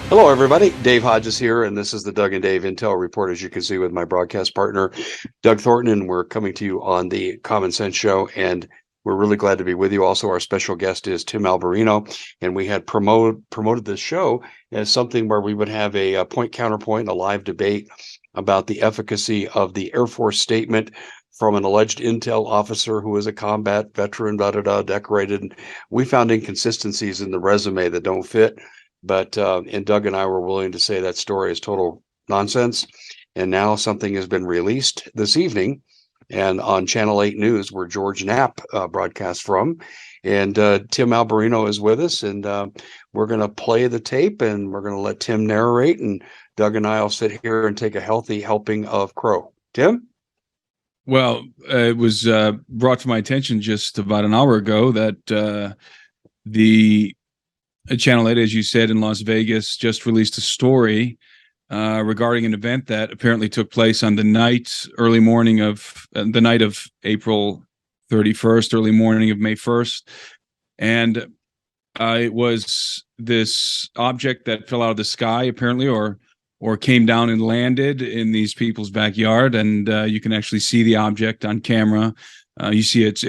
Hello, everybody. Dave Hodges here, and this is the Doug and Dave Intel Report, as you can see, with my broadcast partner, Doug Thornton, and we're coming to you on the Common Sense Show, and we're really glad to be with you. Also, our special guest is Tim Alberino, and we had promoted this show as something where we would have a point counterpoint, a live debate about the efficacy of the Air Force statement from an alleged intel officer who is a combat veteran, decorated. We found inconsistencies in the resume that don't fit. But and Doug and I were willing to say that story is total nonsense. And now something has been released this evening, and on Channel 8 News, where George Knapp broadcasts from. And Tim Alberino is with us, and we're going to play the tape, and we're going to let Tim narrate, and Doug and I will sit here and take a healthy helping of crow. Tim? Well, it was brought to my attention just about an hour ago that the Channel 8, as you said, in Las Vegas just released a story regarding an event that apparently took place on the night, early morning of the night of April 31st, early morning of May 1st. And it was this object that fell out of the sky, apparently, or came down and landed in these people's backyard. And you can actually see the object on camera. You see it's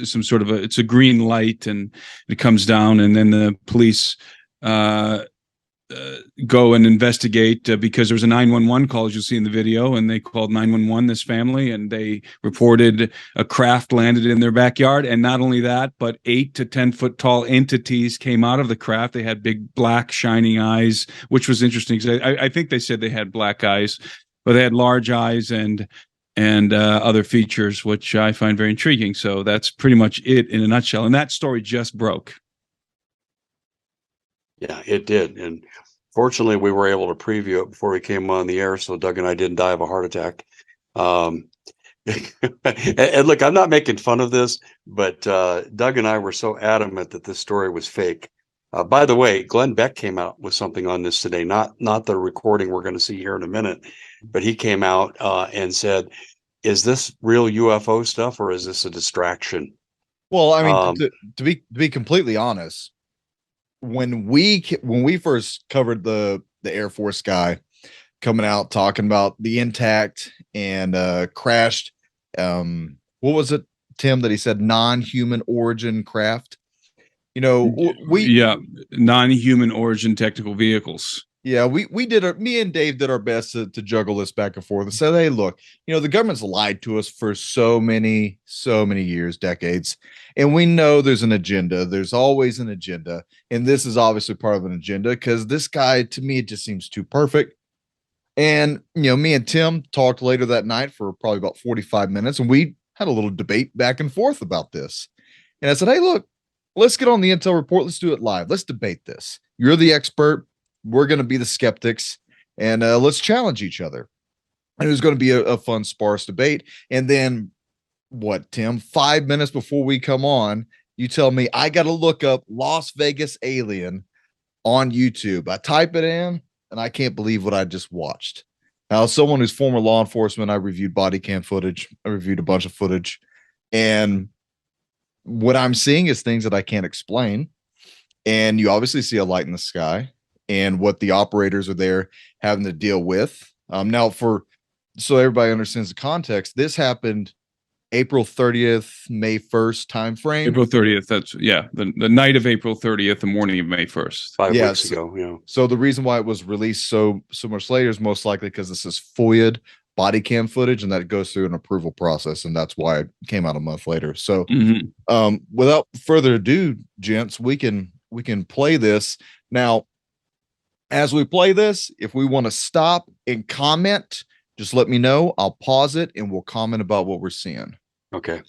some sort of it's a green light, and it comes down, and then the police go and investigate because there was a 911 call, as you'll see in the video, and they called 911, this family, and they reported a craft landed in their backyard. And not only that, but 8 to 10 foot tall entities came out of the craft. They had big black shining eyes, which was interesting because I think they said they had black eyes, but they had large eyes and other features, which I find very intriguing. So that's pretty much it in a nutshell. And that story just broke. Yeah, it did. And fortunately, we were able to preview it before we came on the air, so Doug and I didn't die of a heart attack. And look, I'm not making fun of this, but Doug and I were so adamant that this story was fake. By the way, Glenn Beck came out with something on this today, not the recording we're going to see here in a minute, but he came out and said, is this real UFO stuff, or is this a distraction? Well, I mean, to be completely honest, when we first covered the Air Force guy coming out talking about the intact and crashed, what was it, Tim, that he said non-human origin craft? You know, non-human origin technical vehicles. Yeah, me and Dave did our best to juggle this back and forth and said, hey, look, the government's lied to us for so many years, decades. And we know there's an agenda. There's always an agenda. And this is obviously part of an agenda because this guy, to me, it just seems too perfect. And, me and Tim talked later that night for probably about 45 minutes, and we had a little debate back and forth about this. And I said, hey, look, let's get on the Intel Report. Let's do it live. Let's debate this. You're the expert. We're going to be the skeptics, and let's challenge each other. And it was going to be a fun, sparse debate. And then what, Tim, 5 minutes before we come on, you tell me I got to look up Las Vegas alien on YouTube. I type it in, and I can't believe what I just watched. Now, as someone who's former law enforcement, I reviewed Bodycam footage. I reviewed a bunch of footage, and what I'm seeing is things that I can't explain. And you obviously see a light in the sky, and what the operators are there having to deal with. Now, so everybody understands the context, this happened April 30th, May 1st timeframe. April 30th, that's, the night of April 30th, the morning of May 1st. 5 weeks ago, So the reason why it was released so much later is most likely because this is FOIA'd Bodycam footage, and that goes through an approval process, and that's why it came out a month later. So without further ado, gents, we can play this. Now, as we play this, if we want to stop and comment, just let me know. I'll pause it and we'll comment about what we're seeing. Okay.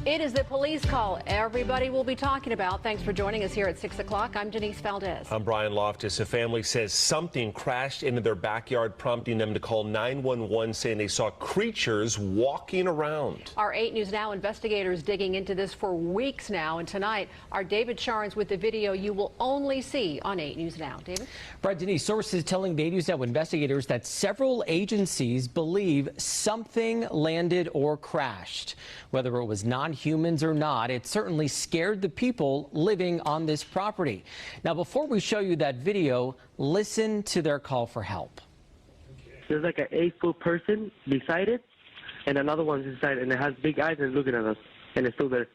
It is the police call everybody will be talking about. Thanks for joining us here at 6 o'clock. I'm Denise Valdez. I'm Brian Loftus. A family says something crashed into their backyard, prompting them to call 911, saying they saw creatures walking around. Our 8 News Now investigators digging into this for weeks now. And tonight, our David Sharns with the video you will only see on 8 News Now. David? Right, Denise, sources telling the 8 News Now investigators that several agencies believe something landed or crashed. Whether it was non non-humans or not, it certainly scared the people living on this property. Now, before we show you that video, listen to their call for help. There's like an 8-foot person beside it, and another one's inside, and it has big eyes and looking at us, and it's still there.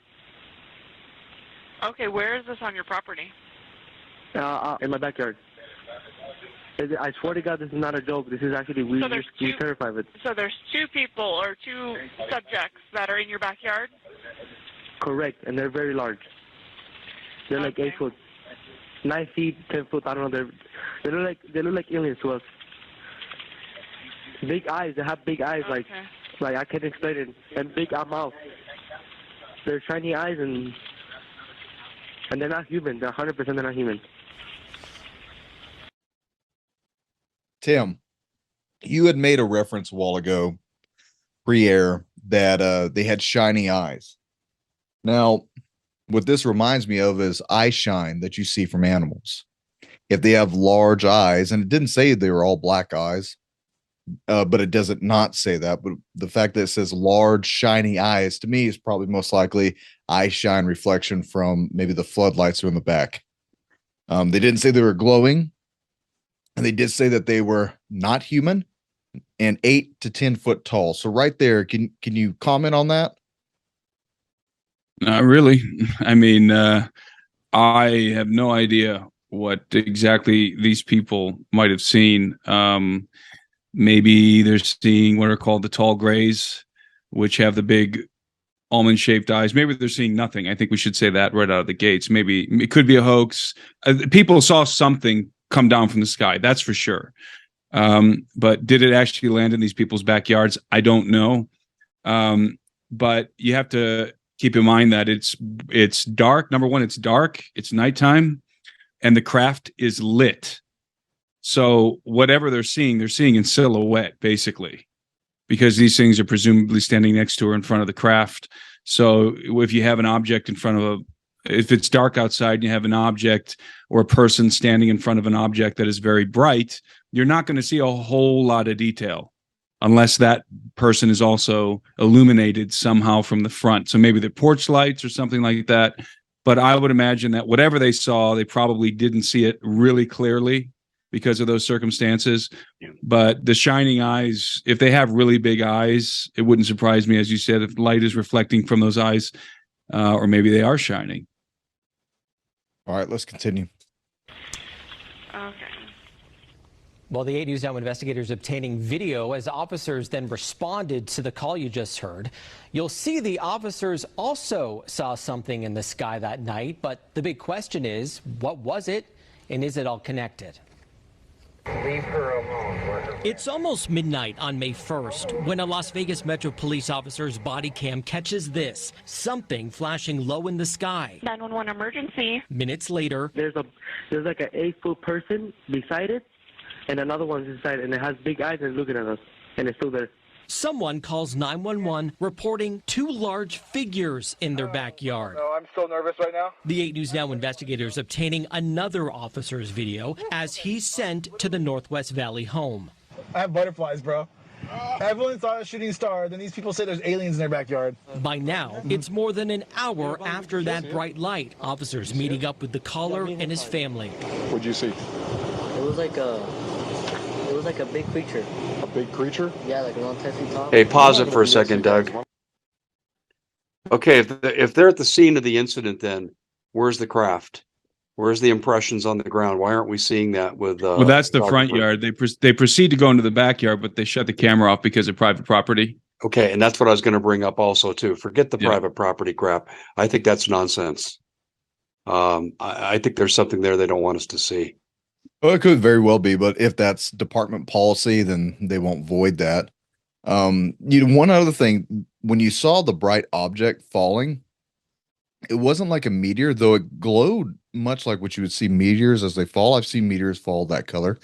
Okay, where is this on your property? In my backyard. I swear to God, this is not a joke. This is actually, we're terrified of it. So there's 2 people or 2 subjects that are in your backyard? Correct, and they're very large. They're like 8 foot, 9 feet, 10 foot. I don't know. They look like aliens to us. Big eyes. They have big eyes, like I can't explain it, and big mouth. They're shiny eyes, and they're not human. They're 100% they're not human. Tim, you had made a reference a while ago, pre-air, that they had shiny eyes. Now, what this reminds me of is eye shine that you see from animals. If they have large eyes, and it didn't say they were all black eyes, but it doesn't not say that. But the fact that it says large, shiny eyes, to me, is probably most likely eye shine reflection from maybe the floodlights are in the back. They didn't say they were glowing. And they did say that they were not human and 8 to 10 foot tall. So right there, can you comment on that? Not really. I mean, I have no idea what exactly these people might have seen. Maybe they're seeing what are called the tall grays, which have the big almond-shaped eyes. Maybe they're seeing nothing. I think we should say that right out of the gates. Maybe it could be a hoax. People saw something come down from the sky, that's for sure. But did it actually land in these people's backyards? I don't know. But you have to keep in mind that it's dark. Number one, it's dark. It's nighttime, and the craft is lit. So whatever they're seeing in silhouette, basically, because these things are presumably standing next to or in front of the craft. So if you have an object in front of if it's dark outside and you have an object or a person standing in front of an object that is very bright, you're not going to see a whole lot of detail unless that person is also illuminated somehow from the front. So maybe the porch lights or something like that. But I would imagine that whatever they saw, they probably didn't see it really clearly because of those circumstances. But the shining eyes, if they have really big eyes, it wouldn't surprise me, as you said, if light is reflecting from those eyes, or maybe they are shining. All right, let's continue. Okay. Well, the 8 News Now investigators obtaining video as officers then responded to the call you just heard. You'll see the officers also saw something in the sky that night, but the big question is, what was it, and is it all connected? Leave her alone. It's almost midnight on May 1st when a Las Vegas Metro Police officer's body cam catches this, something flashing low in the sky. 911 emergency. Minutes later, There's like an 8-foot person beside it, and another one's inside, and it has big eyes and looking at us, and it's still there. someone calls 911 reporting 2 large figures in their backyard. No, I'm so nervous right now. The 8 News Now investigators obtaining another officer's video as he's sent to the Northwest Valley home. I have butterflies, bro. Everyone saw a shooting star, then these people say there's aliens in their backyard. By now, it's more than an hour after that bright light. Officers meeting up with the caller and his family. What'd you see? It was like a big creature. A big creature? Yeah, like around 10 feet tall. Hey, pause it for a second, Doug. Okay, if they're at the scene of the incident, then where's the craft? Where's the impressions on the ground? Why aren't we seeing that with? Well, that's the front yard. They proceed to go into the backyard, but they shut the camera off because of private property. Okay, and that's what I was going to bring up also too. Forget the private property crap. I think that's nonsense. I think there's something there they don't want us to see. Well, it could very well be, but if that's department policy, then they won't void that. One other thing, when you saw the bright object falling, it wasn't like a meteor, though it glowed much like what you would see meteors as they fall. I've seen meteors fall that color.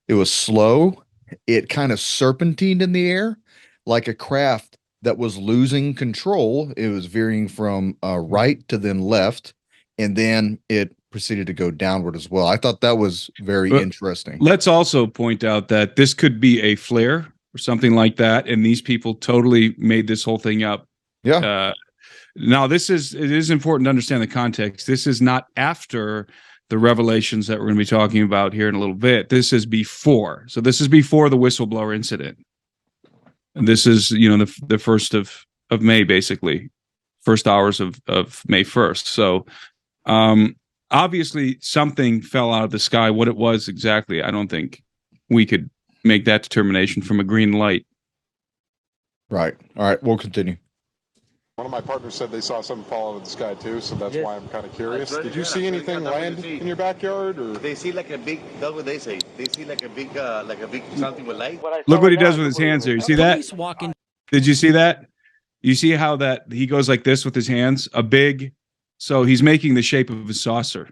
It was slow. It kind of serpentined in the air like a craft that was losing control. It was veering from right to then left, and then it proceeded to go downward as well. I thought that was very interesting. Let's also point out that this could be a flare or something like that, and these people totally made this whole thing up. Yeah. Now, it is important to understand the context. This is not after the revelations that we're going to be talking about here in a little bit. This is before. So this is before the whistleblower incident. And this is, the 1st of May, basically, first hours of May 1st. So obviously something fell out of the sky. What it was exactly, I don't think we could make that determination from a green light. Right. All right. We'll continue. One of my partners said they saw something fall out of the sky too, so that's why I'm kind of curious. Did you see anything land in your backyard, or they see like a big? That's what they say. They see like a big something with light. Look what he does with his hands here. You see that? Did you see that? You see how that he goes like this with his hands? So he's making the shape of a saucer,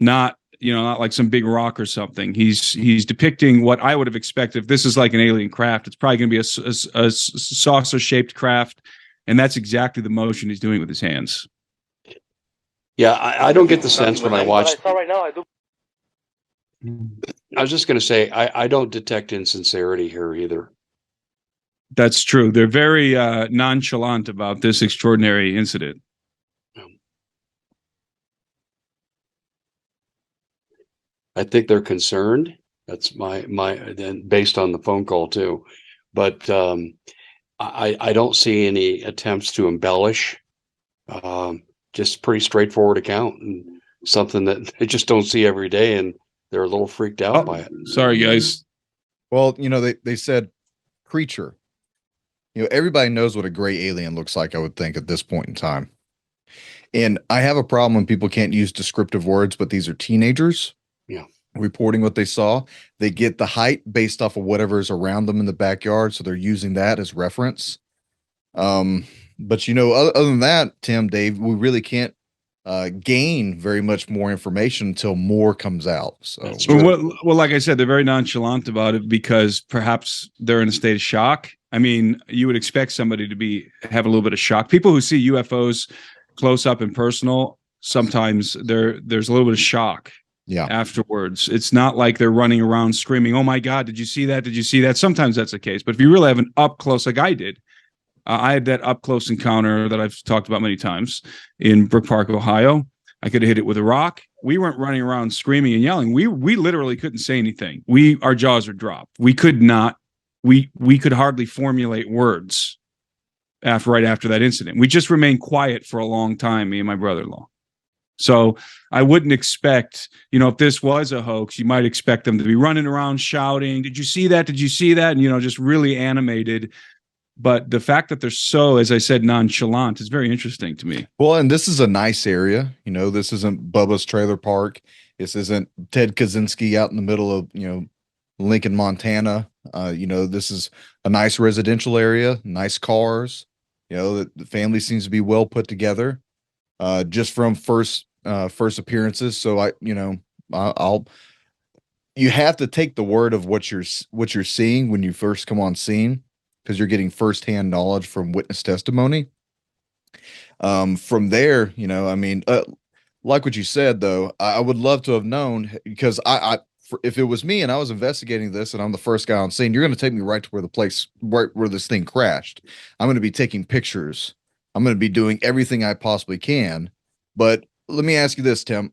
not like some big rock or something. He's depicting what I would have expected. If this is like an alien craft, it's probably going to be a saucer shaped craft. And that's exactly the motion he's doing with his hands. Yeah, I don't get the sense when I watch. What I saw right now, I do. I was just going to say, I don't detect insincerity here either. That's true. They're very nonchalant about this extraordinary incident. I think they're concerned. That's my then based on the phone call too, but I don't see any attempts to embellish. Just pretty straightforward account, and something that they just don't see every day, and they're a little freaked out by it. Sorry, guys. Well, they said creature. Everybody knows what a gray alien looks like, I would think, at this point in time. And I have a problem when people can't use descriptive words, but these are teenagers. Yeah. Reporting what they saw. They get the height based off of whatever is around them in the backyard, so they're using that as reference. But other than that, Tim, Dave, we really can't gain very much more information until more comes out. So, well, like I said, they're very nonchalant about it because perhaps they're in a state of shock. I mean, you would expect somebody to have a little bit of shock. People who see UFOs close up and personal, sometimes there's a little bit of shock. Yeah. Afterwards, it's not like they're running around screaming, "Oh my God, did you see that? Did you see that?" Sometimes that's the case, but if you really have an up close, like I did, I had that up close encounter that I've talked about many times in Brook Park, Ohio. I could have hit it with a rock. We weren't running around screaming and yelling. We literally couldn't say anything. Our jaws are dropped. We could not. We could hardly formulate words right after that incident. We just remained quiet for a long time, me and my brother-in-law. So I wouldn't expect, if this was a hoax, you might expect them to be running around shouting, "Did you see that? Did you see that?" And, just really animated. But the fact that they're so, as I said, nonchalant is very interesting to me. Well, and this is a nice area. This isn't Bubba's trailer park. This isn't Ted Kaczynski out in the middle of, Lincoln, Montana. This is a nice residential area, nice cars. The family seems to be well put together. Just from first appearances. So you have to take the word of what you're seeing when you first come on scene, because you're getting firsthand knowledge from witness testimony. From there, like what you said, though, I would love to have known, because if it was me and I was investigating this and I'm the first guy on scene, you're going to take me right to where this thing crashed. I'm going to be taking pictures. I'm going to be doing everything I possibly can. But let me ask you this, Tim.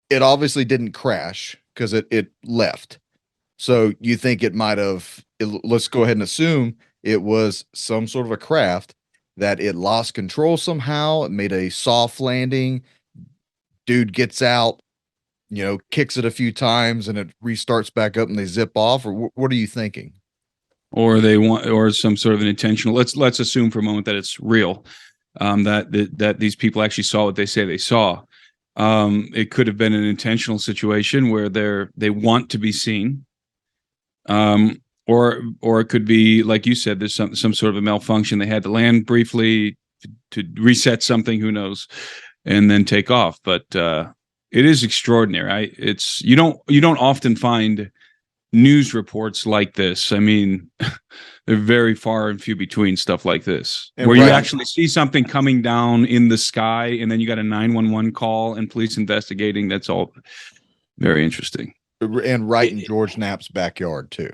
It obviously didn't crash because it left. So you think it might have, let's go ahead and assume it was some sort of a craft that it lost control somehow. It made a soft landing. Dude gets out, kicks it a few times and it restarts back up and they zip off. Or what are you thinking? Or some sort of an intentional. Let's assume for a moment that it's real, that these people actually saw what they say they saw. It could have been an intentional situation where they want to be seen, or it could be, like you said, there's some sort of a malfunction. They had to land briefly to reset something, who knows, and then take off. But it is extraordinary. You don't often find news reports like this. I mean, they're very far and few between, stuff like this, and where you actually see something coming down in the sky and then you got a 911 call and police investigating. That's all very interesting. And right in George Knapp's backyard too.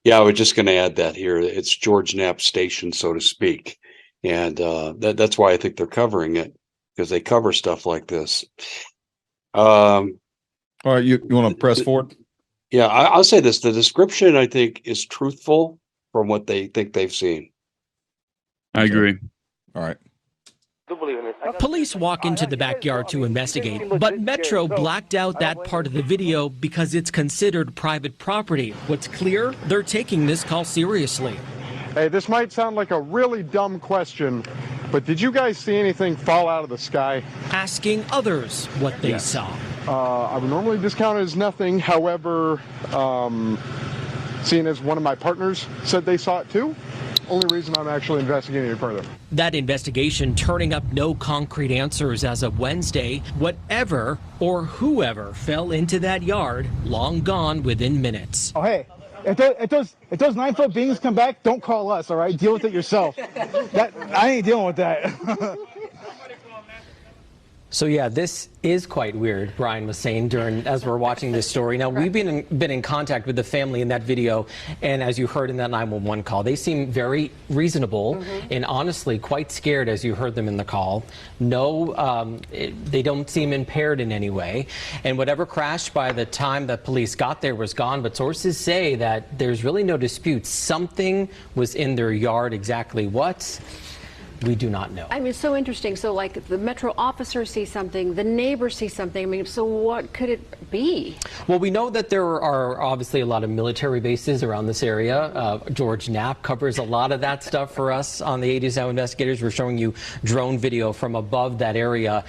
Yeah, I was just going to add that here. It's George Knapp Station, so to speak. And that's why I think they're covering it, because they cover stuff like this. All right, you want to press forward? Yeah, I'll say this. The description, I think, is truthful from what they think they've seen. I agree. All right. Police walk into the backyard to investigate, but Metro blacked out that part of the video because it's considered private property. What's clear, they're taking this call seriously. Hey, this might sound like a really dumb question, but did you guys see anything fall out of the sky? Asking others what they saw. I would normally discount it as nothing. However, seeing as one of my partners said they saw it too, only reason I'm actually investigating it further. That investigation turning up no concrete answers as of Wednesday. Whatever or whoever fell into that yard, long gone within minutes. Oh, hey, if those 9-foot beings come back, don't call us, all right? Deal with it yourself. I ain't dealing with that. So yeah, this is quite weird, Brian was saying as we're watching this story. Now, we've been in contact with the family in that video, and as you heard in that 911 call, they seem very reasonable and honestly quite scared as you heard them in the call. No, they don't seem impaired in any way. And whatever crashed by the time that police got there was gone, but sources say that there's really no dispute. Something was in their yard. Exactly what? We do not know. I mean, it's so interesting. So, like, the Metro officer sees something, the neighbor sees something. I mean, so what could it be? Well, we know that there are obviously a lot of military bases around this area. George Knapp covers a lot of that stuff for us on the 80s Now Investigators. We're showing you drone video from above that area.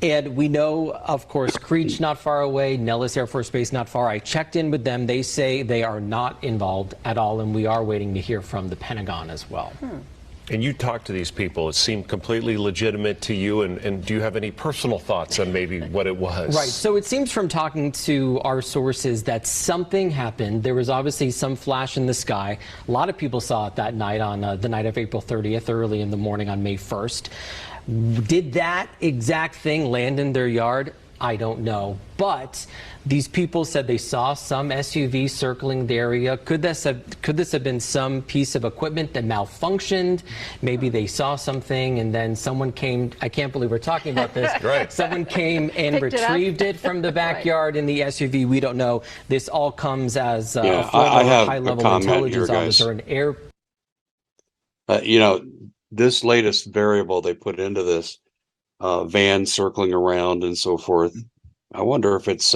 And we know, of course, Creech not far away, Nellis Air Force Base not far. I checked in with them. They say they are not involved at all, and we are waiting to hear from the Pentagon as well. And you talked to these people. It seemed completely legitimate to you. And do you have any personal thoughts on maybe what it was? Right. So it seems from talking to our sources that something happened. There was obviously some flash in the sky. A lot of people saw it that night on the night of April 30th, early in the morning on May 1st. Did that exact thing land in their yard? I don't know. But these people said they saw some SUV circling the area. Could this have been some piece of equipment that malfunctioned? Maybe they saw something and then someone came. I can't believe we're talking about this. Right. Someone came and retrieved it from the backyard in the SUV. We don't know. This all comes as a former high-level intelligence officer and air. You know, this latest variable they put into this van circling around and so forth. I wonder if it's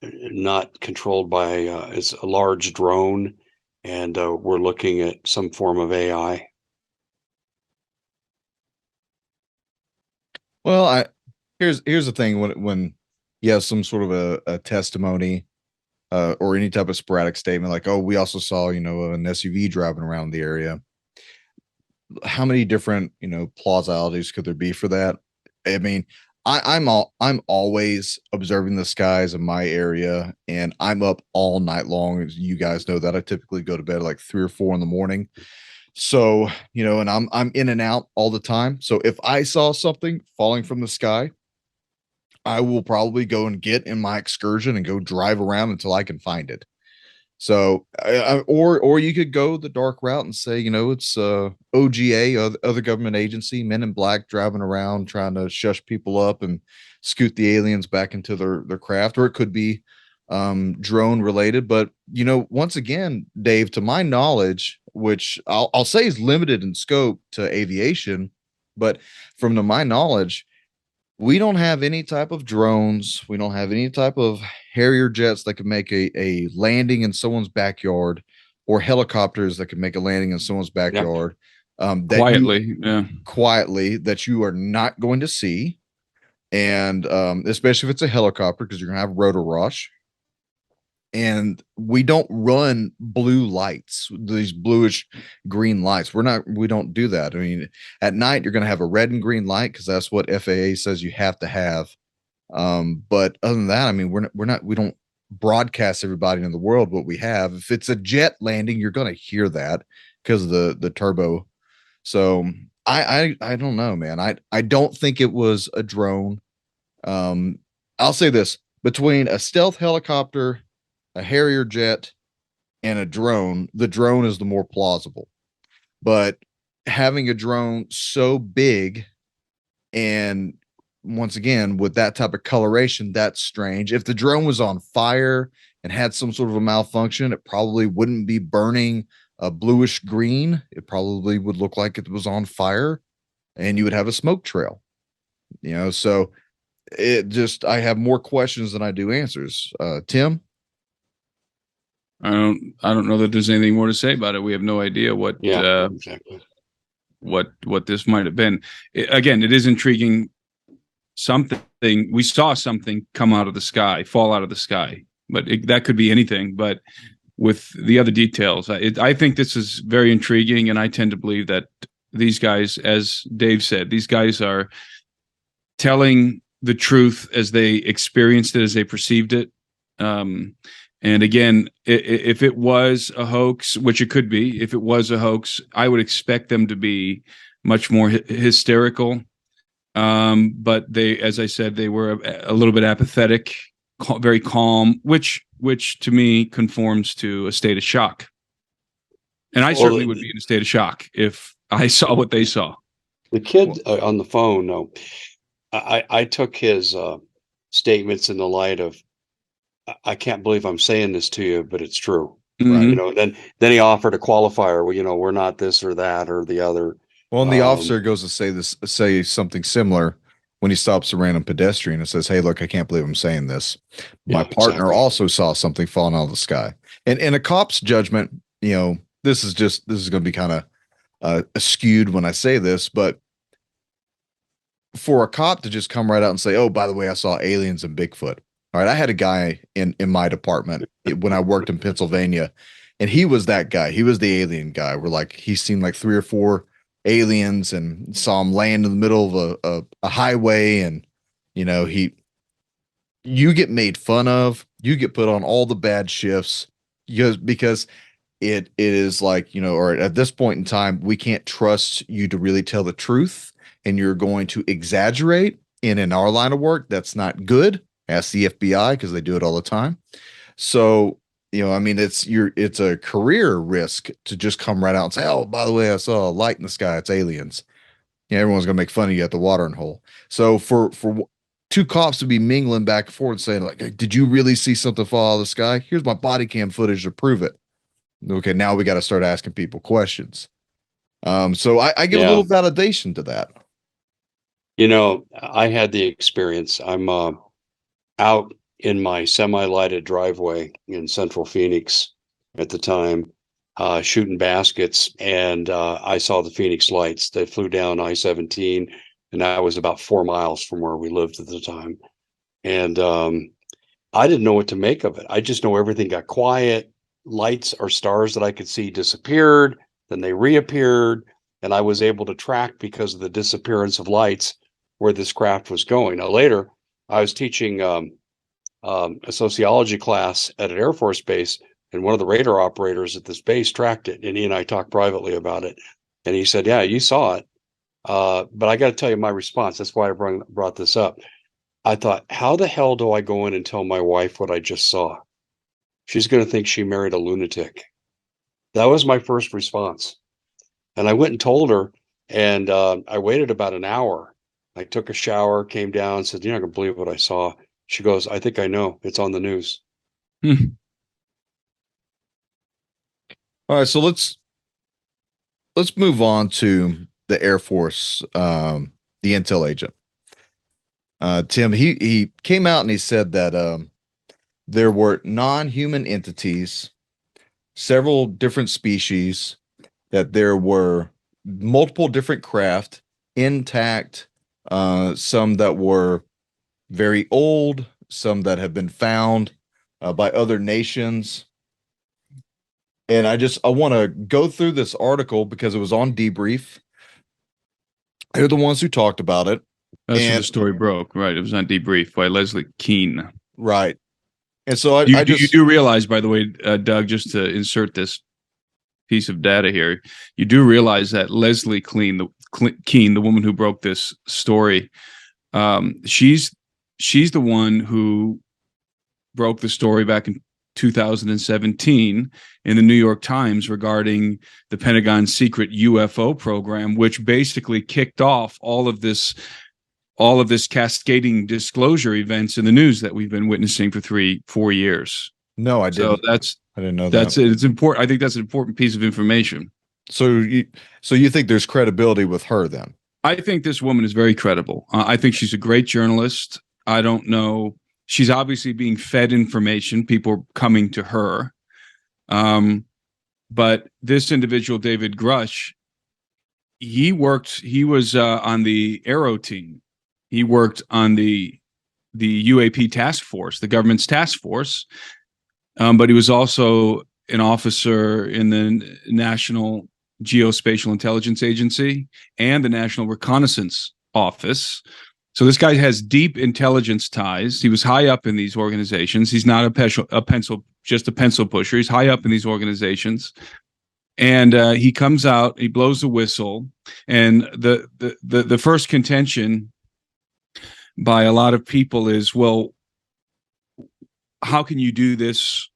not controlled by it's a large drone, and we're looking at some form of AI. Well, here's the thing: when you have some sort of a testimony or any type of sporadic statement, like, "Oh, we also saw an SUV driving around the area." How many different plausibilities could there be for that? I mean, I'm always observing the skies in my area, and I'm up all night long. As you guys know that I typically go to bed at like 3 or 4 in the morning. So, and I'm in and out all the time. So if I saw something falling from the sky, I will probably go and get in my excursion and go drive around until I can find it. So, or you could go the dark route and say, it's OGA, other government agency, Men in Black driving around trying to shush people up and scoot the aliens back into their craft, or it could be drone related. But once again, Dave, to my knowledge, which I'll say is limited in scope to aviation, but from my knowledge, we don't have any type of drones. We don't have any type of Harrier jets that could make a landing in someone's backyard, or helicopters that could make a landing in someone's backyard. Quietly that you are not going to see. And especially if it's a helicopter, because you're going to have rotor rush. And we don't run blue lights, these bluish green lights. We don't do that. I mean, at night you're going to have a red and green light because that's what FAA says you have to have. But other than that, I mean, we don't broadcast everybody in the world what we have. If it's a jet landing, you're going to hear that because of the turbo. So I don't know, man. I don't think it was a drone. I'll say this: between a stealth helicopter, a Harrier jet, and a drone, the drone is the more plausible. But having a drone so big, and once again, with that type of coloration, that's strange. If the drone was on fire and had some sort of a malfunction, it probably wouldn't be burning a bluish green. It probably would look like it was on fire, and you would have a smoke trail. So I have more questions than I do answers. Tim? I don't know that there's anything more to say about it. We have no idea what exactly what this might have been. Again, it is intriguing. We saw something fall out of the sky, but that could be anything. But with the other details, I think this is very intriguing, and I tend to believe that these guys, as Dave said, these guys are telling the truth as they experienced it, as they perceived it. And again, if it was a hoax, which it could be, if it was a hoax, I would expect them to be much more hysterical. But they, as I said, they were a little bit apathetic, very calm, which to me conforms to a state of shock. And I certainly would be in a state of shock if I saw what they saw. The kid on the phone, no, I took his statements in the light of, I can't believe I'm saying this to you, but it's true. Mm-hmm. Then he offered a qualifier. Well, we're not this or that or the other. Well, and the officer goes to say something similar when he stops a random pedestrian and says, "Hey, look, I can't believe I'm saying this. My partner also saw something falling out of the sky." And in a cop's judgment, this is going to be kind of skewed when I say this, but for a cop to just come right out and say, "Oh, by the way, I saw aliens and Bigfoot." All right, I had a guy in my department when I worked in Pennsylvania, and he was that guy. He was the alien guy. He's seen like 3 or 4 aliens and saw him land in the middle of a highway, and you get made fun of, you get put on all the bad shifts because it is like, or at this point in time, we can't trust you to really tell the truth, and you're going to exaggerate. And in our line of work, that's not good. Ask the FBI, because they do it all the time. So, it's a career risk to just come right out and say, "Oh, by the way, I saw a light in the sky. It's aliens." Everyone's going to make fun of you at the watering hole. So for 2 cops to be mingling back and forth saying, like, "Did you really see something fall out of the sky? Here's my body cam footage to prove it." Okay, now we got to start asking people questions. So I give a little validation to that. I had the experience. I'm out in my semi-lighted driveway in Central Phoenix at the time, shooting baskets, and I saw the Phoenix lights. They flew down I-17, and I was about 4 miles from where we lived at the time. And I didn't know what to make of it. I just know everything got quiet. Lights or stars that I could see disappeared, then they reappeared, and I was able to track, because of the disappearance of lights, where this craft was going. Now, later, I was teaching a sociology class at an Air Force base, and one of the radar operators at this base tracked it, and he and I talked privately about it. And he said, "Yeah, you saw it." But I got to tell you my response. That's why I brought this up. I thought, how the hell do I go in and tell my wife what I just saw? She's going to think she married a lunatic. That was my first response. And I went and told her, and I waited about an hour. I took a shower, came down, and said, "You're not going to believe what I saw." She goes, "I think I know. It's on the news." All right, so let's move on to the Air Force, the intel agent. Tim, he came out and he said that there were non-human entities, several different species, that there were multiple different craft intact, some that were very old, some that have been found by other nations. And I want to go through this article because it was on Debrief. They're the ones who talked about it. That's where the story broke, right? It was on Debrief by Leslie Keene. Right. And so you do realize, by the way, Doug, just to insert this piece of data here, you do realize that Leslie Keene, the woman who broke this story, she's the one who broke the story back in 2017 in the New York Times regarding the Pentagon's secret UFO program, which basically kicked off all of this cascading disclosure events in the news that we've been witnessing for 4 years. No, I didn't. So I didn't know that's that. it's important. I think that's an important piece of information. So you think there's credibility with her then? I think this woman is very credible. I think she's a great journalist. I don't know. She's obviously being fed information. People are coming to her. But this individual, David Grush, he was on the Aero team. He worked on the UAP task force, the government's task force. But he was also an officer in the National Geospatial Intelligence Agency and the National Reconnaissance Office. So this guy has deep intelligence ties. He was high up in these organizations. He's not just a pencil pusher. He's high up in these organizations. And he comes out, he blows the whistle. And the first contention by a lot of people is, well, how can you do this?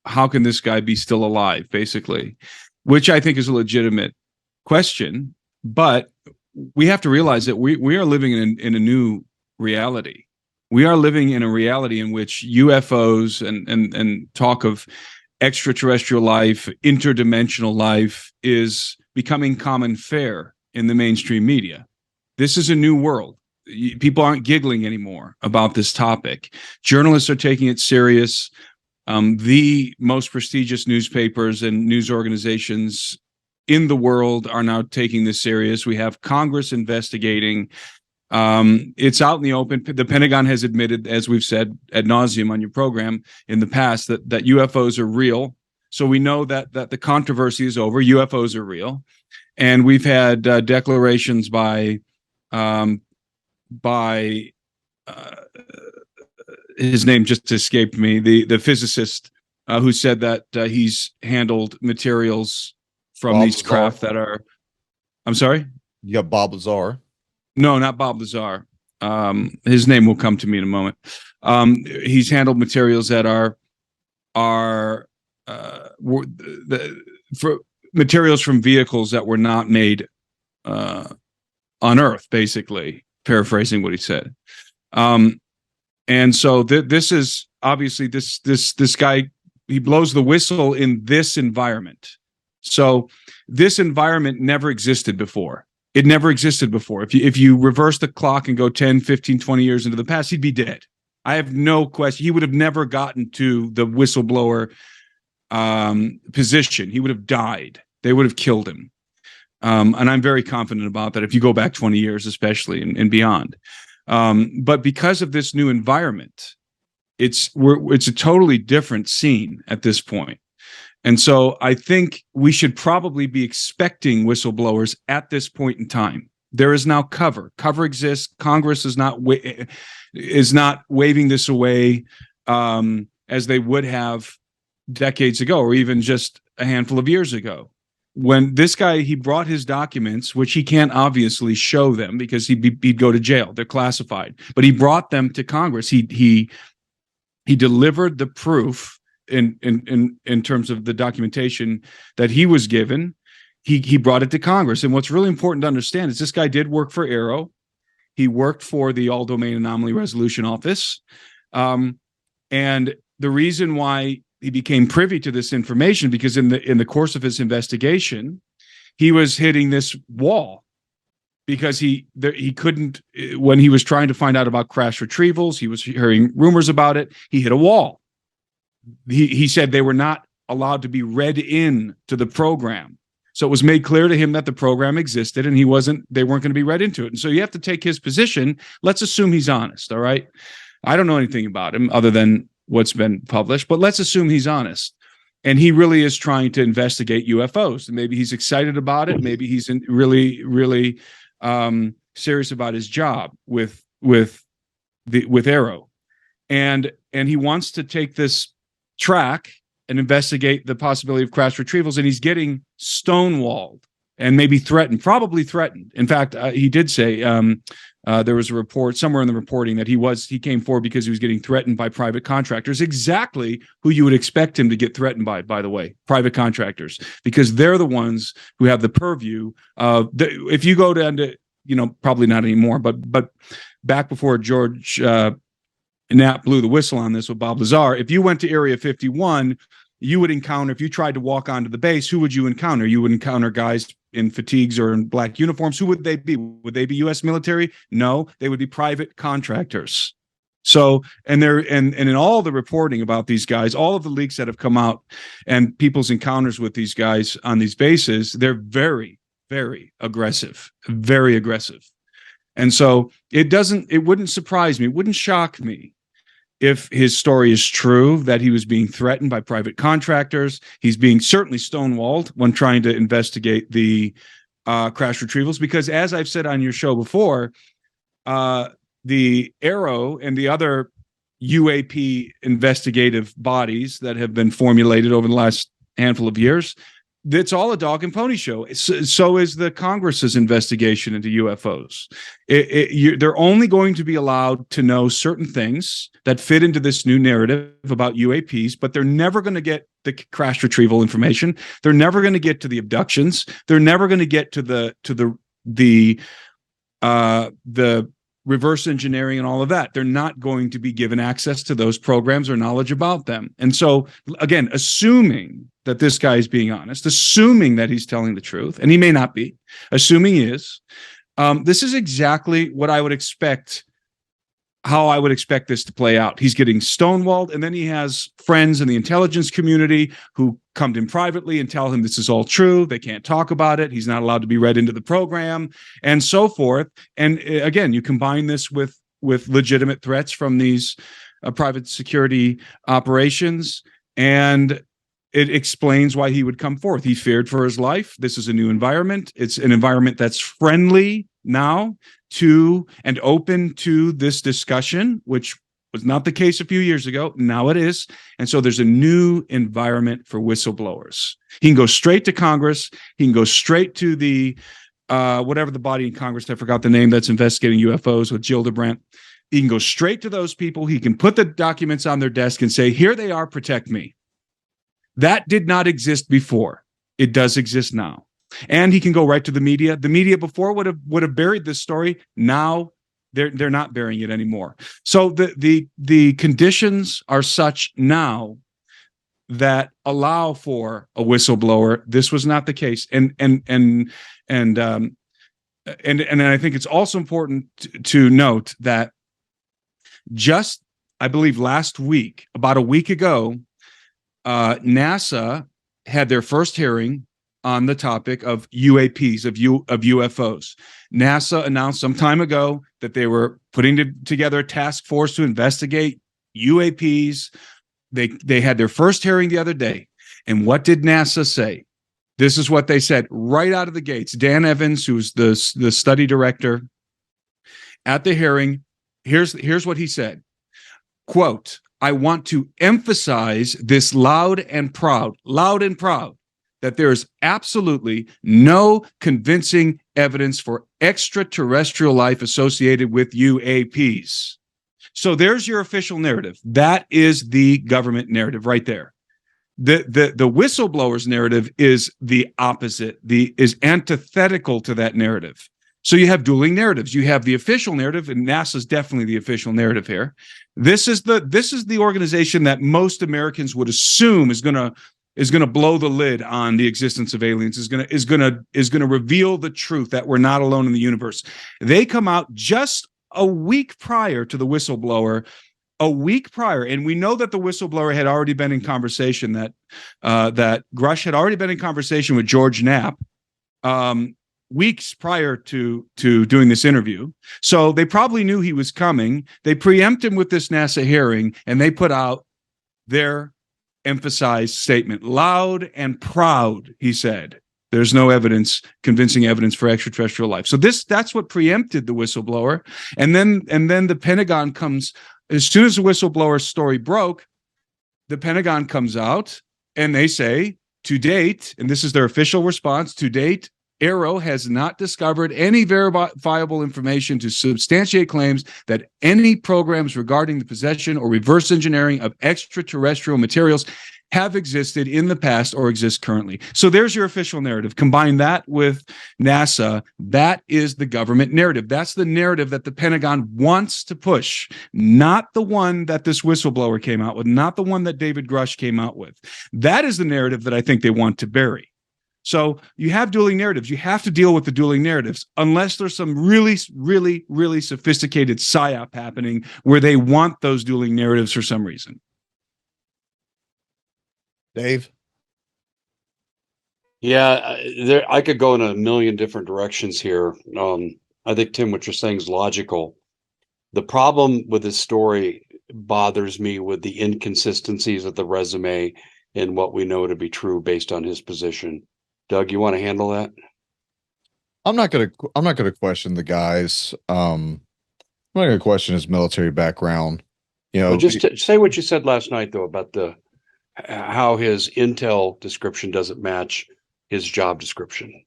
How can this guy be still alive, basically? Which I think is a legitimate question. But we have to realize that we are living in a new reality. We are living in a reality in which UFOs and talk of extraterrestrial life, interdimensional life is becoming common fare in the mainstream media. This is a new world. People aren't giggling anymore about this topic. Journalists are taking it serious. The most prestigious newspapers and news organizations in the world are now taking this serious. We have Congress investigating. It's out in the open. The Pentagon has admitted, as we've said ad nauseum on your program in the past, that UFOs are real. So we know that the controversy is over. UFOs are real. And we've had declarations by his name just escaped me, the physicist who said that he's handled materials from Bob these Lazar. craft that are, I'm sorry? You got Bob Lazar. No, not Bob Lazar. His name will come to me in a moment. He's handled materials that are for materials from vehicles that were not made on Earth, basically, paraphrasing what he said. And so this is obviously this guy, he blows the whistle in this environment. So this environment never existed before. It never existed before. If you reverse the clock and go 10, 15, 20 years into the past, he'd be dead. I have no question. He would have never gotten to the whistleblower position. He would have died. They would have killed him. And I'm very confident about that if you go back 20 years, especially and beyond. But because of this new environment, it's a totally different scene at this point. And so I think we should probably be expecting whistleblowers at this point in time. There is now cover. Cover exists. Congress is not waving this away as they would have decades ago, or even just a handful of years ago. When this guy, he brought his documents, which he can't obviously show them because he'd go to jail. They're classified. But he brought them to Congress. He delivered the proof in terms of the documentation that he was given. He brought it to Congress. And what's really important to understand is this guy did work for Aero. He worked for the All Domain Anomaly Resolution Office. And the reason why he became privy to this information, because in the course of his investigation, he was hitting this wall because he couldn't, when he was trying to find out about crash retrievals, he was hearing rumors about it. He hit a wall. He said they were not allowed to be read in to the program. So it was made clear to him that the program existed and they weren't going to be read into it. And so you have to take his position. Let's assume he's honest. All right. I don't know anything about him other than what's been published, but let's assume he's honest. And he really is trying to investigate UFOs. And maybe he's excited about it. Maybe he's really, really serious about his job with Aero. And he wants to take this track and investigate the possibility of crash retrievals. And he's getting stonewalled. and maybe threatened, probably threatened. In fact, he did say there was a report somewhere in the reporting that he came forward because he was getting threatened by private contractors, exactly who you would expect him to get threatened by the way, private contractors, because they're the ones who have the purview of if you go down to, probably not anymore, but back before George Knapp blew the whistle on this with Bob Lazar, if you went to Area 51, you would encounter, if you tried to walk onto the base, who would you encounter? You would encounter guys in fatigues or in black uniforms. Who would they be? Would they be U.S. military? No, they would be private contractors. So, and in all the reporting about these guys, all of the leaks that have come out and people's encounters with these guys on these bases, they're very, very aggressive, very aggressive. And so it wouldn't surprise me, it wouldn't shock me if his story is true, that he was being threatened by private contractors. He's being certainly stonewalled when trying to investigate the crash retrievals, because as I've said on your show before, the Arrow and the other UAP investigative bodies that have been formulated over the last handful of years, it's all a dog and pony show. So is the Congress's investigation into UFOs. They're only going to be allowed to know certain things that fit into this new narrative about UAPs, but they're never going to get the crash retrieval information. They're never going to get to the abductions. They're never going to get to the reverse engineering and all of that. They're not going to be given access to those programs or knowledge about them. And so, again, assuming that this guy is being honest, assuming that he's telling the truth, and he may not be, assuming he is, this is exactly what I would expect, how I would expect this to play out. He's getting stonewalled, and then he has friends in the intelligence community who come to him privately and tell him this is all true. They can't talk about it. He's not allowed to be read into the program, and so forth. And again, you combine this with legitimate threats from these private security operations, and it explains why he would come forth. He feared for his life. This is a new environment. It's an environment that's friendly now to and open to this discussion, which was not the case a few years ago. Now it is. And so there's a new environment for whistleblowers. He can go straight to Congress. He can go straight to the whatever the body in Congress, I forgot the name, that's investigating UFOs with Jill DeBrandt. He can go straight to those people. He can put the documents on their desk and say, here they are, protect me. That did not exist before. It does exist now. And he can go right to the media. The media before would have buried this story. Now they're not burying it anymore. So the conditions are such now that allow for a whistleblower. This was not the case. And I think it's also important to note that just, I believe last week, about a week ago, NASA had their first hearing on the topic of UAPs, of UFOs. NASA announced some time ago that they were putting together a task force to investigate UAPs. They had their first hearing the other day. And what did NASA say? This is what they said right out of the gates. Dan Evans, who's the study director at the hearing, here's what he said. Quote, I want to emphasize this loud and proud, that there is absolutely no convincing evidence for extraterrestrial life associated with UAPs. So there's your official narrative. That is the government narrative right there. The whistleblowers narrative is the opposite, is antithetical to that narrative. So you have dueling narratives. You have the official narrative, and NASA's definitely the official narrative here. This is the organization that most Americans would assume is going to blow the lid on the existence of aliens, is going to reveal the truth that we're not alone in the universe. They come out just a week prior to the whistleblower, and we know that the whistleblower had already been in conversation, that Grush had already been in conversation with George Knapp weeks prior to doing this interview. So they probably knew he was coming. They preempt him with this NASA hearing, and they put out their emphasized statement. Loud and proud, he said, there's no convincing evidence for extraterrestrial life. So that's what preempted the whistleblower. And then the Pentagon comes, as soon as the whistleblower story broke, the Pentagon comes out and they say, to date, and this is their official response, to date, Arrow has not discovered any verifiable information to substantiate claims that any programs regarding the possession or reverse engineering of extraterrestrial materials have existed in the past or exist currently. So there's your official narrative. Combine that with NASA. That is the government narrative. That's the narrative that the Pentagon wants to push, not the one that this whistleblower came out with, not the one that David Grush came out with. That is the narrative that I think they want to bury. So you have dueling narratives. You have to deal with the dueling narratives, unless there's some really, really, really sophisticated psyop happening where they want those dueling narratives for some reason. Dave? Yeah, I could go in a million different directions here. I think, Tim, what you're saying is logical. The problem with this story bothers me with the inconsistencies of the resume and what we know to be true based on his position. Doug, you want to handle that? I'm not gonna question the guys. I'm not gonna question his military background. You know, Well, just say what you said last night, though, about how his intel description doesn't match his job description.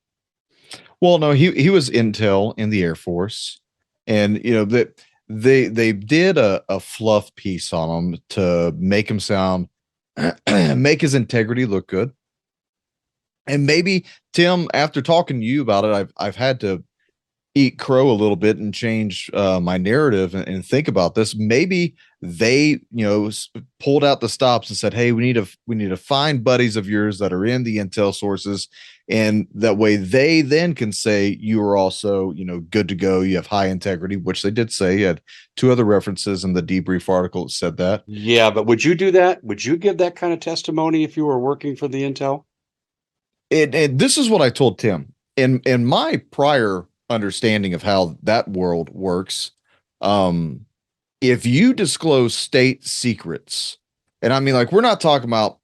well, no, he was intel in the Air Force, and you know that they did a fluff piece on him to make him sound make his integrity look good. And maybe, Tim, after talking to you about it, I've had to eat crow a little bit and change my narrative and think about this. Maybe they, pulled out the stops and said, "Hey, we need to find buddies of yours that are in the intel sources, and that way they then can say you are also, good to go. You have high integrity," which they did say. You had two other references in the debrief article that said that. Yeah, but would you do that? Would you give that kind of testimony if you were working for the intel? And this is what I told Tim in my prior understanding of how that world works. If you disclose state secrets, and I mean, like, we're not talking about,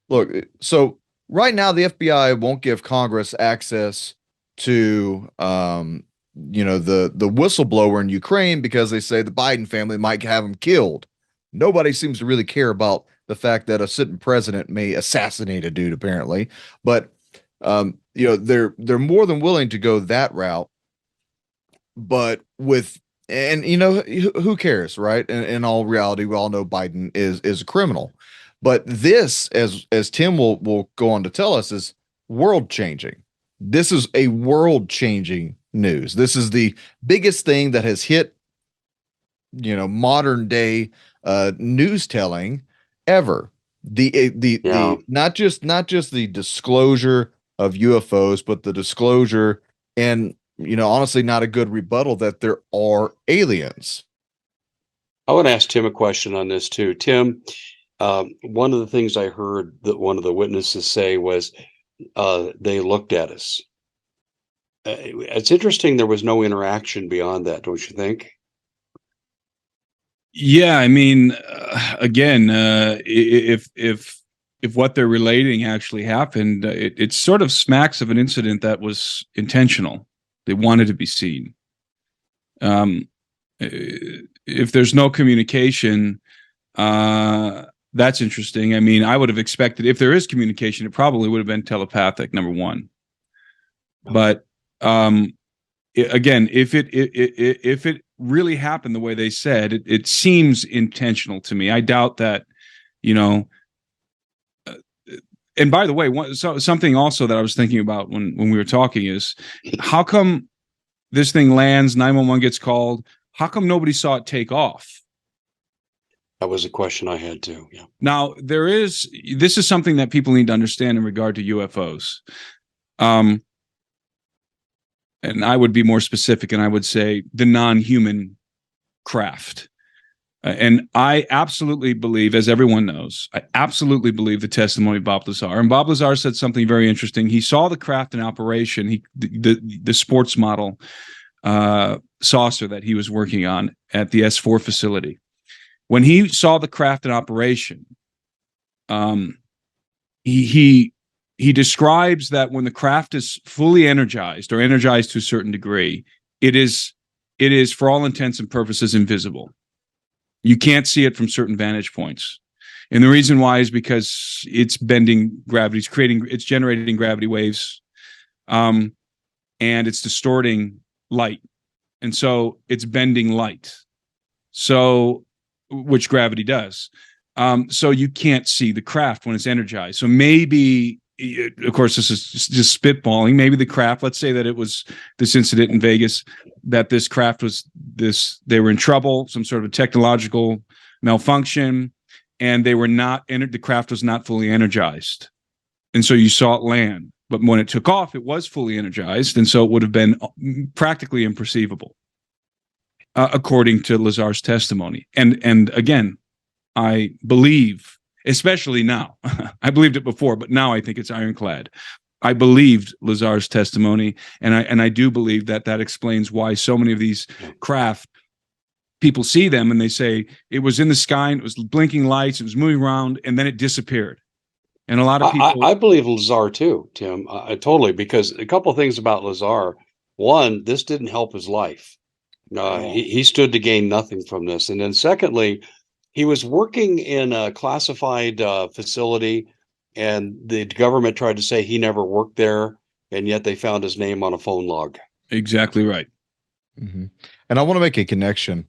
look, so right now the FBI won't give Congress access to, the whistleblower in Ukraine because they say the Biden family might have him killed. Nobody seems to really care about the fact that a sitting president may assassinate a dude, apparently, but they're more than willing to go that route. But who cares, right? In all reality, we all know Biden is a criminal. But this, as Tim will go on to tell us, is world changing. This is a world changing news. This is the biggest thing that has hit, modern day news telling ever. The not just the disclosure of UFOs, but the disclosure and, honestly, not a good rebuttal that there are aliens. I want to ask Tim a question on this too. Tim, one of the things I heard that one of the witnesses say was they looked at us. It's interesting there was no interaction beyond that, don't you think? Yeah, I mean, again, if what they're relating actually happened, it sort of smacks of an incident that was intentional. They wanted to be seen. If there's no communication, that's interesting. I mean, I would have expected, if there is communication, it probably would have been telepathic, number one. But again, if it really happened the way they said, it seems intentional to me. I doubt that, and by the way, something also that I was thinking about when we were talking is, how come this thing lands, 911 gets called, how come nobody saw it take off? That was a question I had too. Yeah. Now, this is something that people need to understand in regard to UFOs. And I would be more specific, and I would say the non-human craft. And I absolutely believe, as everyone knows, I absolutely believe the testimony of Bob Lazar. And Bob Lazar said something very interesting. He saw the craft in operation, the sports model saucer that he was working on at the S4 facility. When he saw the craft in operation, he describes that when the craft is fully energized, or energized to a certain degree, it is for all intents and purposes invisible. You can't see it from certain vantage points. And the reason why is because it's bending gravity, it's generating gravity waves. and it's distorting light. And so it's bending light. So, which gravity does. So you can't see the craft when it's energized. So maybe, of course, this is just spitballing. Maybe the craft, let's say that it was this incident in Vegas, that this craft was they were in trouble, some sort of a technological malfunction, and they were not the craft was not fully energized. And so you saw it land. But when it took off, it was fully energized. And so it would have been practically imperceivable, according to Lazar's testimony. And again, I believe, especially now, I believed it before, but now I think it's ironclad. I believed Lazar's testimony, and I do believe that explains why so many of these craft, people see them and they say it was in the sky and it was blinking lights, it was moving around, and then it disappeared. And a lot of people, I believe Lazar too, Tim. Totally, because a couple of things about Lazar. One, this didn't help his life. He stood to gain nothing from this. And then secondly, he was working in a classified facility, and the government tried to say he never worked there, and yet they found his name on a phone log. Exactly right. Mm-hmm. And I want to make a connection.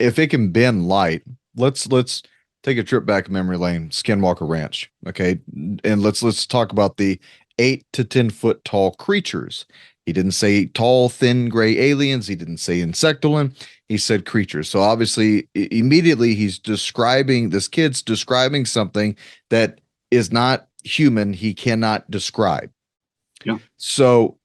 If it can bend light, let's take a trip back memory lane, Skinwalker Ranch. Okay. And let's talk about the 8 to 10 foot tall creatures. He didn't say tall, thin, gray aliens. He didn't say insectoid. He said creatures. So obviously, immediately he's describing, this kid's describing something that is not human. He cannot describe. Yeah. So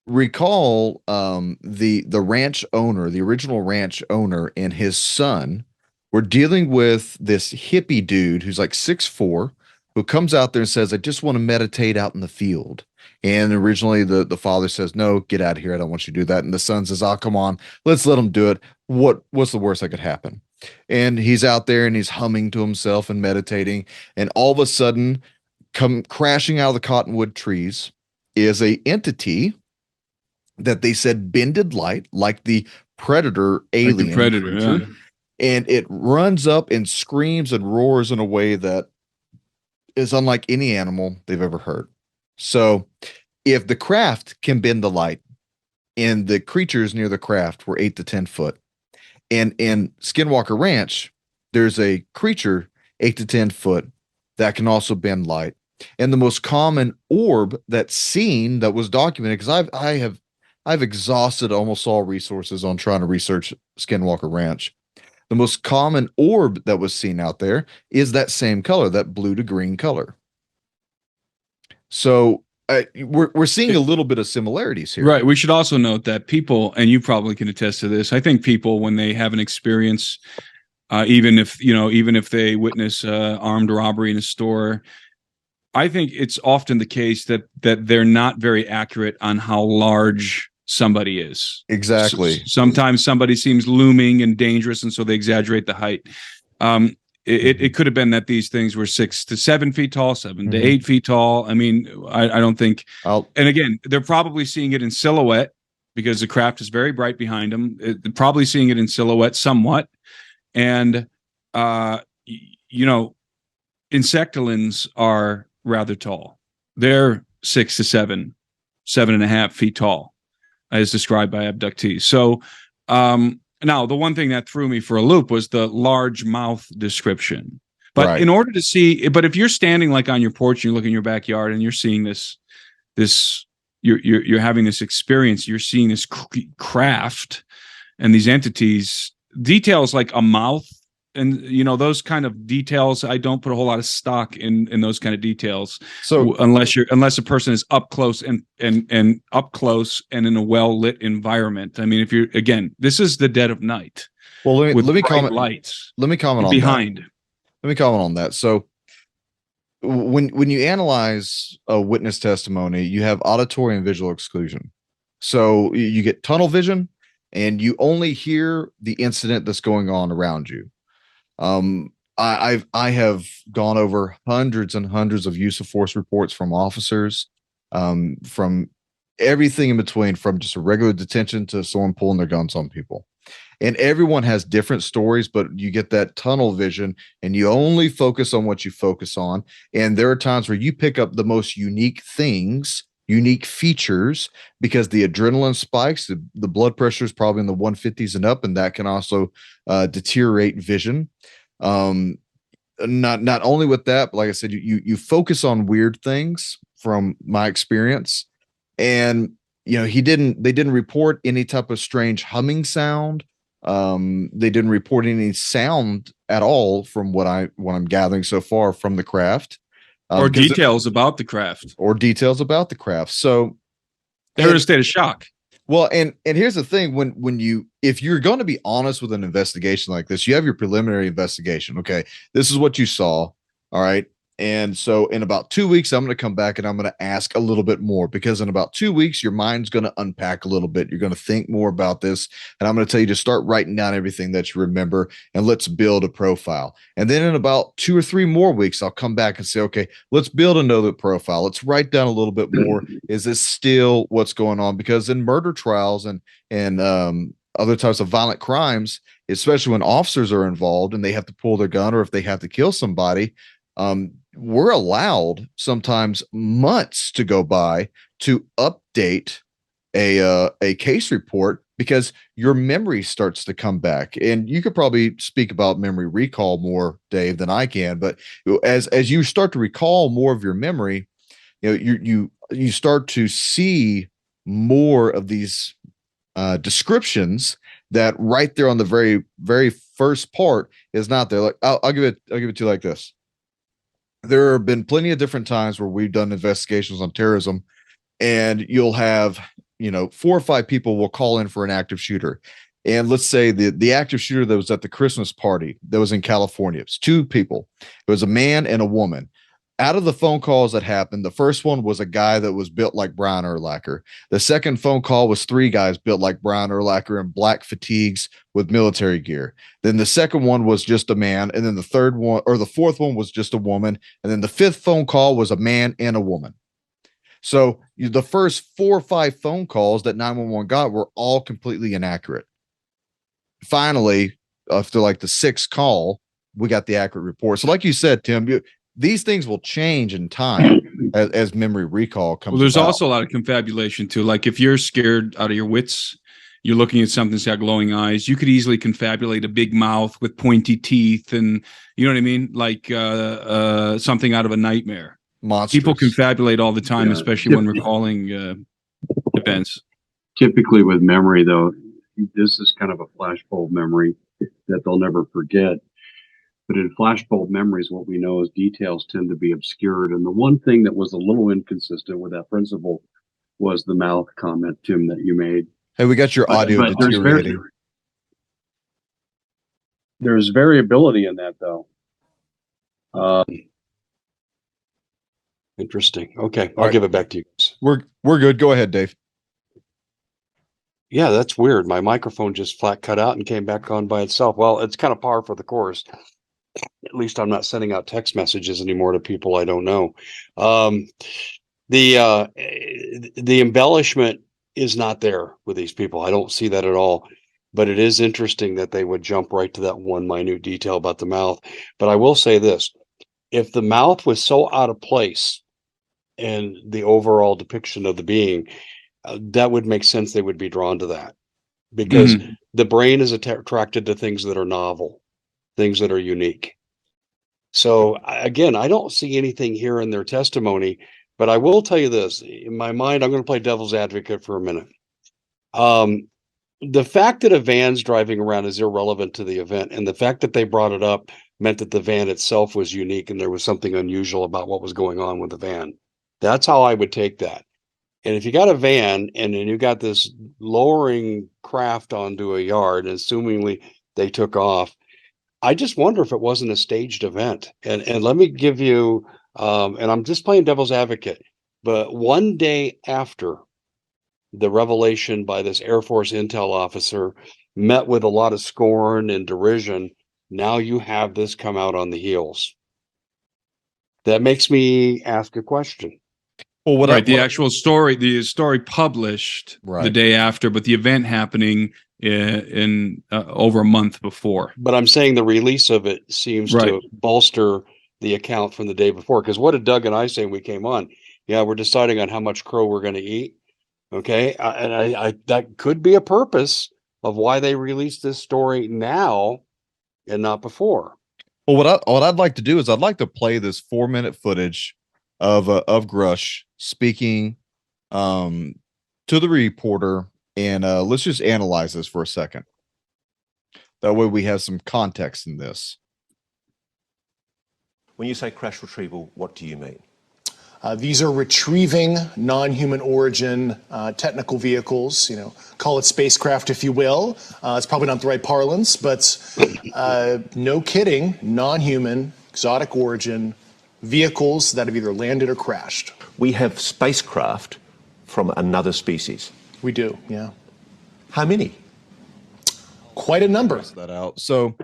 recall the ranch owner, the original ranch owner, and his son were dealing with this hippie dude who's like 6'4", who comes out there and says, I just want to meditate out in the field. And originally the father says, no, get out of here. I don't want you to do that. And the son says, oh, come on, let's let him do it. What's the worst that could happen? And he's out there and he's humming to himself and meditating. And all of a sudden, come crashing out of the cottonwood trees is a entity that they said bended light, like the predator alien. Like the predator, creature. yeah. And it runs up and screams and roars in a way that is unlike any animal they've ever heard. So if the craft can bend the light, and the creatures near the craft were 8 to 10 foot, and in Skinwalker Ranch, there's a creature 8 to 10 foot that can also bend light. And the most common orb that's seen, that was documented, because I've exhausted almost all resources on trying to research Skinwalker Ranch. The most common orb that was seen out there is that same color, that blue to green color. So we're seeing a little bit of similarities here. Right. We should also note that people, and you probably can attest to this, I think people, when they have an experience, even if they witness armed robbery in a store, I think it's often the case that they're not very accurate on how large somebody is. Exactly. Sometimes somebody seems looming and dangerous, and so they exaggerate the height. It could have been that these things were 6 to 7 feet tall, 7 to 8 feet tall. I mean, I don't think. And again, they're probably seeing it in silhouette because the craft is very bright behind them. They're probably seeing it in silhouette somewhat, and insectoids are rather tall. They're 6 to 7, 7.5 feet tall, as described by abductees. So now the one thing that threw me for a loop was the large mouth description. But in order to see, but if you're standing like on your porch, you look in your backyard and you're seeing this, you're having this experience, you're seeing this craft and these entities, details like a mouth, and those kind of details, I don't put a whole lot of stock in those kind of details. So unless a person is up close and up close and in a well lit environment. I mean, if you're, again, this is the dead of night. Well, let me comment. Lights. Let me comment on behind. That. Let me comment on that. So when you analyze a witness testimony, you have auditory and visual exclusion. So you get tunnel vision, and you only hear the incident that's going on around you. I have gone over hundreds and hundreds of use of force reports from officers, from everything in between, from just a regular detention to someone pulling their guns on people. And everyone has different stories, but you get that tunnel vision and you only focus on what you focus on. And there are times where you pick up the most unique things unique features because the adrenaline spikes, the blood pressure is probably in the 150s and up, and that can also deteriorate vision. Not only with that, but like I said, you focus on weird things from my experience. And they didn't report any type of strange humming sound. They didn't report any sound at all from what I'm gathering so far from the craft. Or details about the craft. So they're in a state of shock. Well, and here's the thing, if you're going to be honest with an investigation like this, you have your preliminary investigation. Okay, this is what you saw. All right. And so in about 2 weeks, I'm going to come back and I'm going to ask a little bit more, because in about 2 weeks, your mind's going to unpack a little bit. You're going to think more about this. And I'm going to tell you to start writing down everything that you remember, and let's build a profile. And then in about 2 or 3 more weeks, I'll come back and say, okay, let's build another profile. Let's write down a little bit more. Is this still what's going on? Because in murder trials and other types of violent crimes, especially when officers are involved and they have to pull their gun, or if they have to kill somebody, we're allowed sometimes months to go by to update a case report, because your memory starts to come back. And you could probably speak about memory recall more, Dave, than I can. But as you start to recall more of your memory, you start to see more of these descriptions that right there on the very, very first part is not there. Like I'll give it to you like this. There have been plenty of different times where we've done investigations on terrorism, and you'll have, 4 or 5 people will call in for an active shooter. And let's say the active shooter that was at the Christmas party that was in California, it's 2 people. It was a man and a woman. Out of the phone calls that happened, the first one was a guy that was built like Brian Urlacher. The second phone call was 3 guys built like Brian Urlacher in black fatigues with military gear. Then the second one was just a man. And then the fourth one was just a woman. And then the 5th phone call was a man and a woman. So the first 4 or 5 phone calls that 911 got were all completely inaccurate. Finally, after like the 6th call, we got the accurate report. So like you said, Tim, these things will change in time as memory recall comes. Well, there's about. also a lot of confabulation too. Like if you're scared out of your wits, you're looking at something that's got glowing eyes, you could easily confabulate a big mouth with pointy teeth, and you know what I mean? Like something out of a nightmare. Monsters. People confabulate all the time, especially when recalling events. Typically with memory, though, this is kind of a flashbulb memory that they'll never forget. But in flashbulb memories, what we know is details tend to be obscured. And the one thing that was a little inconsistent with that principle was the mouth comment, Tim, that you made. Hey, we got your audio deteriorating. There's variability in that, though. Interesting. Okay, I'll give it back to you guys. We're good. Go ahead, Dave. Yeah, that's weird. My microphone just flat cut out and came back on by itself. Well, it's kind of par for the course. At least I'm not sending out text messages anymore to people I don't know. The embellishment is not there with these people. I don't see that at all. But it is interesting that they would jump right to that one minute detail about the mouth. But I will say this: if the mouth was so out of place in the overall depiction of the being, that would make sense. They would be drawn to that, because the brain is attracted to things that are novel, things that are unique. So again, I don't see anything here in their testimony, but I will tell you this: in my mind, I'm going to play devil's advocate for a minute. The fact that a van's driving around is irrelevant to the event, and the fact that they brought it up meant that the van itself was unique and there was something unusual about what was going on with the van. That's how I would take that. And if you got a van and then you got this lowering craft onto a yard, and assumingly they took off, I just wonder if it wasn't a staged event. And let me give you, and I'm just playing devil's advocate, but one day after the revelation by this Air Force intel officer, met with a lot of scorn and derision, now you have this come out on the heels. That makes me ask a question. Well, the actual story, the story published the day after, but the event happening in over a month before. But I'm saying the release of it seems to bolster the account from the day before. Because what did Doug and I say when we came on? Yeah, we're deciding on how much crow we're going to eat. Okay, and I that could be a purpose of why they released this story now and not before. Well, what I'd like to do is I'd like to play this 4-minute footage of Grush speaking to the reporter, and let's just analyze this for a second. That way we have some context in this. When you say crash retrieval, what do you mean? These are retrieving non-human origin technical vehicles, call it spacecraft if you will. It's probably not the right parlance, but no kidding, non-human, exotic origin vehicles that have either landed or crashed. We have spacecraft from another species. We do, yeah. How many? Quite a number. That out. So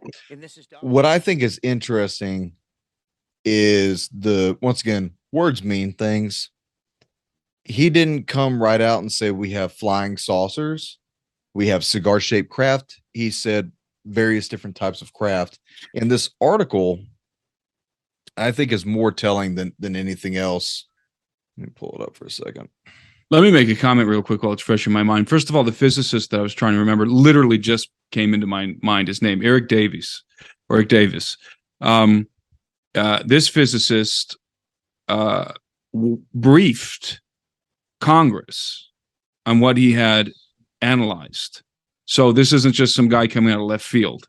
what I think is interesting is once again, words mean things. He didn't come right out and say we have flying saucers, we have cigar-shaped craft. He said various different types of craft. And this article, I think, is more telling than anything else. Let me pull it up for a second. Let me make a comment real quick while it's fresh in my mind. First of all, the physicist that I was trying to remember literally just came into my mind. His name, Eric Davis. This physicist briefed Congress on what he had analyzed. So this isn't just some guy coming out of left field.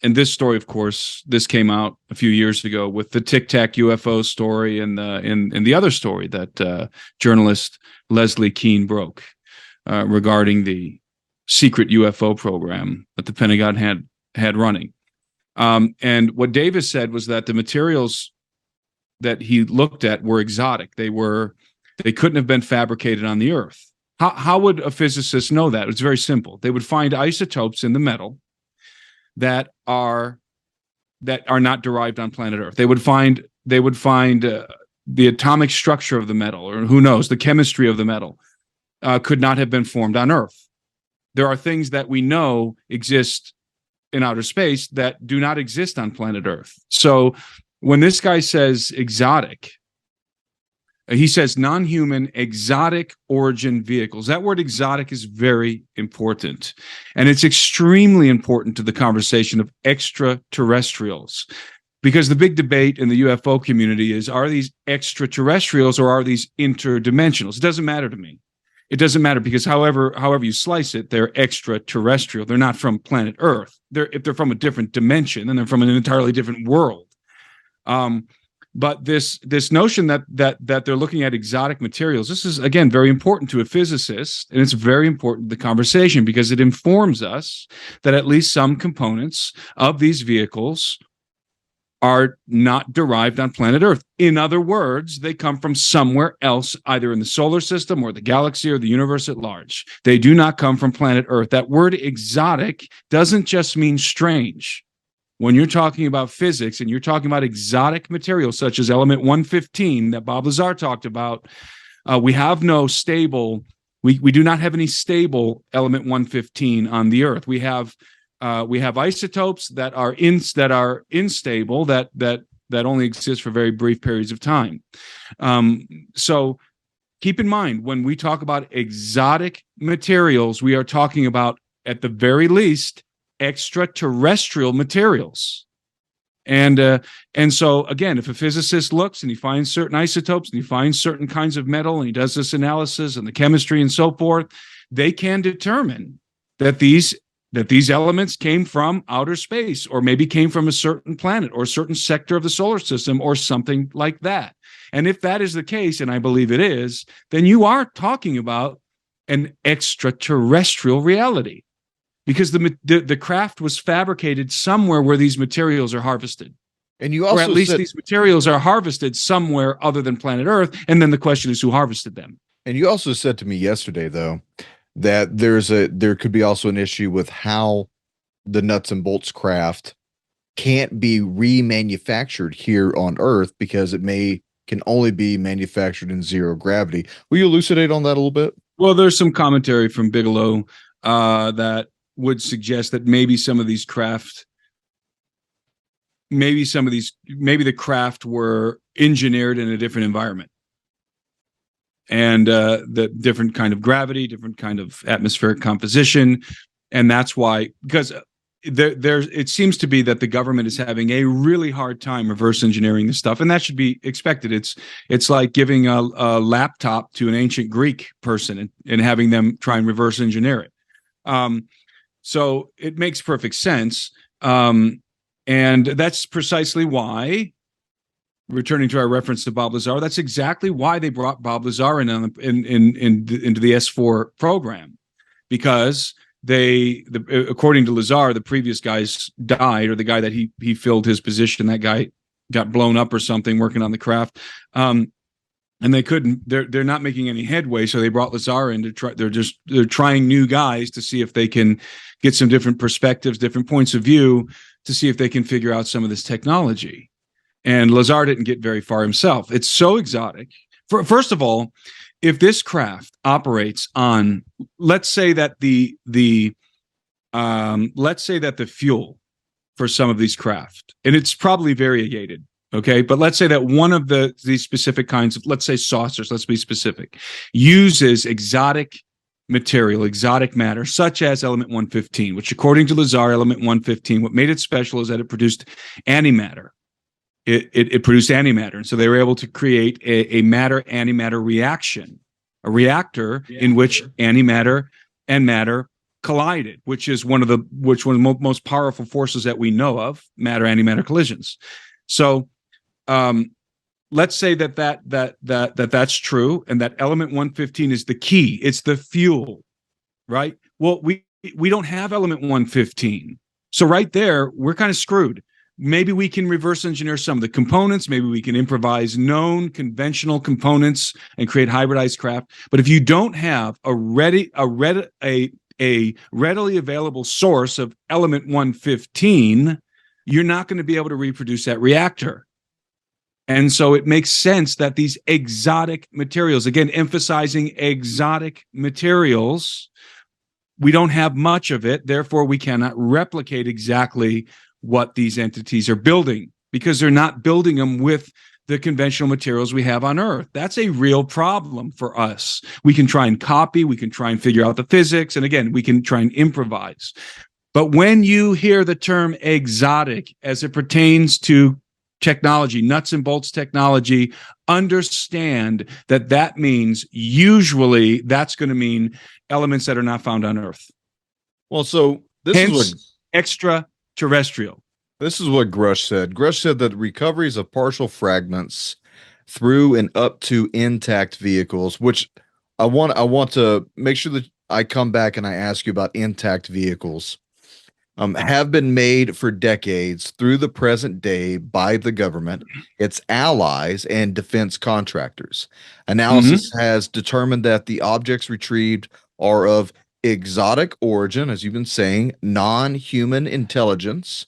And this story, of course, this came out a few years ago with the Tic Tac UFO story and the other story that journalist Leslie Keane broke regarding the secret UFO program that the Pentagon had running. And what Davis said was that the materials that he looked at were exotic. They couldn't have been fabricated on the Earth. How would a physicist know that? It's very simple. They would find isotopes in the metal that are not derived on planet Earth. They would find the atomic structure of the metal, or who knows, the chemistry of the metal could not have been formed on Earth. There are things that we know exist in outer space that do not exist on planet Earth. So when this guy says exotic, he says non-human exotic origin vehicles. That word exotic is very important. And it's extremely important to the conversation of extraterrestrials. Because the big debate in the UFO community is, are these extraterrestrials or are these interdimensionals? It doesn't matter to me. It doesn't matter because however you slice it, they're extraterrestrial. They're not from planet Earth. If they're from a different dimension, then they're from an entirely different world. But this notion that they're looking at exotic materials, this is, again, very important to a physicist, and it's very important to the conversation because it informs us that at least some components of these vehicles are not derived on planet Earth. In other words, they come from somewhere else, either in the solar system or the galaxy or the universe at large. They do not come from planet Earth. That word exotic doesn't just mean strange. When you're talking about physics and you're talking about exotic materials such as element 115 that Bob Lazar talked about, we have no stable, we do not have any stable element 115 on the Earth. We have isotopes that are unstable that only exist for very brief periods of time. So keep in mind, when we talk about exotic materials, we are talking about, at the very least, extraterrestrial materials. And so again, if a physicist looks and he finds certain isotopes and he finds certain kinds of metal and he does this analysis and the chemistry and so forth, they can determine that these elements came from outer space, or maybe came from a certain planet or a certain sector of the solar system or something like that. And if that is the case, and I believe it is, then you are talking about an extraterrestrial reality. Because the craft was fabricated somewhere where these materials are harvested. And you also or at least these materials are harvested somewhere other than planet Earth. And then the question is, who harvested them? And you also said to me yesterday, though, that there could be also an issue with how the nuts and bolts craft can't be remanufactured here on Earth because it can only be manufactured in zero gravity. Will you elucidate on that a little bit? Well, there's some commentary from Bigelow that would suggest that maybe the craft were engineered in a different environment. and the different kind of gravity, different kind of atmospheric composition. And that's why, because it seems to be that the government is having a really hard time reverse engineering this stuff, and that should be expected. It's like giving a laptop to an ancient Greek person and having them try and reverse engineer it. So it makes perfect sense. And that's precisely why, returning to our reference to Bob Lazar, that's exactly why they brought Bob Lazar into the S4 program, because according to Lazar, the previous guys died, or the guy that he filled his position, that guy got blown up or something working on the craft. And they're not making any headway. So they brought Lazar in to try. They're trying new guys to see if they can get some different perspectives, different points of view, to see if they can figure out some of this technology. And Lazar didn't get very far himself. It's so exotic. First of all, if this craft operates on, let's say that the fuel for some of these craft, and it's probably variegated, okay, but let's say that one of these specific kinds of, let's say saucers, let's be specific, uses exotic material, exotic matter, such as element 115, which according to Lazar, element 115, what made it special is that it produced antimatter. It produced antimatter. And so they were able to create a matter-antimatter reaction, a reactor in which antimatter and matter collided, which is one of the most powerful forces that we know of, matter-antimatter collisions. So let's say that's true, and that element 115 is the key. It's the fuel, right? Well, we don't have element 115. So right there, we're kind of screwed. Maybe we can reverse engineer some of the components. Maybe we can improvise known conventional components and create hybridized craft. But if you don't have a readily available source of element 115, you're not going to be able to reproduce that reactor. And so it makes sense that these exotic materials, again, emphasizing exotic materials, we don't have much of it. Therefore, we cannot replicate exactly what these entities are building, because they're not building them with the conventional materials we have on Earth. That's a real problem for us. We can try and copy, we can try and figure out the physics, and again, we can try and improvise. But when you hear the term exotic as it pertains to technology, nuts and bolts technology, understand that means usually that's going to mean elements that are not found on Earth. Well, so Hence, is what extraterrestrial. This is what Grush said. Grush said that recoveries of partial fragments through and up to intact vehicles, which I want to make sure that I come back and I ask you about intact vehicles, have been made for decades through the present day by the government, its allies, and defense contractors. Analysis has determined that the objects retrieved are of exotic origin, as you've been saying, non-human intelligence,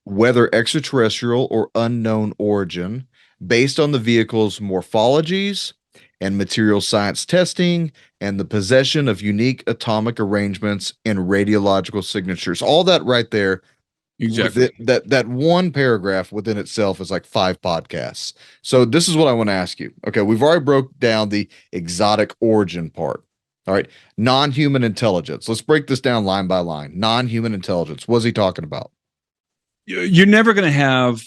whether extraterrestrial or unknown origin, based on the vehicle's morphologies and material science testing and the possession of unique atomic arrangements and radiological signatures. All that right there, exactly. That one paragraph within itself is like 5 podcasts. So this is what I want to ask you. Okay, we've already broke down the exotic origin part. All right, non-human intelligence. Let's break this down line by line. Non-human intelligence. What's he talking about? You're never going to have,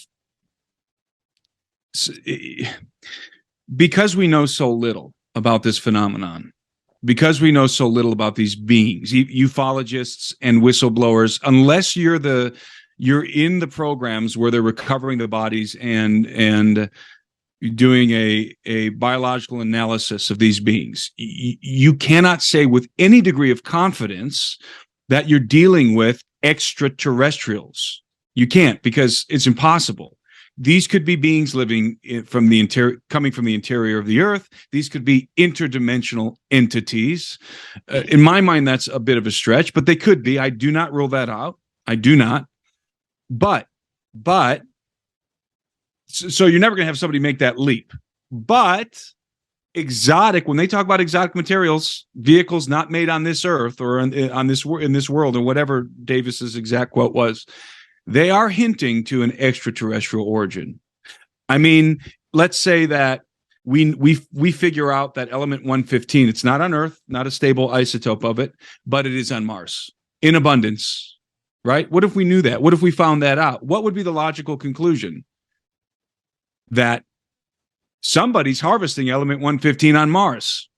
because we know so little about this phenomenon, because we know so little about these beings, ufologists and whistleblowers, unless you're in the programs where they're recovering the bodies and doing a biological analysis of these beings, you cannot say with any degree of confidence that you're dealing with extraterrestrials. You can't, because it's impossible. These could be beings living from the interior, coming from the interior of the Earth. These could be interdimensional entities. In my mind, that's a bit of a stretch, but they could be. I do not rule that out. I do not. But so you're never going to have somebody make that leap. But exotic, when they talk about exotic materials, vehicles not made on this Earth or in this world, or whatever Davis's exact quote was, they are hinting to an extraterrestrial origin. I mean, let's say that we figure out that element 115, it's not on Earth, not a stable isotope of it, but it is on Mars in abundance, right? What if we knew that? What if we found that out? What would be the logical conclusion? That somebody's harvesting element 115 on Mars,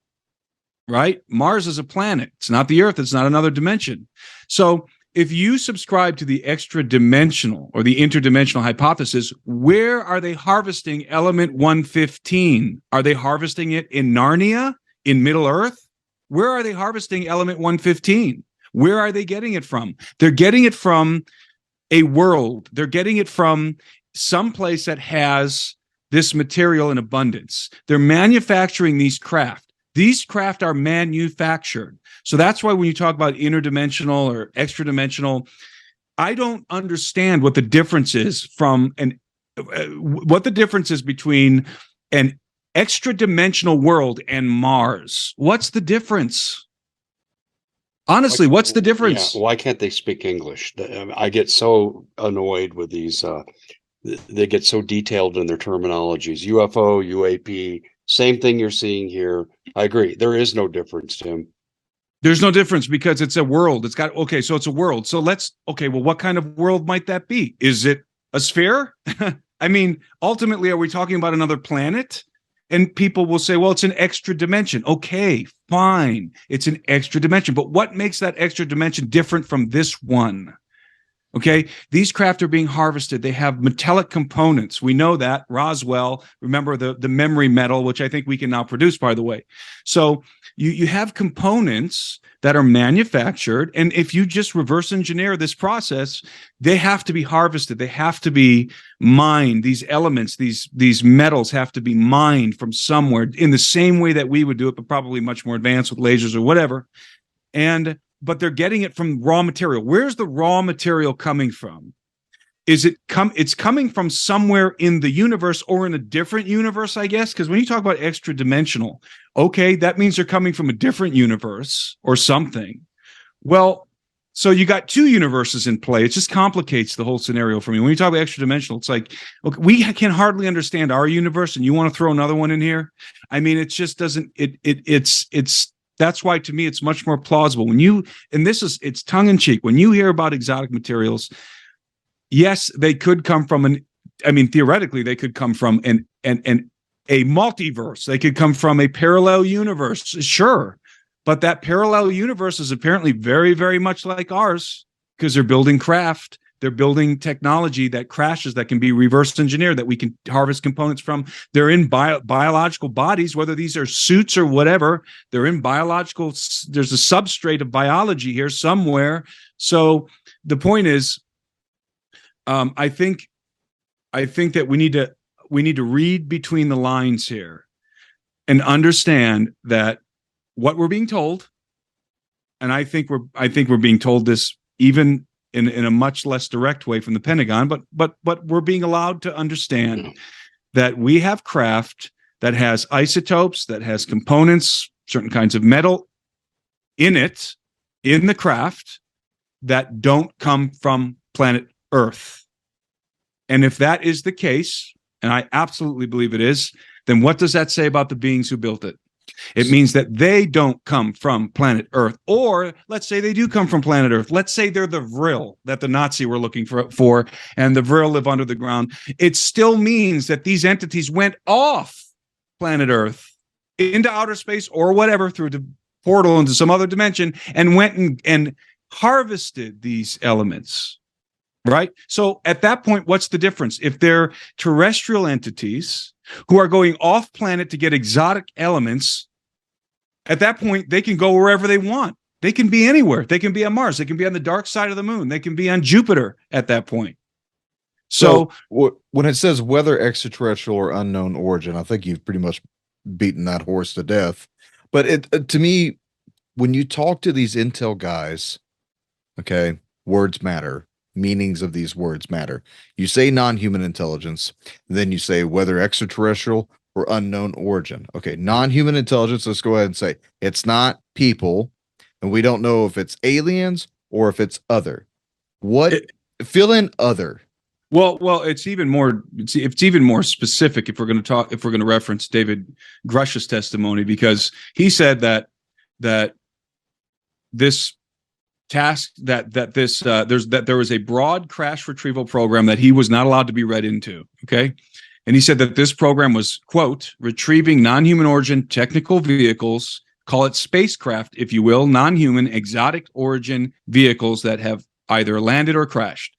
right? Mars is a planet. It's not the Earth. It's not another dimension. So if you subscribe to the extra dimensional or the interdimensional hypothesis, where are they harvesting element 115? Are they harvesting it in Narnia, in Middle Earth? Where are they harvesting element 115? Where are they getting it from? They're getting it from a world. They're getting it from some place that has this material in abundance. They're manufacturing these craft. These craft are manufactured. So that's why when you talk about interdimensional or extra dimensional, I don't understand what the difference is from what the difference is between an extra dimensional world and Mars. What's the difference? Honestly, what's the difference? Yeah, why can't they speak English? I get so annoyed with these. They get so detailed in their terminologies. UFO, UAP, same thing you're seeing here. I agree. There is no difference, Tim. There's no difference because it's a world. It's got, okay, so it's a world. So okay, well, what kind of world might that be? Is it a sphere? I mean, ultimately, are we talking about another planet? And people will say, well, it's an extra dimension. Okay, fine. It's an extra dimension. But what makes that extra dimension different from this one? Okay, these craft are being harvested. They have metallic components. We know that. Roswell, remember the memory metal, which I think we can now produce, by the way. So you have components that are manufactured. And if you just reverse engineer this process, they have to be harvested. They have to be mined. These elements, these metals have to be mined from somewhere in the same way that we would do it, but probably much more advanced with lasers or whatever. But they're getting it from raw material. Where's the raw material coming from? It's coming from somewhere in the universe or in a different universe, I guess, because when you talk about extra dimensional, okay, that means they're coming from a different universe or something. Well, so you got two universes in play. It just complicates the whole scenario for me. When you talk about extra dimensional, it's like, okay, we can hardly understand our universe, and you want to throw another one in here? I mean, it just doesn't. It's. That's why, to me, it's much more plausible it's tongue in cheek. When you hear about exotic materials, yes, they could come from theoretically, they could come from a multiverse. They could come from a parallel universe. Sure. But that parallel universe is apparently very, very much like ours because they're building craft. They're building technology that crashes, that can be reverse engineered, that we can harvest components from. They're in biological bodies, whether these are suits or whatever. They're in biological. There's a substrate of biology here somewhere. So the point is, I think that we need to read between the lines here and understand that what we're being told, and I think we're being told this even in a much less direct way from the Pentagon, but we're being allowed to understand that we have craft that has isotopes, that has components, certain kinds of metal in it, in the craft, that don't come from planet Earth. And if that is the case, and I absolutely believe it is, then what does that say about the beings who built it? It means that they don't come from planet Earth. Or let's say they do come from planet Earth. Let's say they're the Vril that the Nazi were looking for, and the Vril live under the ground. It still means that these entities went off planet Earth into outer space or whatever through the portal into some other dimension and went and harvested these elements. Right? So at that point, what's the difference? If they're terrestrial entities who are going off planet to get exotic elements, at that point, they can go wherever they want. They can be anywhere. They can be on Mars. They can be on the dark side of the moon. They can be on Jupiter at that point. So when it says whether extraterrestrial or unknown origin, I think you've pretty much beaten that horse to death. But to me, when you talk to these intel guys, okay, words matter. Meanings of these words matter. You say non-human intelligence, then you say whether extraterrestrial or unknown origin. Okay, non-human intelligence, let's go ahead and say it's not people, and we don't know if it's aliens or if it's other. Fill in other. Well, it's even more specific if we're going to reference David Grush's testimony, because he said that this task that there was a broad crash retrieval program that he was not allowed to be read into. Okay. And he said that this program was, quote, retrieving non-human origin technical vehicles, call it spacecraft, if you will, non-human exotic origin vehicles that have either landed or crashed.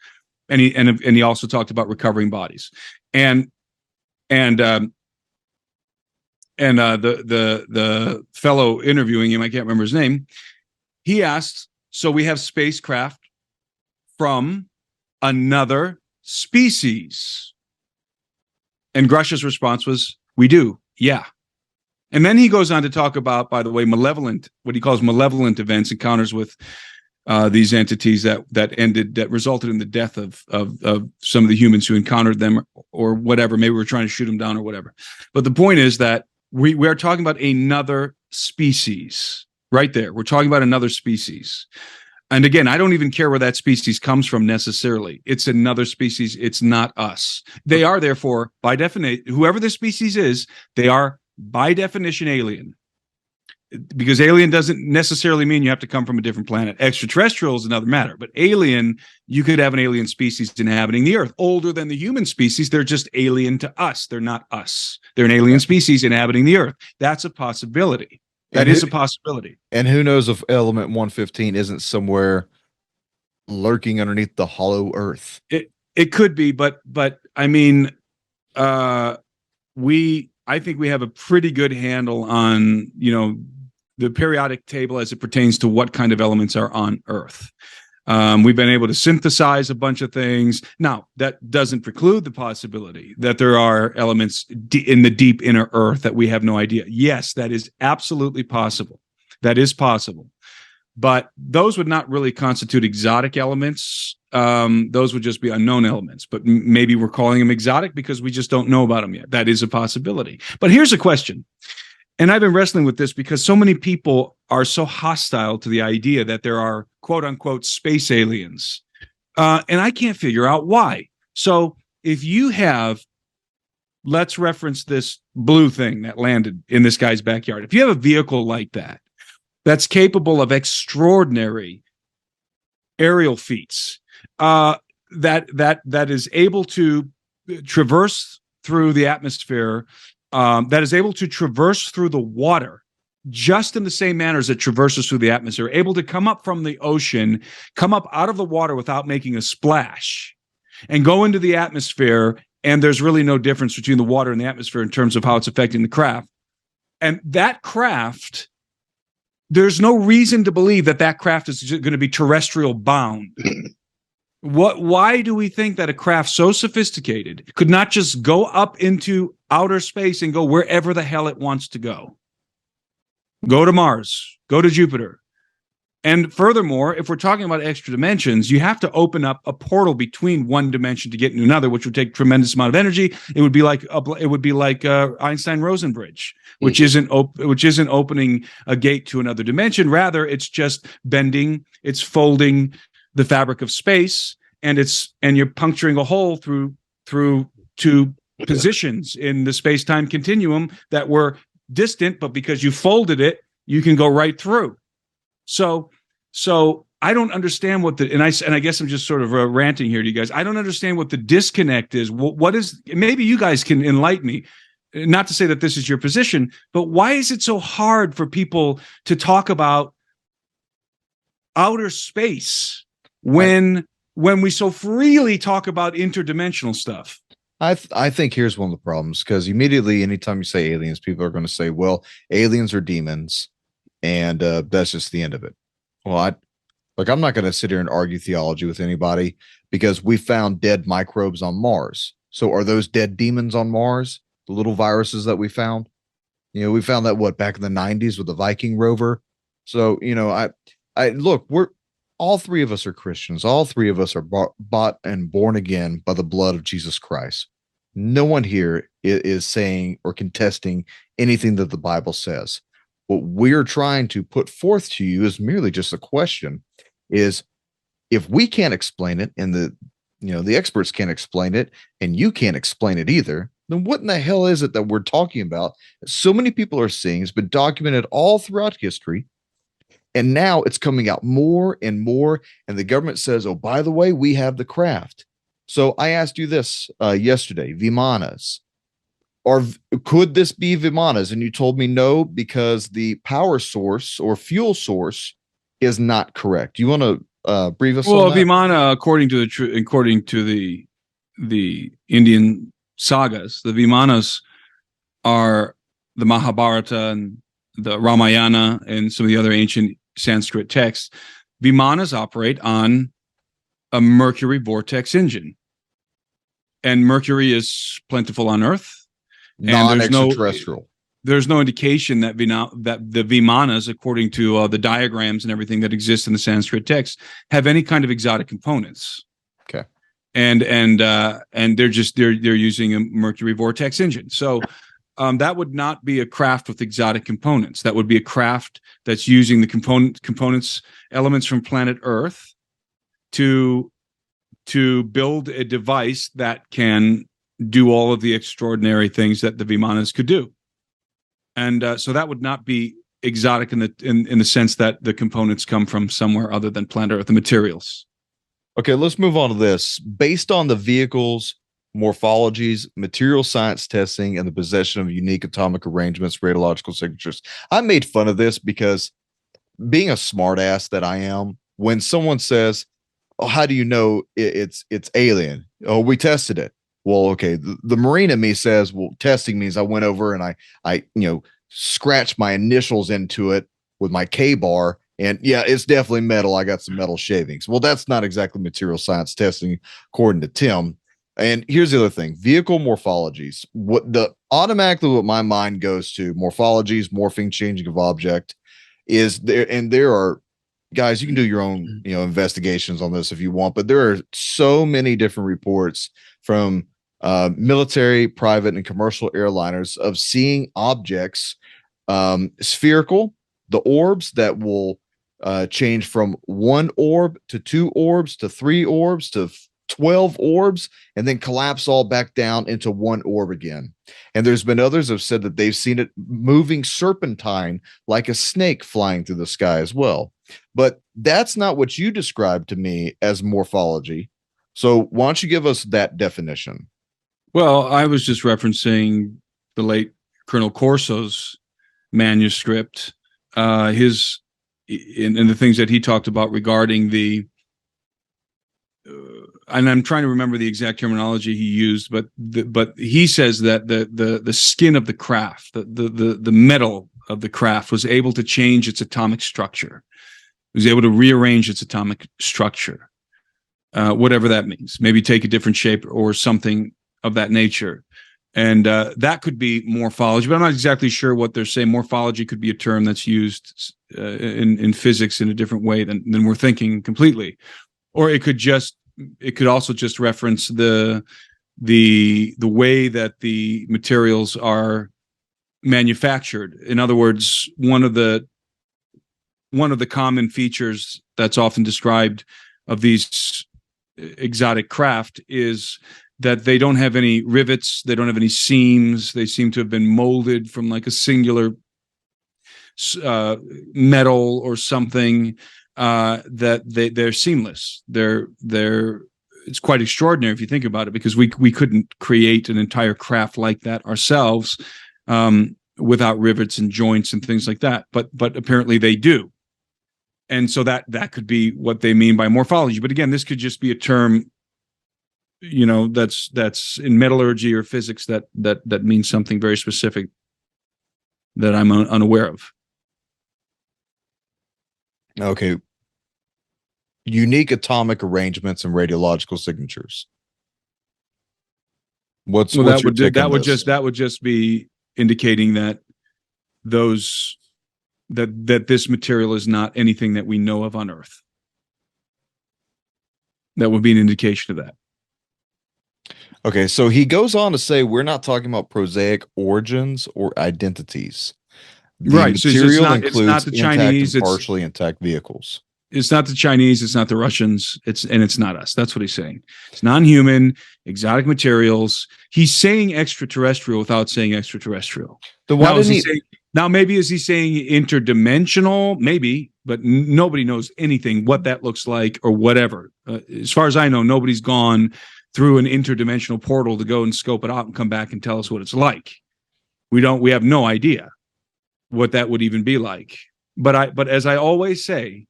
And he also talked about recovering bodies. And the fellow interviewing him, I can't remember his name, he asked, so we have spacecraft from another species? And Grush's response was, we do, yeah. And then he goes on to talk about, by the way, what he calls malevolent events, encounters with these entities that resulted in the death of some of the humans who encountered them, or whatever. Maybe we're trying to shoot them down or whatever. But the point is that we are talking about another species right there. We're talking about another species. And again, I don't even care where that species comes from necessarily. It's another species. It's not us. They are, therefore, by definition, whoever the species is, they are by definition alien. Because alien doesn't necessarily mean you have to come from a different planet. Extraterrestrial is another matter. But alien, you could have an alien species inhabiting the Earth. Older than the human species, they're just alien to us. They're not us. They're an alien species inhabiting the Earth. That's a possibility. That is a possibility. And who knows if element 115 isn't somewhere lurking underneath the hollow Earth. It could be, but I mean, I think we have a pretty good handle on, the periodic table as it pertains to what kind of elements are on Earth. We've been able to synthesize a bunch of things. Now, that doesn't preclude the possibility that there are elements in the deep inner Earth that we have no idea. Yes, that is absolutely possible. That is possible. But those would not really constitute exotic elements. Those would just be unknown elements. But maybe we're calling them exotic because we just don't know about them yet. That is a possibility. But here's a question. And I've been wrestling with this because so many people are so hostile to the idea that there are quote unquote space aliens. And I can't figure out why. So if you have, let's reference this blue thing that landed in this guy's backyard. If you have a vehicle like that, that's capable of extraordinary aerial feats, that is able to traverse through the atmosphere, that is able to traverse through the water just in the same manner as it traverses through the atmosphere, able to come up from the ocean, come up out of the water without making a splash, and go into the atmosphere, and there's really no difference between the water and the atmosphere in terms of how it's affecting the craft. And that craft, there's no reason to believe that craft is going to be terrestrial bound. Why do we think that a craft so sophisticated could not just go up into outer space and go wherever the hell it wants to go? Go to Mars, go to Jupiter. And furthermore, if we're talking about extra dimensions, you have to open up a portal between one dimension to get into another, which would take a tremendous amount of energy. It would be like Einstein-Rosen bridge, which isn't opening a gate to another dimension. Rather, it's just bending, it's folding the fabric of space, and you're puncturing a hole through two positions in the space-time continuum that were distant, but because you folded it, you can go right through. So I don't understand what and I guess I'm just sort of ranting here to you guys. I don't understand what the disconnect is. What is, maybe you guys can enlighten me. Not to say that this is your position, but why is it so hard for people to talk about outer space when we so freely talk about interdimensional stuff? I think here's one of the problems, because immediately anytime you say aliens, people are going to say, well, aliens are demons, and that's just the end of it. Well, I'm not going to sit here and argue theology with anybody, because we found dead microbes on Mars. So are those dead demons on Mars the little viruses that we found? We found that back in the 90s with the Viking rover. So I look, all three of us are Christians. All three of us are bought and born again by the blood of Jesus Christ. No one here is saying or contesting anything that the Bible says. What we're trying to put forth to you is merely just a question: is if we can't explain it, and the experts can't explain it, and you can't explain it either, then what in the hell is it that we're talking about? So many people are seeing it's been documented all throughout history. And now it's coming out more and more. And the government says, oh, by the way, we have the craft. So I asked you this yesterday, Vimanas. Could this be Vimanas? And you told me no, because the power source or fuel source is not correct. You want to brief us on that? Vimana, according to the Indian sagas, the Vimanas are the Mahabharata and the Ramayana and some of the other ancient Sanskrit texts. Vimanas operate on a mercury vortex engine, and mercury is plentiful on Earth. Non-extraterrestrial. There's no indication that the Vimanas, according to the diagrams and everything that exists in the Sanskrit text, have any kind of exotic components. Okay, and they're using a mercury vortex engine. So that would not be a craft with exotic components. That would be a craft that's using the components, elements from planet Earth to build a device that can do all of the extraordinary things that the Vimanas could do. And so that would not be exotic in the sense that the components come from somewhere other than planet Earth, the materials. Okay, let's move on to this. Based on the vehicles, morphologies, material science testing, and the possession of unique atomic arrangements, radiological signatures. I made fun of this because, being a smartass that I am, when someone says, oh, how do you know it's alien? Oh, we tested it. Well, okay, the Marine in me says, well, testing means I went over and I scratched my initials into it with my K-bar, and yeah, it's definitely metal. I got some metal shavings. Well, that's not exactly material science testing, according to Tim. And here's the other thing: vehicle morphologies. What my mind goes to, morphologies, morphing, changing of object, is there, and there are, guys, you can do your own investigations on this if you want, but there are so many different reports from military, private, and commercial airliners of seeing objects, spherical, the orbs that will change from one orb to two orbs to three orbs to 12 orbs, and then collapse all back down into one orb again. And there's been others have said that they've seen it moving serpentine like a snake flying through the sky as well. But that's not what you described to me as morphology. So why don't you give us that definition? Well, I was just referencing the late Colonel Corso's manuscript, and the things that he talked about regarding the and I'm trying to remember the exact terminology he used, but he says that the skin of the craft, the metal of the craft, was able to change its atomic structure. It was able to rearrange its atomic structure, whatever that means. Maybe take a different shape or something of that nature, and that could be morphology. But I'm not exactly sure what they're saying. Morphology could be a term that's used in physics in a different way than we're thinking completely, or it could also just reference the way that the materials are manufactured. In other words, one of the common features that's often described of these exotic craft is that they don't have any rivets, they don't have any seams. They seem to have been molded from like a singular metal or something. That they're seamless. It's quite extraordinary if you think about it, because we couldn't create an entire craft like that ourselves without rivets and joints and things like that. But apparently they do, and so that could be what they mean by morphology. But again, this could just be a term, that's in metallurgy or physics that means something very specific that I'm unaware of. Okay. Unique atomic arrangements and radiological signatures. That would just be indicating that that this material is not anything that we know of on Earth. That would be an indication of that. Okay, so he goes on to say we're not talking about prosaic origins or identities. The right. material So it's not the intact Chinese. And partially intact vehicles. It's not the Chinese, it's not the Russians, it's not us. That's what he's saying. It's non-human, exotic materials. He's saying extraterrestrial without saying extraterrestrial. Now, maybe is he saying interdimensional? Maybe, but nobody knows anything what that looks like or whatever. As far as I know, nobody's gone through an interdimensional portal to go and scope it out and come back and tell us what it's like. We have no idea what that would even be like. But as I always say,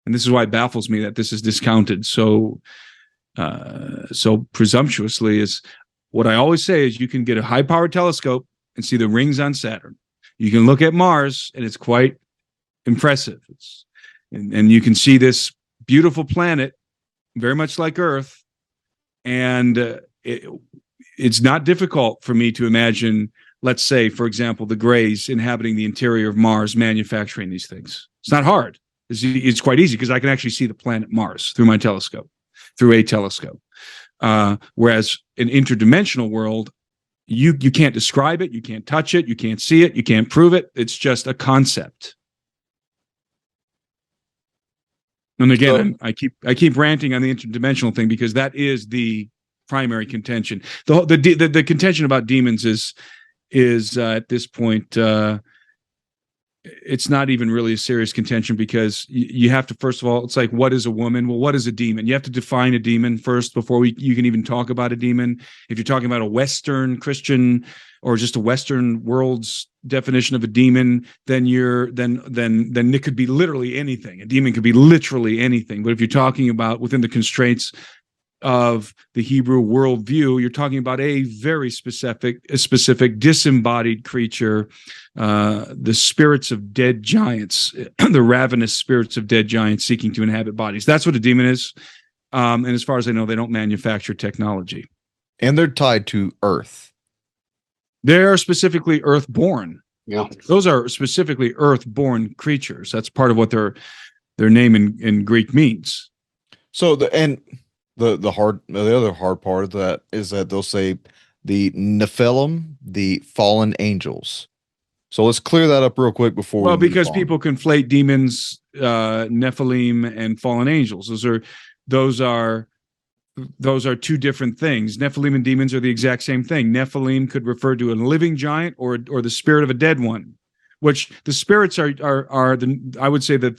and this is why it baffles me that this is discounted so presumptuously, is what I always say is you can get a high-powered telescope and see the rings on Saturn. You can look at Mars, and it's quite impressive. And you can see this beautiful planet, very much like Earth, and it's not difficult for me to imagine, let's say, for example, the Greys inhabiting the interior of Mars, manufacturing these things. It's not hard. It's quite easy because I can actually see the planet Mars through my telescope, through a telescope. Whereas an interdimensional world, you can't describe it, you can't touch it, you can't see it, you can't prove it. It's just a concept. And again, I keep ranting on the interdimensional thing because that is the primary contention. The contention about demons is at this point, it's not even really a serious contention because you have to, first of all, it's like, what is a woman? Well, what is a demon? You have to define a demon first before you can even talk about a demon. If you're talking about a Western Christian or just a Western world's definition of a demon, then it could be literally anything. A demon could be literally anything. But if you're talking about within the constraints of the Hebrew worldview, you're talking about a very specific disembodied creature, the spirits of dead giants, the ravenous spirits of dead giants seeking to inhabit bodies. That's what a demon is. And as far as I know, they don't manufacture technology. And they're tied to Earth. They're specifically Earth-born. Yeah, those are specifically Earth-born creatures. That's part of what their name in Greek means. So the other hard part of that is that they'll say the Nephilim, the fallen angels. So let's clear that up real quick before. Well, because people conflate demons, Nephilim, and fallen angels. Those are two different things. Nephilim and demons are the exact same thing. Nephilim could refer to a living giant or the spirit of a dead one, which the spirits are I would say that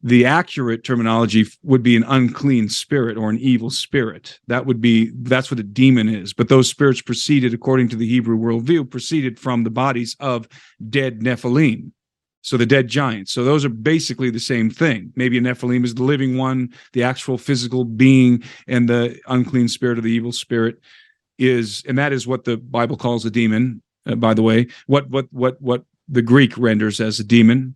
the accurate terminology would be an unclean spirit or an evil spirit. That's what a demon is. But those spirits proceeded, according to the Hebrew worldview, proceeded from the bodies of dead Nephilim. So the dead giants. So those are basically the same thing. Maybe a Nephilim is the living one, the actual physical being, and the unclean spirit of the evil spirit is, and that is what the Bible calls a demon, by the way, what the Greek renders as a demon.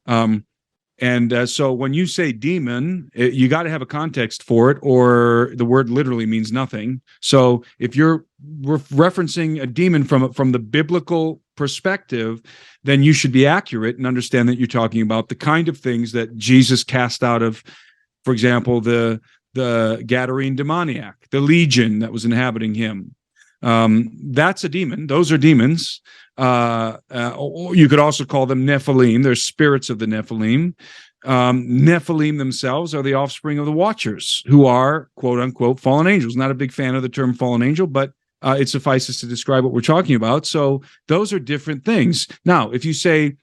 So when you say demon, you got to have a context for it, or the word literally means nothing. So if you're referencing a demon from the biblical perspective, then you should be accurate and understand that you're talking about the kind of things that Jesus cast out of, for example, the Gadarene demoniac, the legion that was inhabiting him. That's a demon. Those are demons. Or you could also call them Nephilim. They're spirits of the Nephilim. Nephilim themselves are the offspring of the Watchers, who are, quote unquote, fallen angels. Not a big fan of the term fallen angel, but it suffices to describe what we're talking about. So those are different things. Now, if you say,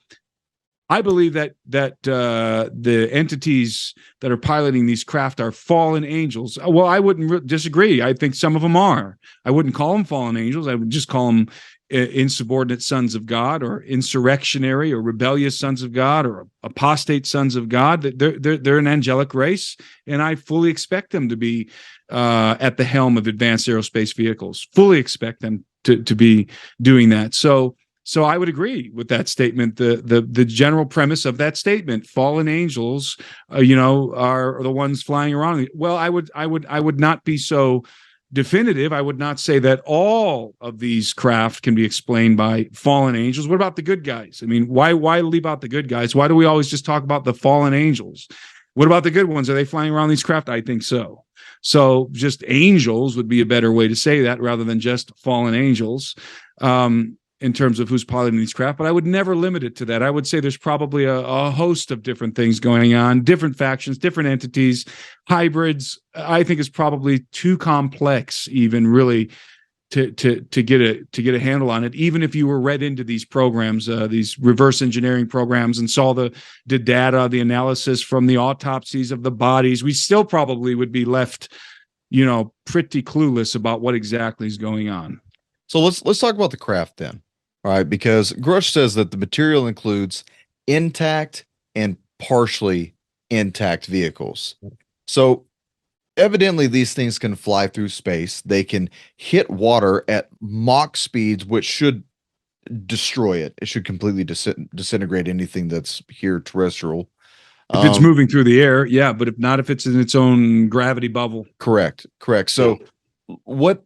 I believe that the entities that are piloting these craft are fallen angels, well, I wouldn't disagree. I think some of them are. I wouldn't call them fallen angels. I would just call them insubordinate sons of God, or insurrectionary or rebellious sons of God, or apostate sons of God. They're an angelic race, and I fully expect them to be at the helm of advanced aerospace vehicles. Fully expect them to be doing that. So I would agree with that statement. The general premise of that statement: fallen angels, are the ones flying around. Well, I would not be so definitive. I would not say that all of these craft can be explained by fallen angels. What about the good guys? I mean, why leave out the good guys? Why do we always just talk about the fallen angels? What about the good ones? Are they flying around these craft? I think so. So just angels would be a better way to say that, rather than just fallen angels. And in terms of who's piloting these craft, but I would never limit it to that. I would say there's probably a host of different things going on, different factions, different entities, hybrids. I think is probably too complex, even really, to get a handle on it. Even if you were read into these programs, these reverse engineering programs, and saw the data, the analysis from the autopsies of the bodies, we still probably would be left, pretty clueless about what exactly is going on. So let's talk about the craft then. All right, because Grush says that the material includes intact and partially intact vehicles. So evidently these things can fly through space. They can hit water at Mach speeds, which should destroy it. It should completely disintegrate anything that's here terrestrial. If it's moving through the air, yeah, but if not, if it's in its own gravity bubble. Correct. So what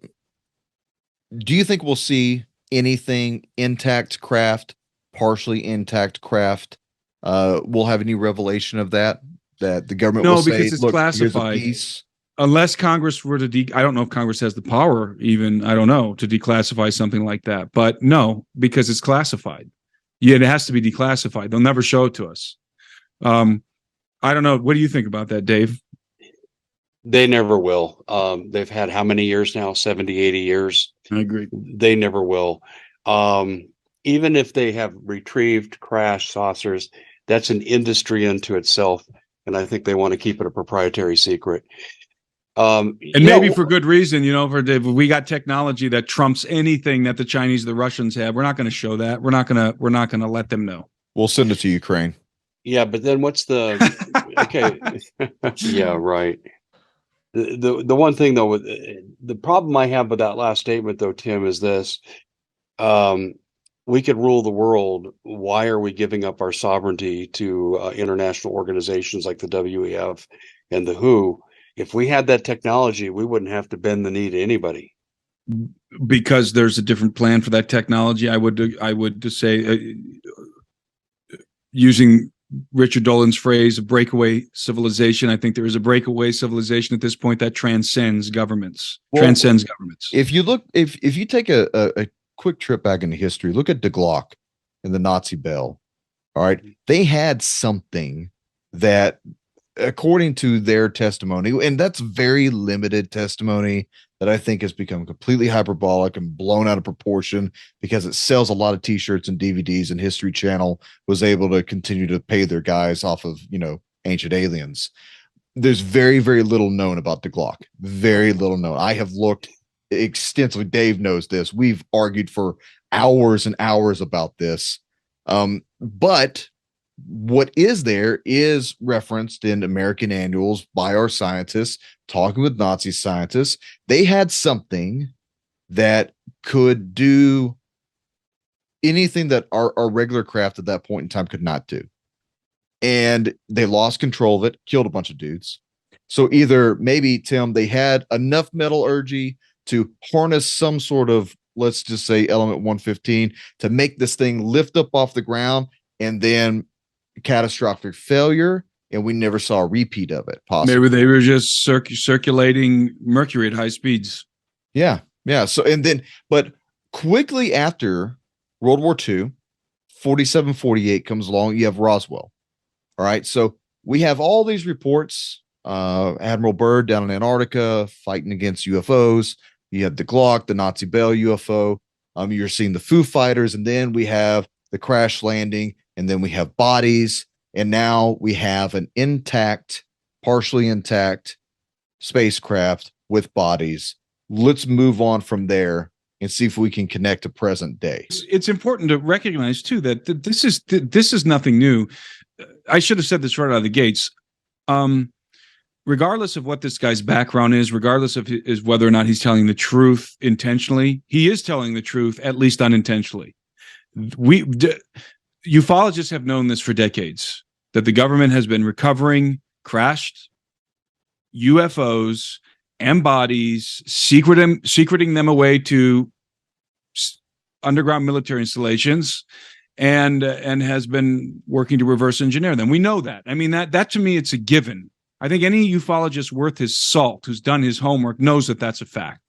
do you think we'll see? Anything intact craft, partially intact craft? We'll have any revelation of that the government will say, because it's classified. Unless Congress were to I don't know if Congress has the power even, I don't know, to declassify something like that. But no, because it's classified. Yeah, it has to be declassified. They'll never show it to us. I don't know. What do you think about that, Dave? They never will. They've had how many years now? 70, 80 years. I agree. They never will. Even if they have retrieved crash saucers, that's an industry unto itself. And I think they want to keep it a proprietary secret. And maybe for good reason, we got technology that trumps anything that the Chinese, the Russians have. We're not going to show that. We're not going to let them know. We'll send it to Ukraine. Yeah, but then what's the okay? Yeah, right. The one thing though, the problem I have with that last statement though, Tim, is this: we could rule the world. Why are we giving up our sovereignty to international organizations like the WEF and the WHO? If we had that technology, we wouldn't have to bend the knee to anybody. Because there's a different plan for that technology. I would just say, using Richard Dolan's phrase, a breakaway civilization. I think there is a breakaway civilization at this point that transcends governments. If you look, if you take a quick trip back into history, look at De Glock and the Nazi Bell. All right, they had something that, according to their testimony, and that's very limited testimony that I think has become completely hyperbolic and blown out of proportion because it sells a lot of t-shirts and DVDs, and History Channel was able to continue to pay their guys off of, Ancient Aliens. There's very, very little known about the Glock. Very little known. I have looked extensively. Dave knows this. We've argued for hours and hours about this. But what is there is referenced in American annuals by our scientists talking with Nazi scientists. They had something that could do anything that our regular craft at that point in time could not do. And they lost control of it, killed a bunch of dudes. So either maybe, Tim, they had enough metallurgy to harness some sort of, let's just say, element 115 to make this thing lift up off the ground, and then catastrophic failure, and we never saw a repeat of it. Possibly. Maybe they were just circulating mercury at high speeds. Yeah. So, but quickly after World War II, 47, 48 comes along. You have Roswell. All right. So we have all these reports. Admiral Byrd down in Antarctica fighting against UFOs. You have the Glock, the Nazi Bell UFO. You're seeing the Foo Fighters, and then we have the crash landing. And then we have bodies, and now we have an intact, partially intact spacecraft with bodies. Let's move on from there and see if we can connect to present day. It's important to recognize too that this is nothing new. I should have said this right out of the gates. Regardless of what this guy's background is, regardless of whether or not he's telling the truth intentionally, he is telling the truth, at least unintentionally. Ufologists have known this for decades, that the government has been recovering crashed UFOs and bodies, secreting them away to underground military installations, and has been working to reverse engineer them. We know that. I mean, that to me, it's a given. I think any ufologist worth his salt who's done his homework knows that that's a fact.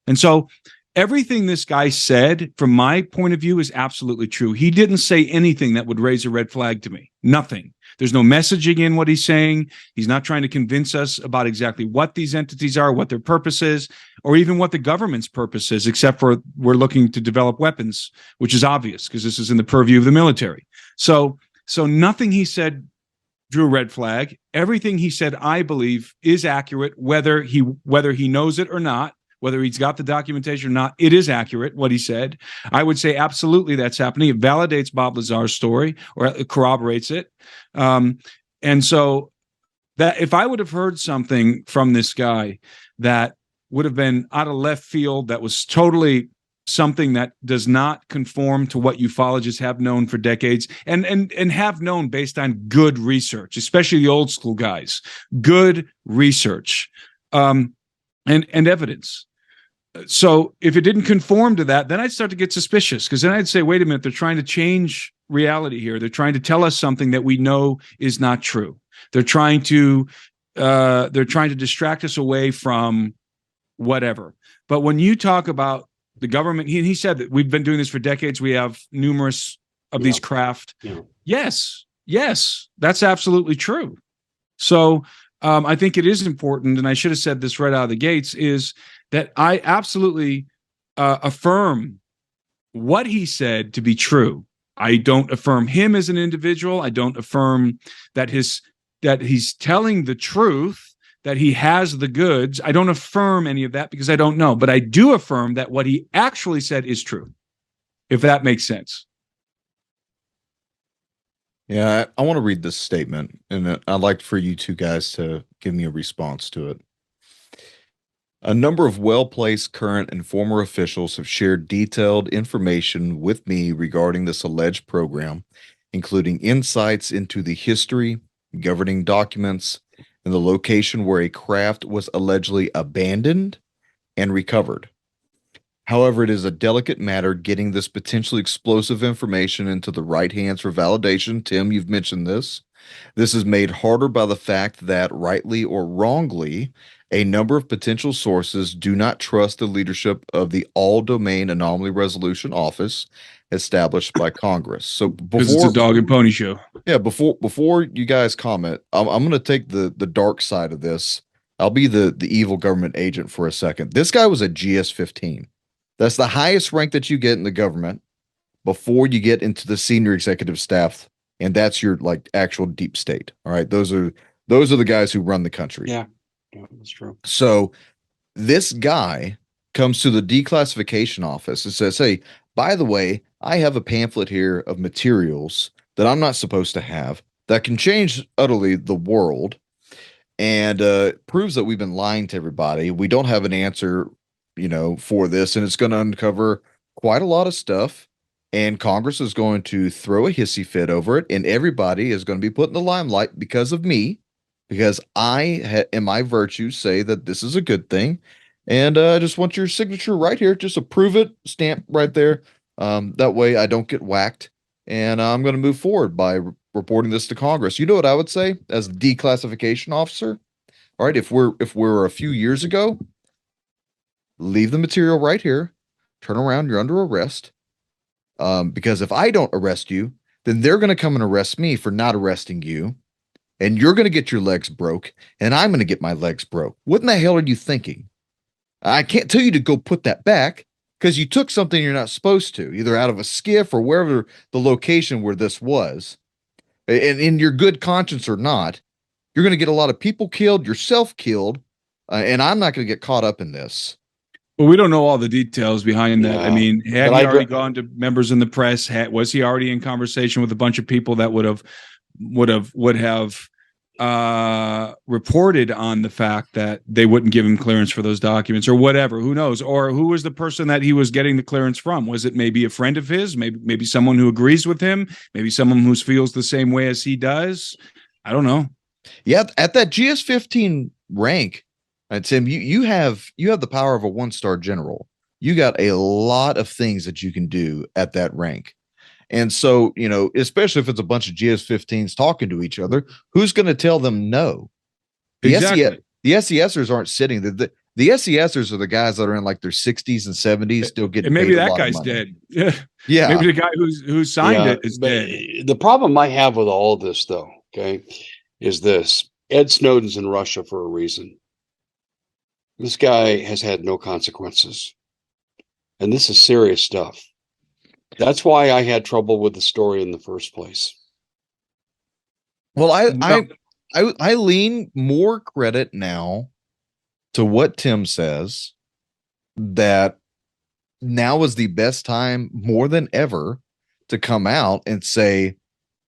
And so everything this guy said, from my point of view, is absolutely true. He didn't say anything that would raise a red flag to me. Nothing. There's no messaging in what he's saying. He's not trying to convince us about exactly what these entities are, what their purpose is, or even what the government's purpose is, except for we're looking to develop weapons, which is obvious because this is in the purview of the military. So nothing he said drew a red flag. Everything he said, I believe, is accurate, whether he knows it or not, whether he's got the documentation or not. It is accurate what he said. I would say absolutely that's happening. It validates Bob Lazar's story, or it corroborates it. And so that if I would have heard something from this guy that would have been out of left field, that was totally something that does not conform to what ufologists have known for decades and have known based on good research, especially the old school guys, good research and evidence. So if it didn't conform to that, then I'd start to get suspicious, because then I'd say, wait a minute, they're trying to change reality here. They're trying to tell us something that we know is not true. They're trying to distract us away from whatever. But when you talk about the government, he said that we've been doing this for decades. We have numerous of these craft. Yeah. Yes, that's absolutely true. So I think it is important, and I should have said this right out of the gates, is that I absolutely affirm what he said to be true. I don't affirm him as an individual. I don't affirm that he's telling the truth, that he has the goods. I don't affirm any of that because I don't know. But I do affirm that what he actually said is true, if that makes sense. Yeah, I want to read this statement, and I'd like for you two guys to give me a response to it. A number of well-placed current and former officials have shared detailed information with me regarding this alleged program, including insights into the history, governing documents, and the location where a craft was allegedly abandoned and recovered. However, it is a delicate matter getting this potentially explosive information into the right hands for validation. Tim, you've mentioned this. This is made harder by the fact that, rightly or wrongly, a number of potential sources do not trust the leadership of the All-Domain Anomaly Resolution Office established by Congress. So because it's a dog and pony show. Yeah, before you guys comment, I'm going to take the dark side of this. I'll be the evil government agent for a second. This guy was a GS-15. That's the highest rank that you get in the government before you get into the senior executive staff, and that's your like actual deep state. All right, those are the guys who run the country. Yeah, that's true. So this guy comes to the declassification office and says, "Hey, by the way, I have a pamphlet here of materials that I'm not supposed to have that can change utterly the world, and proves that we've been lying to everybody. We don't have an answer, for this, and it's going to uncover quite a lot of stuff. And Congress is going to throw a hissy fit over it, and everybody is going to be put in the limelight because of me, because I and my virtues say that this is a good thing. And I just want your signature right here. Just approve it, stamp right there. That way I don't get whacked. And I'm going to move forward by reporting this to Congress." You know what I would say as a declassification officer? All right, if we're a few years ago, leave the material right here, turn around, you're under arrest. Because if I don't arrest you, then they're going to come and arrest me for not arresting you. And you're going to get your legs broke, and I'm going to get my legs broke. What in the hell are you thinking? I can't tell you to go put that back because you took something you're not supposed to, either out of a skiff or wherever the location where this was. And in your good conscience or not, you're going to get a lot of people killed, yourself killed, and I'm not going to get caught up in this. Well, we don't know all the details behind that. Yeah. I mean, had he already gone to members in the press? Was he already in conversation with a bunch of people that would have reported on the fact that they wouldn't give him clearance for those documents or whatever? Who knows? Or who was the person that he was getting the clearance from? Was it maybe a friend of his? Maybe someone who agrees with him? Maybe someone who feels the same way as he does? I don't know. Yeah, at that GS-15 rank, Tim, you have the power of a 1-star general. You got a lot of things that you can do at that rank. And so, especially if it's a bunch of GS-15s talking to each other, who's going to tell them no? Exactly. The SESers aren't sitting there. The SESers are the guys that are in like their 60s and 70s, still getting And maybe paid a that lot of guy's money. dead. Yeah. Yeah. Maybe the guy who signed it is but dead. the problem I have with all this, though, okay, is this: Ed Snowden's in Russia for a reason. This guy has had no consequences, and this is serious stuff. That's why I had trouble with the story in the first place. Well, I lean more credit now to what Tim says, that now is the best time more than ever to come out and say,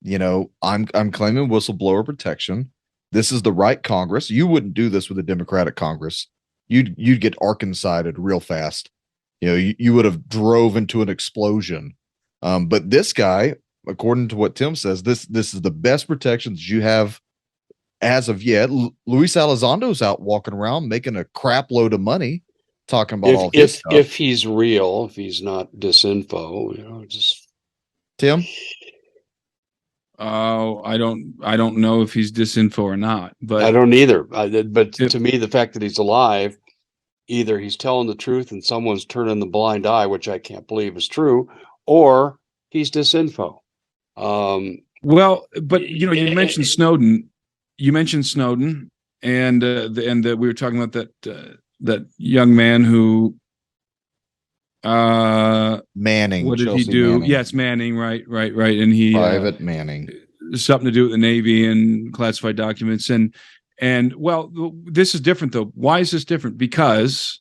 you know, I'm claiming whistleblower protection. This is the right Congress. You wouldn't do this with a Democratic Congress. You'd get Arkansas'd real fast. You know, you would have drove into an explosion. But this guy, according to what Tim says, this is the best protections you have as of yet. Luis Elizondo's out walking around making a crap load of money talking about all his stuff. If he's real, if he's not disinfo, you know, just Tim. Oh, I don't know if he's disinfo or not, but I don't either. But to me, the fact that he's alive, either he's telling the truth and someone's turning the blind eye, which I can't believe is true, or he's disinfo. Well, but you know, you mentioned Snowden. And we were talking about that young man who Manning. What did Chelsea he do? Manning. Yeah, it's Manning, right. And he Private Manning. Something to do with the Navy and classified documents. And well, this is different though. Why is this different? Because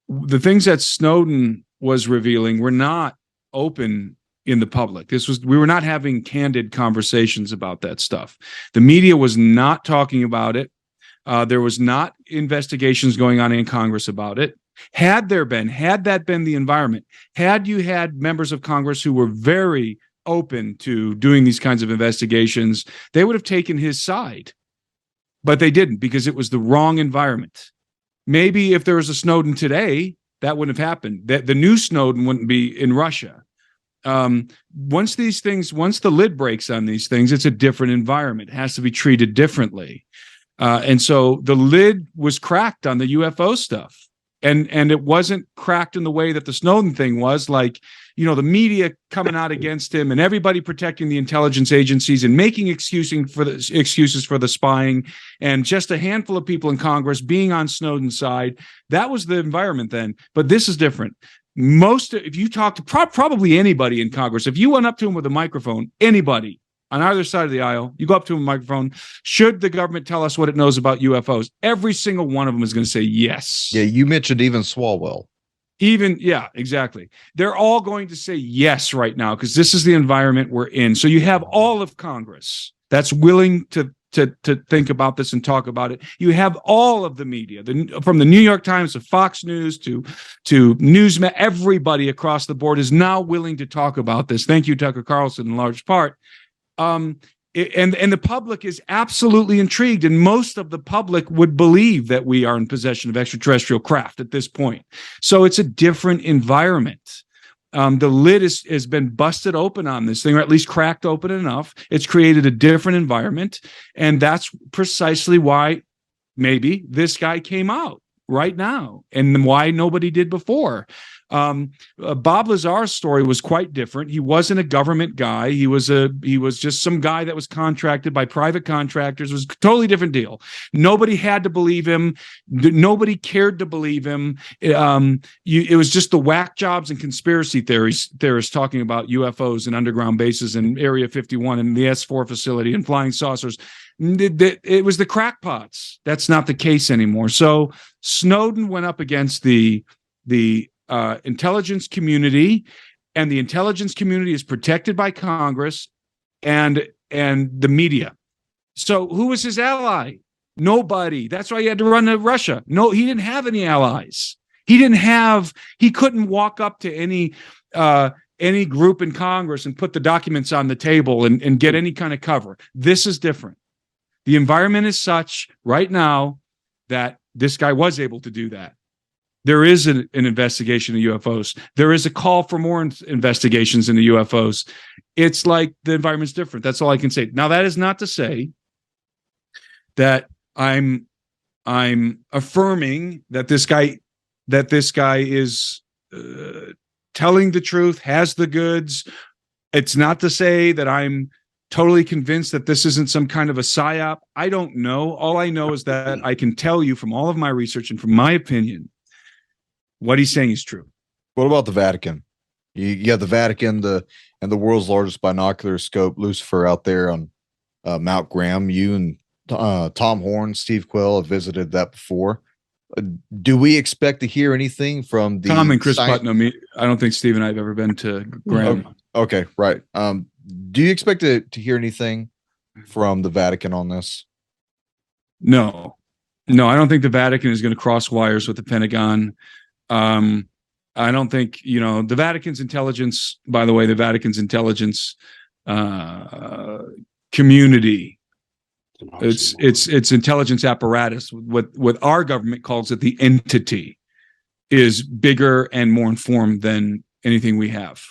the things that Snowden was revealing were not open in the public. We were not having candid conversations about that stuff. The media was not talking about it. There was not investigations going on in Congress about it. Had that been the environment, had you had members of Congress who were very open to doing these kinds of investigations, they would have taken his side. But they didn't, because it was the wrong environment. Maybe if there was a Snowden today, that wouldn't have happened. The new Snowden wouldn't be in Russia. Once the lid breaks on these things, it's a different environment. It has to be treated differently. And so the lid was cracked on the UFO stuff. And it wasn't cracked in the way that the Snowden thing was, like, you know, the media coming out against him and everybody protecting the intelligence agencies and making excuses for the spying, and just a handful of people in Congress being on Snowden's side. That was the environment then. But this is different. If you talk to probably anybody in Congress, if you went up to him with a microphone, anybody on either side of the aisle, you go up to him with a microphone, should the government tell us what it knows about UFOs? Every single one of them is going to say yes. Yeah, you mentioned even Swalwell. Yeah, exactly. They're all going to say yes right now, because this is the environment we're in. So you have all of Congress that's willing to think about this and talk about it. You have all of the media, from the New York Times to Fox News to Newsmax. Everybody across the board is now willing to talk about this. Thank you, Tucker Carlson, in large part. And the public is absolutely intrigued, and most of the public would believe that we are in possession of extraterrestrial craft at this point. So it's a different environment. The lid has been busted open on this thing, or at least cracked open enough. It's created a different environment, and that's precisely why maybe this guy came out right now, and why nobody did before. Bob Lazar's story was quite different. He wasn't a government guy. He was just some guy that was contracted by private contractors. It was a totally different deal. Nobody had to believe him. Nobody cared to believe him. It was just the whack jobs and conspiracy theorists talking about UFOs and underground bases and Area 51 and the S4 facility and flying saucers. It was the crackpots. That's not the case anymore. So Snowden went up against the intelligence community, and the intelligence community is protected by Congress and the media. So who was his ally? Nobody. That's why he had to run to Russia. No, he didn't have any allies. He couldn't walk up to any group in Congress and put the documents on the table and get any kind of cover. This is different. The environment is such right now that this guy was able to do that. There is an investigation of UFOs. There is a call for more investigations into UFOs. It's like the environment's different. That's all I can say. Now, that is not to say that I'm I'm affirming that this guy is telling the truth, has the goods. It's not to say that I'm totally convinced that this isn't some kind of a psyop. I don't know. All I know is that I can tell you from all of my research and from my opinion, what he's saying is true. What about the Vatican? You got the Vatican, and the world's largest binocular scope, Lucifer, out there on Mount Graham. You and Tom Horn, Steve Quell have visited that before. Do we expect to hear anything from the Tom and Chris Putnam? I don't think Steve and I have ever been to Graham. Okay, right. Do you expect to hear anything from the Vatican on this? No, I don't think the Vatican is going to cross wires with the Pentagon. I don't think, the Vatican's intelligence, by the way, the Vatican's intelligence community, its intelligence apparatus, what our government calls it, the entity, is bigger and more informed than anything we have,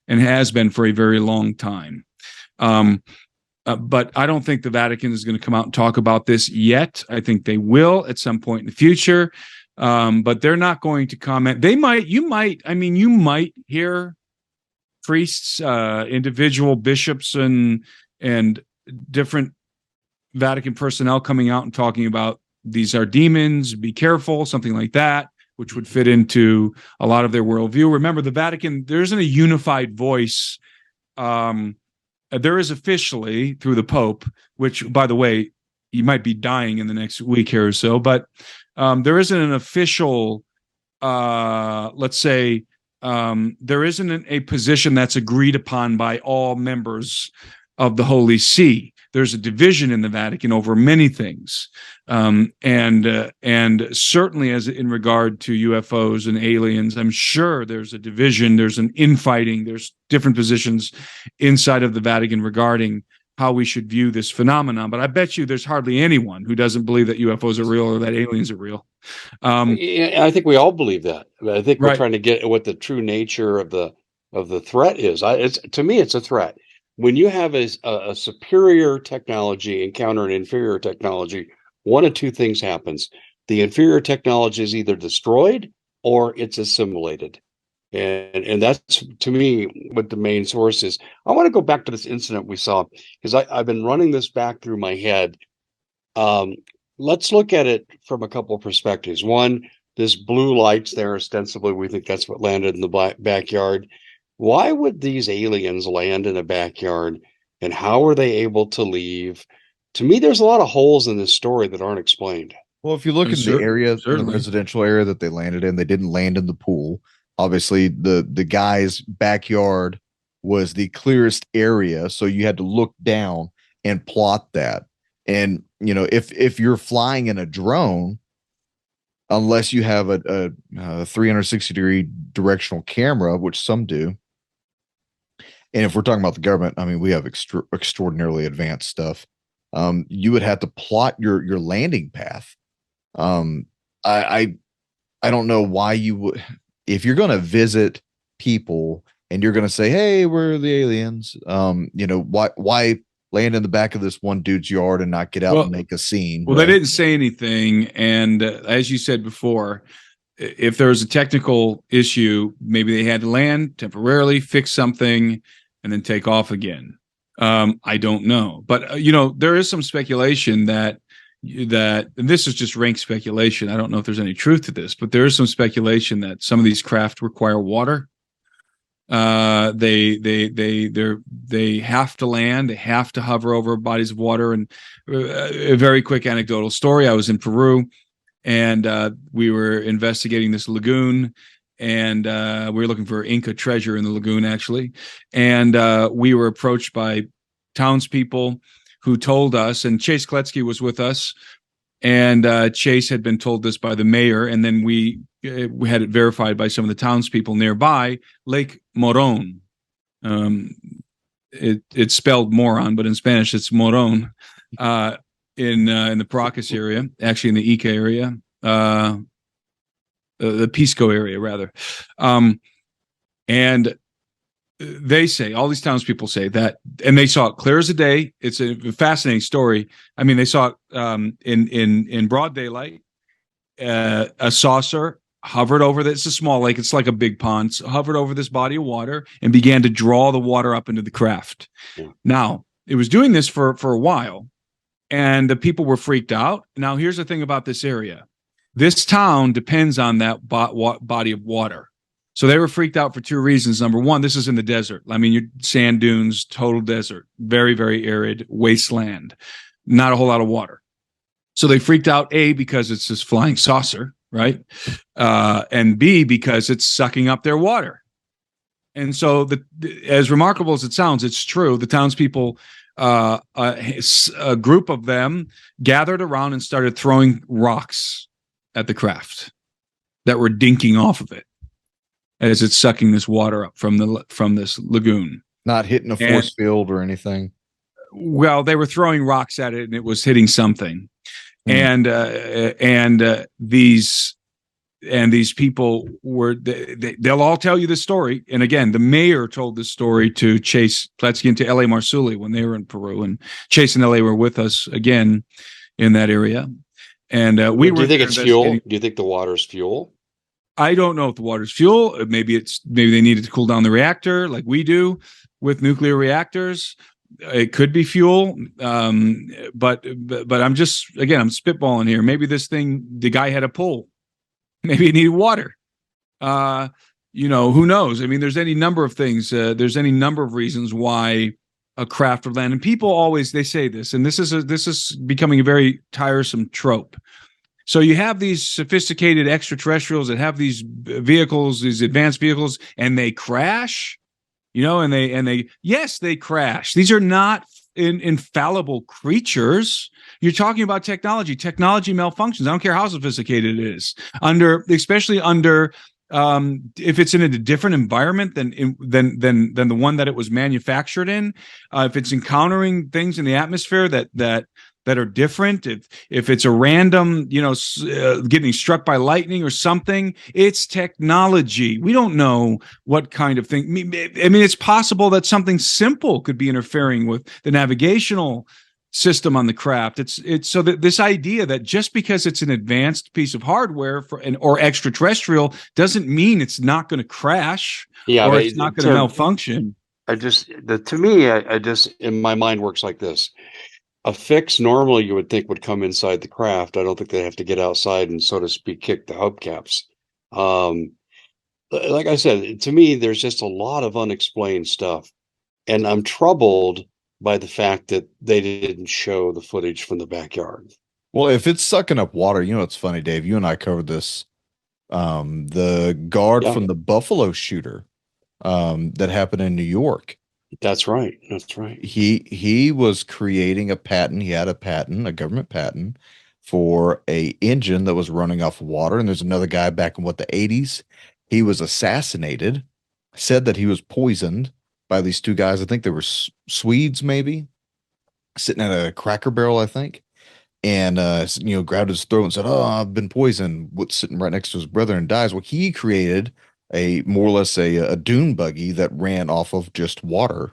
and has been for a very long time. But I don't think the Vatican is going to come out and talk about this yet. I think they will at some point in the future. But they're not going to comment. You might hear priests, individual bishops and different Vatican personnel coming out and talking about these are demons, be careful, something like that, which would fit into a lot of their worldview. Remember, the Vatican, there isn't a unified voice. There is officially through the Pope, which, by the way, he might be dying in the next week here or so, but there isn't an official, let's say, there isn't a position that's agreed upon by all members of the Holy See. There's a division in the Vatican over many things, and certainly as in regard to UFOs and aliens, I'm sure there's a division. There's an infighting. There's different positions inside of the Vatican regarding how we should view this phenomenon. But I bet you there's hardly anyone who doesn't believe that UFOs are real or that aliens are real. I think we all believe that. I think we're trying to get at what the true nature of the threat is. To me, it's a threat. When you have a superior technology encounter an inferior technology, one of two things happens. The inferior technology is either destroyed or it's assimilated. And that's, to me, what the main source is. I want to go back to this incident we saw, because I've been running this back through my head. Let's look at it from a couple of perspectives. One, this blue lights there, ostensibly, we think that's what landed in the backyard. Why would these aliens land in a backyard, and how are they able to leave? To me, there's a lot of holes in this story that aren't explained. Well, if you look in the area, the residential area that they landed in, they didn't land in the pool. Obviously, the guy's backyard was the clearest area, so you had to look down and plot that. And if you're flying in a drone, unless you have a 360-degree directional camera, which some do, and if we're talking about the government, I mean, we have extraordinarily advanced stuff. You would have to plot your landing path. I don't know why you would. If you're going to visit people and you're going to say, "Hey, we're the aliens," why land in the back of this one dude's yard and not get out and make a scene? Well, they didn't say anything, and as you said before, if there was a technical issue, maybe they had to land temporarily, fix something, and then take off again. I don't know, but there is some speculation that and this is just rank speculation. I don't know if there's any truth to this, but there is some speculation that some of these craft require water. They have to land. They have to hover over bodies of water. And a very quick anecdotal story: I was in Peru, and we were investigating this lagoon, and we were looking for Inca treasure in the lagoon, actually. And we were approached by townspeople who told us, and Chase Kletsky was with us, and Chase had been told this by the mayor, and then we had it verified by some of the townspeople nearby. Lake Moron, it's spelled moron, but in Spanish it's Moron, in the Paracas area, actually in the Ica area, the Pisco area rather, and they say, all these townspeople say that, and they saw it clear as a day. It's a fascinating story. I mean, they saw it in broad daylight. A saucer hovered over this. It's a small lake. It's like a big pond. Hovered over this body of water and began to draw the water up into the craft. Yeah. Now, it was doing this for a while, and the people were freaked out. Now, here's the thing about this area. This town depends on that body of water. So they were freaked out for two reasons. Number one, this is in the desert. I mean, you're sand dunes, total desert, very, very arid wasteland, not a whole lot of water. So they freaked out, A, because it's this flying saucer, right? And B, because it's sucking up their water. And so as remarkable as it sounds, it's true. The townspeople, a group of them gathered around and started throwing rocks at the craft that were dinking off of it as it's sucking this water up from this lagoon. Not hitting a force field or anything. Well, they were throwing rocks at it, and it was hitting something. And these people were they'll all tell you this story. And again, the mayor told this story to Chase Pletsky and to L.A. Marsuli when they were in Peru, and Chase and L.A. were with us again in that area. And do you think it's fuel? Do you think the water's fuel? I don't know if the water's fuel. Maybe they needed to cool down the reactor like we do with nuclear reactors. It could be fuel, but I'm just, again, I'm spitballing here. Maybe the guy had a pull. Maybe it needed water. Who knows? I mean, there's any number of things. There's any number of reasons why a craft would land. And people always, they say this, and this is becoming a very tiresome trope. So you have these sophisticated extraterrestrials that have these vehicles, these advanced vehicles, and they crash. Yes, they crash. These are not infallible creatures. You're talking about technology. Technology malfunctions. I don't care how sophisticated it is. Especially under if it's in a different environment than the one that it was manufactured in. If it's encountering things in the atmosphere that are different, if it's a random, getting struck by lightning or something, it's technology. We don't know what kind of thing. I mean, it's possible that something simple could be interfering with the navigational system on the craft. It's so that this idea that just because it's an advanced piece of hardware or extraterrestrial doesn't mean it's not going to crash or it's not going to malfunction. To me, in my mind works like this. A fix normally you would think would come inside the craft. I don't think they have to get outside and, so to speak, kick the hubcaps. Like I said, to me, there's just a lot of unexplained stuff. And I'm troubled by the fact that they didn't show the footage from the backyard. Well, if it's sucking up water, it's funny, Dave, you and I covered this. The guard from the Buffalo shooter that happened in New York. That's right. He was creating a patent. He had a government patent for a engine that was running off water. And there's another guy back in the 80s. He was assassinated, said that he was poisoned by these two guys. I think they were Swedes, maybe, sitting at a Cracker Barrel, I think. And, grabbed his throat and said, "Oh, I've been poisoned," sitting right next to his brother, and dies. Well, he created more or less a dune buggy that ran off of just water.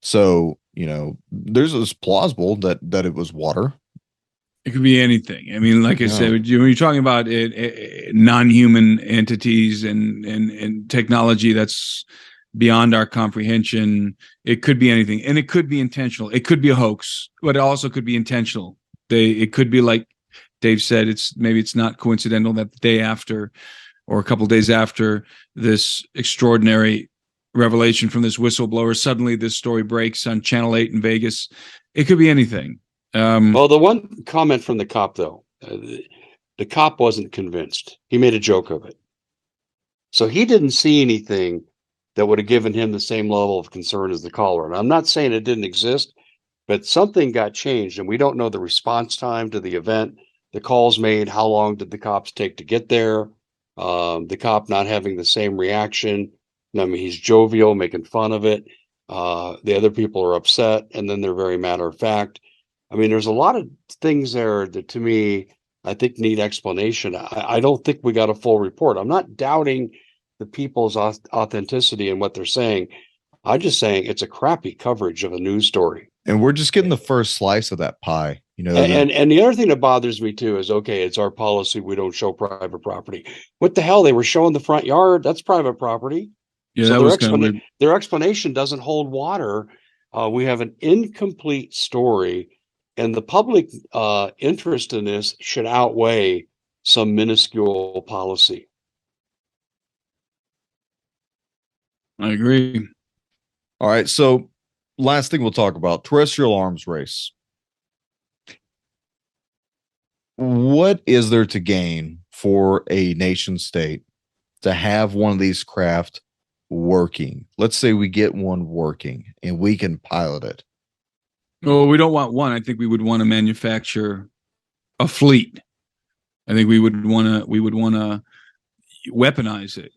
So, it's plausible that it was water. It could be anything. I mean, like I said, when you're talking about non-human entities and technology that's beyond our comprehension, it could be anything. And it could be intentional. It could be a hoax, but it also could be intentional. It could be, like Dave said, it's not coincidental that the day after or a couple of days after this extraordinary revelation from this whistleblower, suddenly this story breaks on Channel 8 in Vegas. It could be anything. Well, the one comment from the cop, though, the cop wasn't convinced. He made a joke of it. So he didn't see anything that would have given him the same level of concern as the caller. And I'm not saying it didn't exist, but something got changed, and we don't know the response time to the event, the calls made, how long did the cops take to get there? The cop not having the same reaction. I mean, he's jovial, making fun of it. The other people are upset, and then they're very matter of fact. I mean, there's a lot of things there that, to me, I think need explanation. I don't think we got a full report. I'm not doubting the people's authenticity and what they're saying. I'm just saying it's a crappy coverage of a news story. And we're just getting the first slice of that pie. You know, and the other thing that bothers me too is, okay, it's our policy. We don't show private property. What the hell? They were showing the front yard. That's private property. Yeah, So that was kind of weird. Their explanation doesn't hold water. We have an incomplete story, and the public interest in this should outweigh some minuscule policy. I agree. All right. So last thing we'll talk about, terrestrial arms race. What is there to gain for a nation state to have one of these craft working? Let's say we get one working and we can pilot it. Well, we don't want one. I think we would want to manufacture a fleet. I think we would want to weaponize it.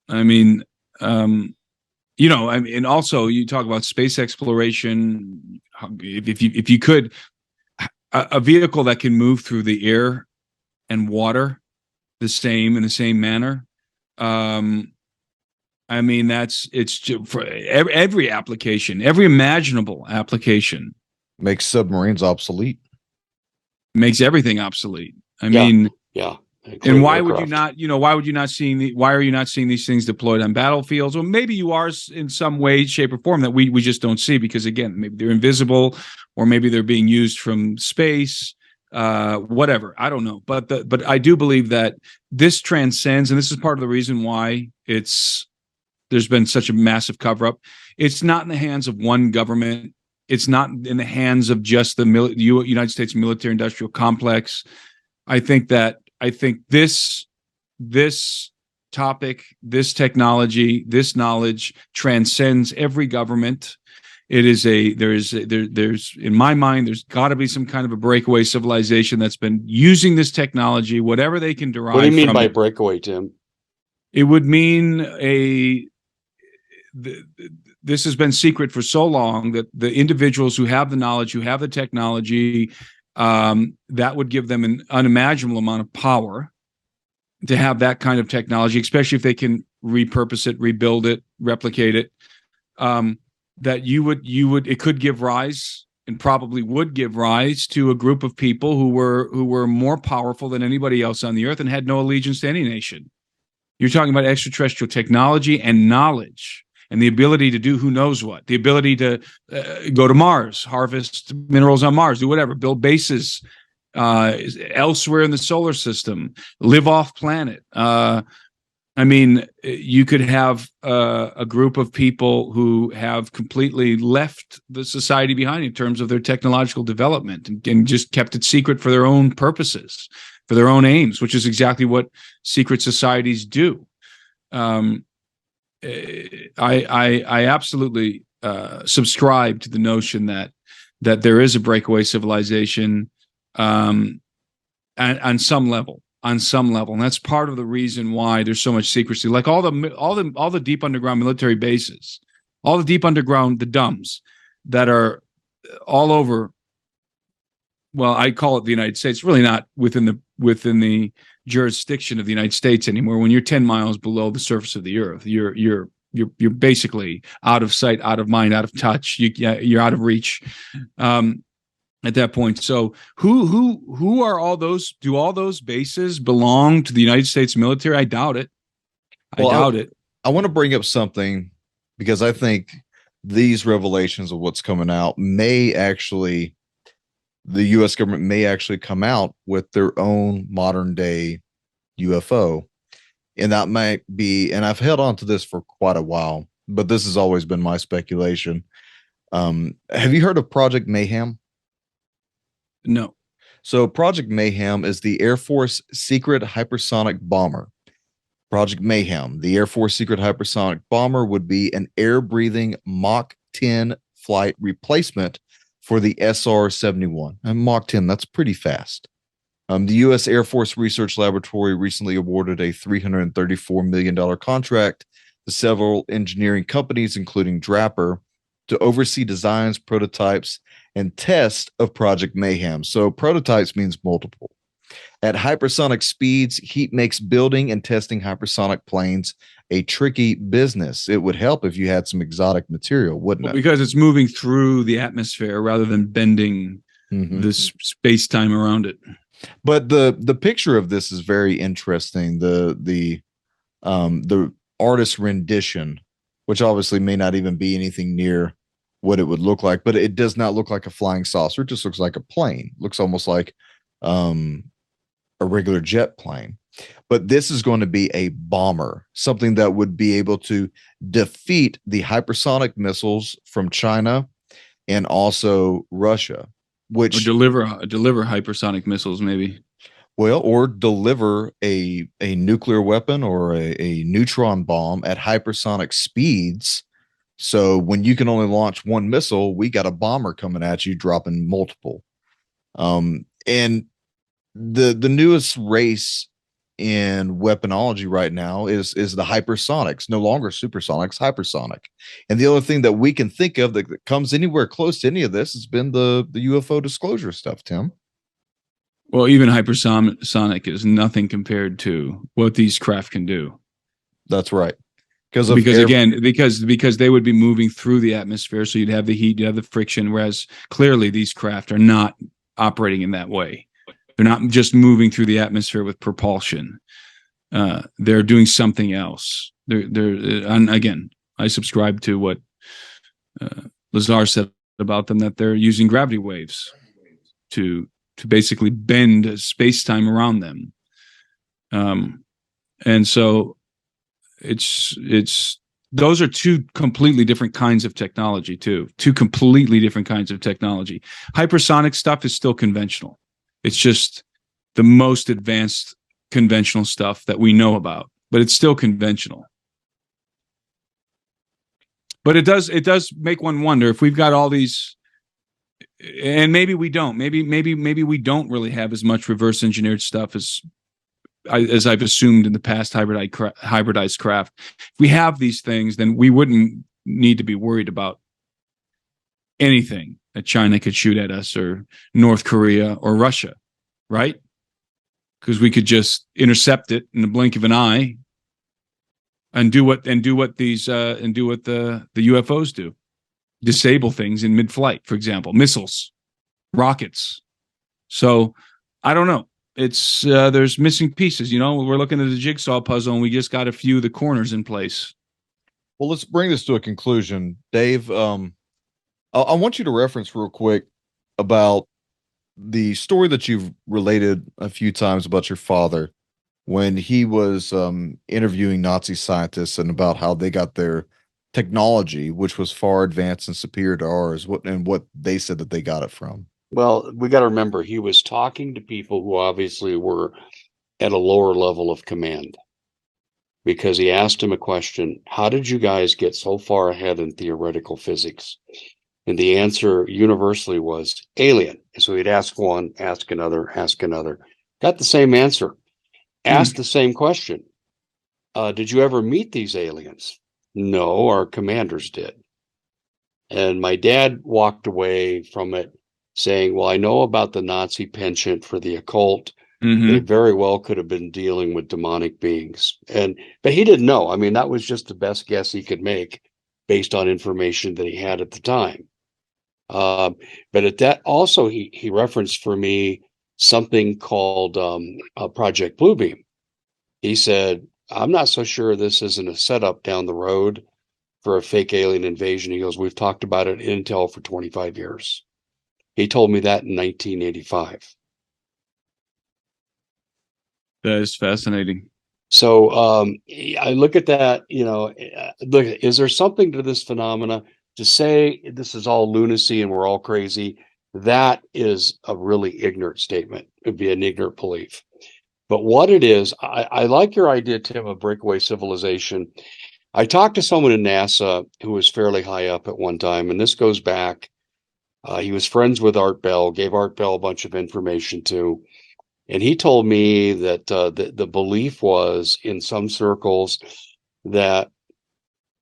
I mean, you know, I mean, and also you talk about space exploration. If you could, a vehicle that can move through the air and water in the same manner. I mean, it's just for every application, every imaginable application. Makes submarines obsolete. Makes everything obsolete. I mean, yeah. And why would you not? You know, why would you not seeing why are you not seeing these things deployed on battlefields? Or maybe you are in some way, shape, or form that we just don't see because, again, maybe they're invisible, or maybe they're being used from space. Whatever, I don't know. But I do believe that this transcends, and this is part of the reason why there's been such a massive cover up. It's not in the hands of one government. It's not in the hands of just the United States military industrial complex. I think this topic, this technology, this knowledge transcends every government. There's in my mind, there's got to be some kind of a breakaway civilization that's been using this technology, whatever they can derive. What do you mean from by it. breakaway, Tim? It would mean this has been secret for so long that the individuals who have the knowledge, who have the technology, that would give them an unimaginable amount of power to have that kind of technology, especially if they can repurpose it, rebuild it, replicate it. That it could give rise, and probably would give rise, to a group of people who were more powerful than anybody else on the earth and had no allegiance to any nation. You're talking about extraterrestrial technology and knowledge, and the ability to do who knows what, the ability to go to Mars, harvest minerals on Mars, do whatever, build bases elsewhere in the solar system, live off planet. I mean, you could have a group of people who have completely left the society behind in terms of their technological development and just kept it secret for their own purposes, for their own aims, which is exactly what secret societies do. I absolutely subscribe to the notion that there is a breakaway civilization on some level. And that's part of the reason why there's so much secrecy. Like all the deep underground military bases, all the deep underground, the DUMBs that are all over. Well, I call it the United States. Really not within the jurisdiction of the United States anymore. When you're 10 miles below the surface of the earth, you're basically out of sight, out of mind, out of touch. You're out of reach at that point. So who are all those? Do all those bases belong to the United States military? I doubt it. I doubt it. I want to bring up something because I think these revelations of what's coming out the U.S. government may actually come out with their own modern day UFO. And that might be, and I've held on to this for quite a while, but this has always been my speculation. Have you heard of Project Mayhem? No. So Project Mayhem is the Air Force secret hypersonic bomber. Project Mayhem, the Air Force secret hypersonic bomber, would be an air-breathing Mach 10 flight replacement for the SR-71. And Mach 10, that's pretty fast. The U.S. Air Force Research Laboratory recently awarded a $334 million contract to several engineering companies, including Draper, to oversee designs, prototypes, and tests of Project Mayhem. So prototypes means multiple. At hypersonic speeds, heat makes building and testing hypersonic planes a tricky business. It would help if you had some exotic material, wouldn't it? Because it's moving through the atmosphere rather than bending the space time around it. But the picture of this is very interesting. The artist's rendition, which obviously may not even be anything near what it would look like, but it does not look like a flying saucer. It just looks like a plane. Looks almost like a regular jet plane. But this is going to be a bomber, something that would be able to defeat the hypersonic missiles from China and also Russia, which Or deliver hypersonic missiles, maybe. Well, or deliver a nuclear weapon or a neutron bomb at hypersonic speeds. So when you can only launch one missile, we got a bomber coming at you, dropping multiple. And the newest race in weaponology right now is the hypersonics, no longer supersonics, hypersonic. And the other thing that we can think of that comes anywhere close to any of this has been the UFO disclosure stuff, Tim. Well, even hypersonic is nothing compared to what these craft can do. That's right. Because they would be moving through the atmosphere, so you'd have the heat, you'd have the friction, whereas clearly these craft are not operating in that way. They're not just moving through the atmosphere with propulsion. They're doing something else. And again, I subscribe to what Lazar said about them, that they're using gravity waves to basically bend space-time around them. And so it's those are two completely different kinds of technology too. Two completely different kinds of technology. Hypersonic stuff is still conventional. It's just the most advanced conventional stuff that we know about, but it's still conventional. But it does make one wonder if we've got all these, and maybe we don't. Maybe we don't really have as much reverse engineered stuff as I've assumed in the past hybridized craft. If we have these things, then we wouldn't need to be worried about anything that China could shoot at us, or North Korea or Russia, right? Because we could just intercept it in the blink of an eye and do what the UFOs do. Disable things in mid-flight, for example, missiles, rockets. So I don't know. It's there's missing pieces. We're looking at the jigsaw puzzle, and we just got a few of the corners in place. Well, let's bring this to a conclusion, Dave. I want you to reference real quick about the story that you've related a few times about your father when he was interviewing Nazi scientists, and about how they got their technology, which was far advanced and superior to ours, what they said that they got it from. Well, we got to remember, he was talking to people who obviously were at a lower level of command, because he asked him a question: how did you guys get so far ahead in theoretical physics? And the answer universally was alien. So he'd ask one, ask another, got the same answer, asked the same question. Did you ever meet these aliens? No, our commanders did. And my dad walked away from it saying, well, I know about the Nazi penchant for the occult. They very well could have been dealing with demonic beings. But he didn't know. I mean, that was just the best guess he could make based on information that he had at the time. But at that also, he referenced for me something called Project Bluebeam. He said, I'm not so sure this isn't a setup down the road for a fake alien invasion. He goes, we've talked about it in Intel for 25 years. He told me that in 1985. That is fascinating. So I look at that, look, is there something to this phenomena? To say this is all lunacy and we're all crazy, that is a really ignorant statement. It'd be an ignorant belief. But what it is, I like your idea, Tim, of breakaway civilization. I talked to someone in NASA who was fairly high up at one time, and this goes back. He was friends with Art Bell, gave Art Bell a bunch of information too. And he told me that the belief was in some circles that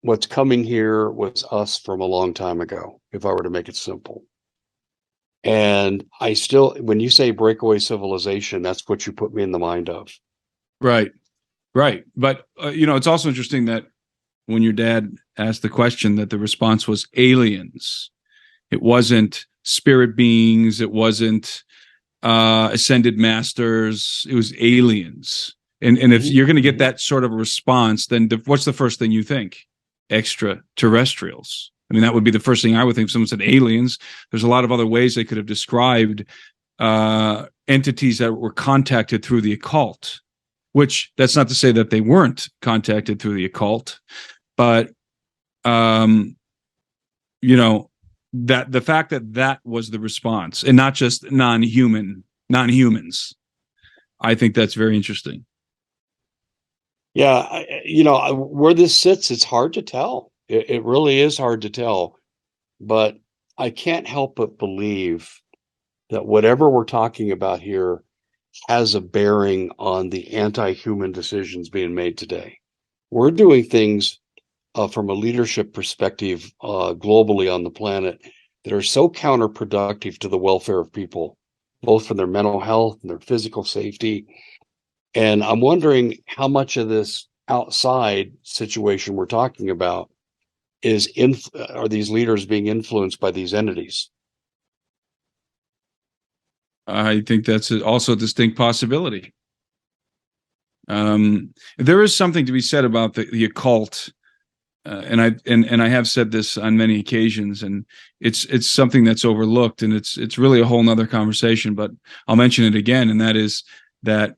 what's coming here was us from a long time ago, if I were to make it simple. And I still, when you say breakaway civilization, that's what you put me in the mind of. Right. Right. But, it's also interesting that when your dad asked the question, that the response was aliens. It wasn't spirit beings. It wasn't ascended masters. It was aliens. And if you're going to get that sort of a response, then what's the first thing you think? Extraterrestrials. I mean, that would be the first thing I would think. If someone said aliens, there's a lot of other ways they could have described entities that were contacted through the occult, which that's not to say that they weren't contacted through the occult, but, that the fact that was the response and not just non-humans, I think that's very interesting. Yeah, where this sits, it's hard to tell. It really is hard to tell. But I can't help but believe that whatever we're talking about here has a bearing on the anti-human decisions being made today. We're doing things from a leadership perspective globally on the planet that are so counterproductive to the welfare of people, both for their mental health and their physical safety. And I'm wondering how much of this outside situation we're talking about are these leaders being influenced by these entities? I think that's also a distinct possibility. There is something to be said about the occult, and I have said this on many occasions, and it's something that's overlooked, and it's really a whole nother conversation. But I'll mention it again, and that is that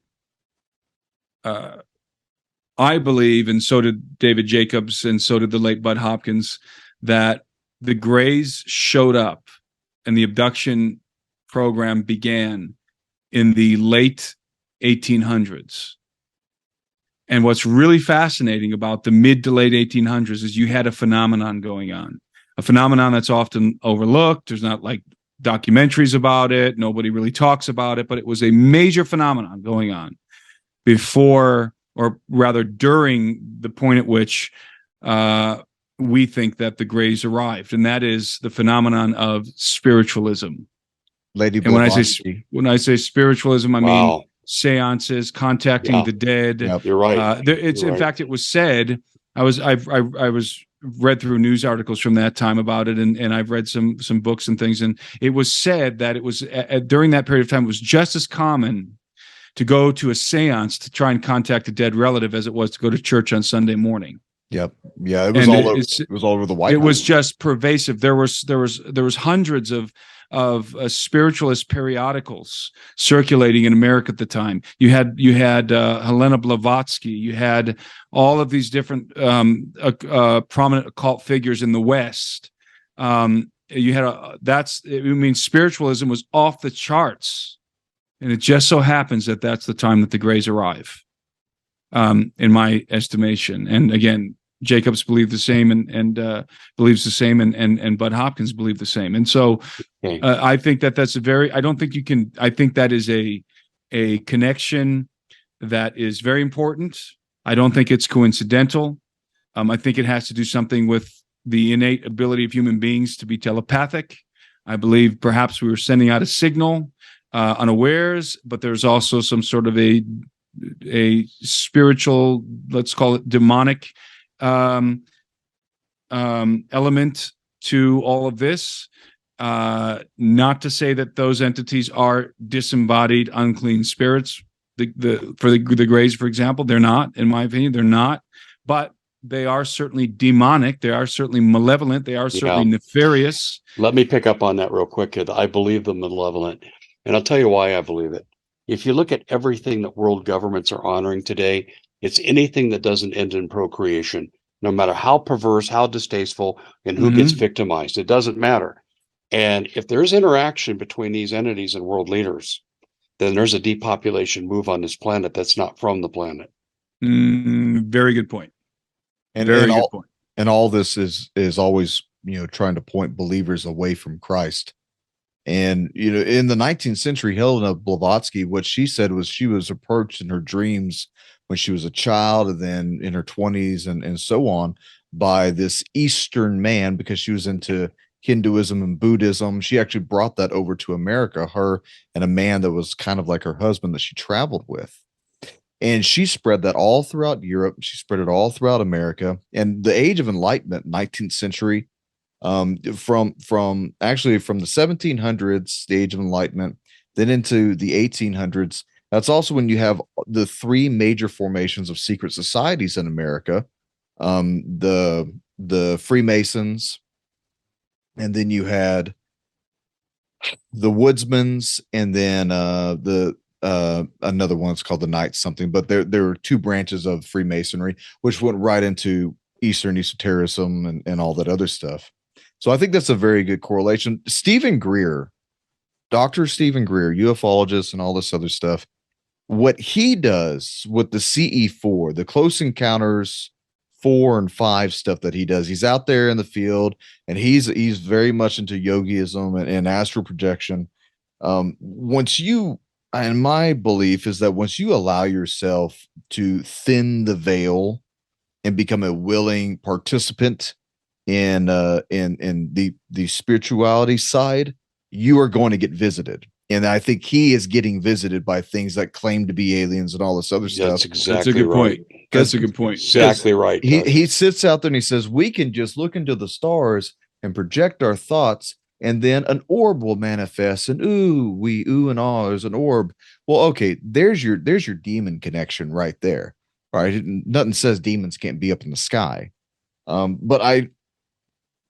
I believe, and so did David Jacobs, and so did the late Bud Hopkins, that the Greys showed up, and the abduction program began in the late 1800s. And what's really fascinating about the mid to late 1800s is you had a phenomenon going on, a phenomenon that's often overlooked. There's not like documentaries about it. Nobody really talks about it, but it was a major phenomenon going on before, or rather during, the point at which we think that the Greys arrived. And that is the phenomenon of spiritualism. And when I say spiritualism, I mean seances, contacting the dead. Yep, you're right. In fact, it was said. I was read through news articles from that time about it, and I've read some books and things, and it was said that it was during that period of time, it was just as common to go to a seance to try and contact a dead relative as it was to go to church on Sunday morning. Yep. Yeah, it was all over the White House. It was just pervasive. There was hundreds of spiritualist periodicals circulating in America at the time. You had Helena Blavatsky. You had all of these different prominent occult figures in the West. You had spiritualism was off the charts, and it just so happens that that's the time that the Greys arrive, in my estimation. And again, Jacobs believed the same, and believes the same, and Bud Hopkins believed the same. And so I think that's I think that is a connection that is very important. I don't think it's coincidental. I think it has to do something with the innate ability of human beings to be telepathic. I believe perhaps we were sending out a signal unawares, but there's also some sort of a spiritual, let's call it demonic, element to all of this. Not to say that those entities are disembodied, unclean spirits. For the Greys, for example, they're not. In my opinion, they're not. But they are certainly demonic. They are certainly malevolent. They are certainly nefarious. Let me pick up on that real quick. I believe them malevolent, and I'll tell you why I believe it. If you look at everything that world governments are honoring today, it's anything that doesn't end in procreation, no matter how perverse, how distasteful, and who gets victimized. It doesn't matter. And if there's interaction between these entities and world leaders, then there's a depopulation move on this planet that's not from the planet. Very good point. And all this is always, trying to point believers away from Christ. And, in the 19th century, Helena Blavatsky, what she said was she was approached in her dreams when she was a child, and then in her 20s and so on, by this Eastern man, because she was into Hinduism and Buddhism. She actually brought that over to America, her and a man that was kind of like her husband that she traveled with. And she spread that all throughout Europe. She spread it all throughout America. And the Age of Enlightenment, 19th century, from actually from the 1700s, the Age of Enlightenment, then into the 1800s. That's also when you have the three major formations of secret societies in America, the Freemasons, and then you had the Woodsmans, and then another one. It's called the Knights something. But there were two branches of Freemasonry, which went right into Eastern esotericism and all that other stuff. So I think that's a very good correlation. Stephen Greer, Dr. Stephen Greer, ufologist and all this other stuff, what he does with the CE4, the Close Encounters 4 and 5 stuff that he does, he's out there in the field, and he's very much into yogiism and astral projection. Once you, and my belief is that once you allow yourself to thin the veil and become a willing participant in the spirituality side, you are going to get visited. And I think he is getting visited by things that claim to be aliens and all this other stuff. That's exactly That's a good right. point. That's a good point. Exactly right. He sits out there and he says, we can just look into the stars and project our thoughts, and then an orb will manifest, and ooh and ah, there's an orb. Well, okay, there's your demon connection right there. All right. Nothing says demons can't be up in the sky. But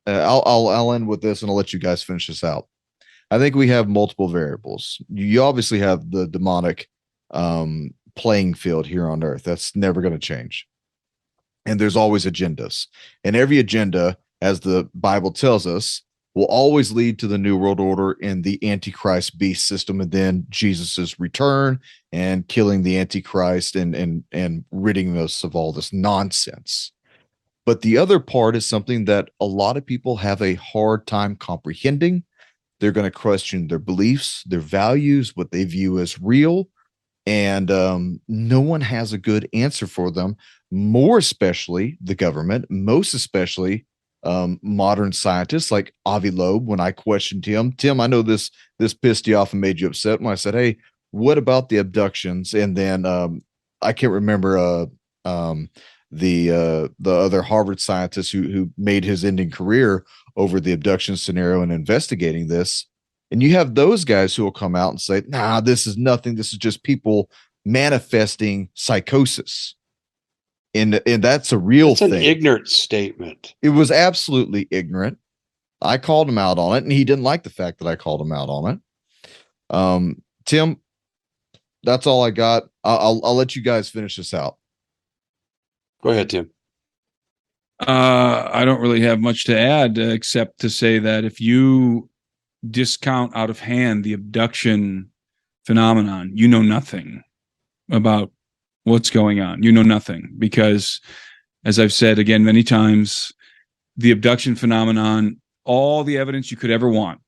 I'll end with this, and I'll let you guys finish this out. I think we have multiple variables. You obviously have the demonic playing field here on Earth. That's never going to change. And there's always agendas. And every agenda, as the Bible tells us, will always lead to the New World Order and the Antichrist beast system, and then Jesus's return and killing the Antichrist and ridding us of all this nonsense. But the other part is something that a lot of people have a hard time comprehending. They're going to question their beliefs, their values, what they view as real. And no one has a good answer for them, more especially the government, most especially modern scientists like Avi Loeb. When I questioned him, Tim, I know this pissed you off and made you upset when I said, hey, what about the abductions? And then I can't remember the other Harvard scientist who made his ending career over the abduction scenario and investigating this. And you have those guys who will come out and say, nah, this is nothing. This is just people manifesting psychosis. And that's a real thing. It's an ignorant statement. It was absolutely ignorant. I called him out on it, and he didn't like the fact that I called him out on it. Tim, that's all I got. I'll let you guys finish this out. Go ahead, Tim. I don't really have much to add except to say that if you discount out of hand the abduction phenomenon, you know nothing about what's going on. You know nothing, because, as I've said again many times, the abduction phenomenon, all the evidence you could ever want.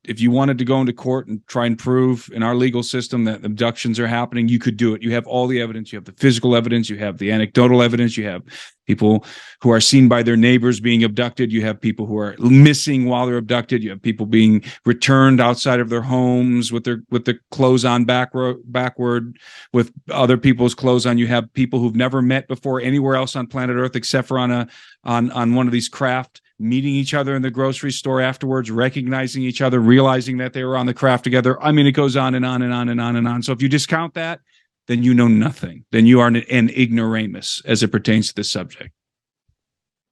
If you wanted to go into court and try and prove in our legal system that abductions are happening, you could do it. You have all the evidence. You have the physical evidence. You have the anecdotal evidence. You have people who are seen by their neighbors being abducted. You have people who are missing while they're abducted. You have people being returned outside of their homes with their clothes on backward with other people's clothes on. You have people who've never met before anywhere else on planet Earth except for on one of these craft, meeting each other in the grocery store afterwards, recognizing each other, realizing that they were on the craft together. I mean, it goes on and on and on and on and on. So if you discount that, then you know nothing. Then you are an ignoramus as it pertains to this subject.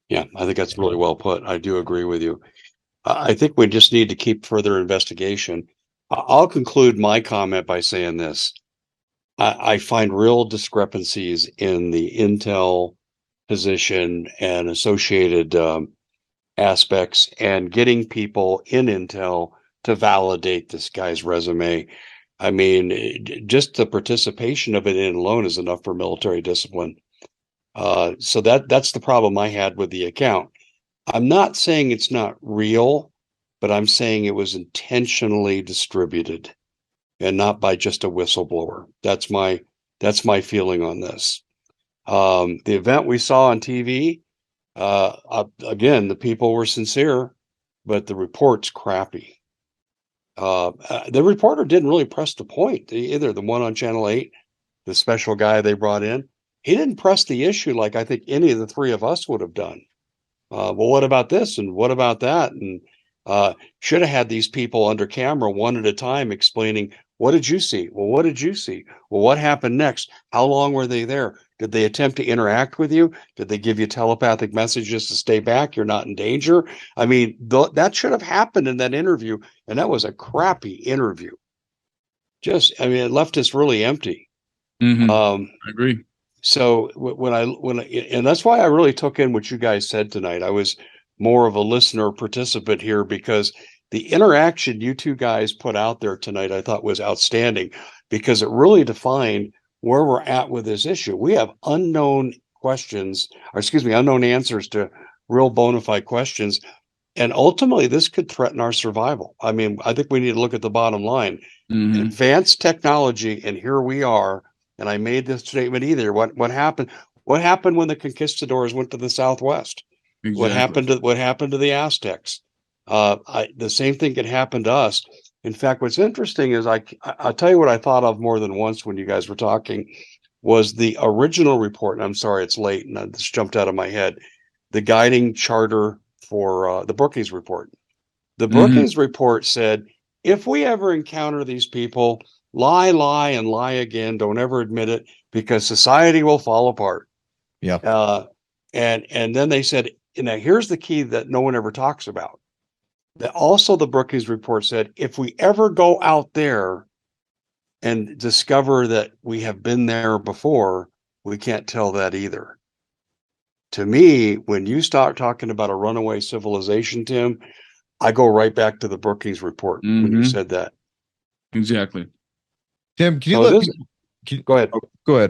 Yeah, I think that's really well put. I do agree with you. I think we just need to keep further investigation. I'll conclude my comment by saying this. I find real discrepancies in the intel position and associated aspects, and getting people in intel to validate this guy's resume. I mean, just the participation of it in alone is enough for military discipline. So that's the problem I had with the account. I'm not saying it's not real, but I'm saying it was intentionally distributed and not by just a whistleblower. That's my feeling on this. The event we saw on TV, again, the people were sincere, but the report's crappy. The reporter didn't really press the point either. The one on Channel 8, the special guy they brought in, he didn't press the issue like I think any of the three of us would have done. Well, what about this and what about that? And should have had these people under camera one at a time explaining, what did you see? Well, what did you see? Well, what happened next? How long were they there? Did they attempt to interact with you? Did they give you telepathic messages to stay back? You're not in danger. I mean, that should have happened in that interview. And that was a crappy interview. It left us really empty. I agree. So and that's why I really took in what you guys said tonight. I was more of a listener participant here because the interaction you two guys put out there tonight, I thought was outstanding because it really defined where we're at with this issue. We have unknown answers to real bona fide questions. And ultimately, this could threaten our survival. I mean, I think we need to look at the bottom line. Advanced technology, and here we are. And I made this statement either. What happened? What happened when the conquistadors went to the Southwest? Exactly. What happened to the Aztecs? The same thing could happen to us. In fact, what's interesting is I'll tell you what I thought of more than once when you guys were talking was the original report. And I'm sorry it's late and this jumped out of my head. The guiding charter for the Brookings report. The Brookings report said, if we ever encounter these people, lie, and lie again. Don't ever admit it because society will fall apart. Yeah. And then they said, now here's the key that no one ever talks about. That also the Brookings report said, if we ever go out there and discover that we have been there before, we can't tell that either. To me, when you start talking about a runaway civilization, Tim, I go right back to the Brookings report when you said that. Exactly. Tim, can you go ahead? Go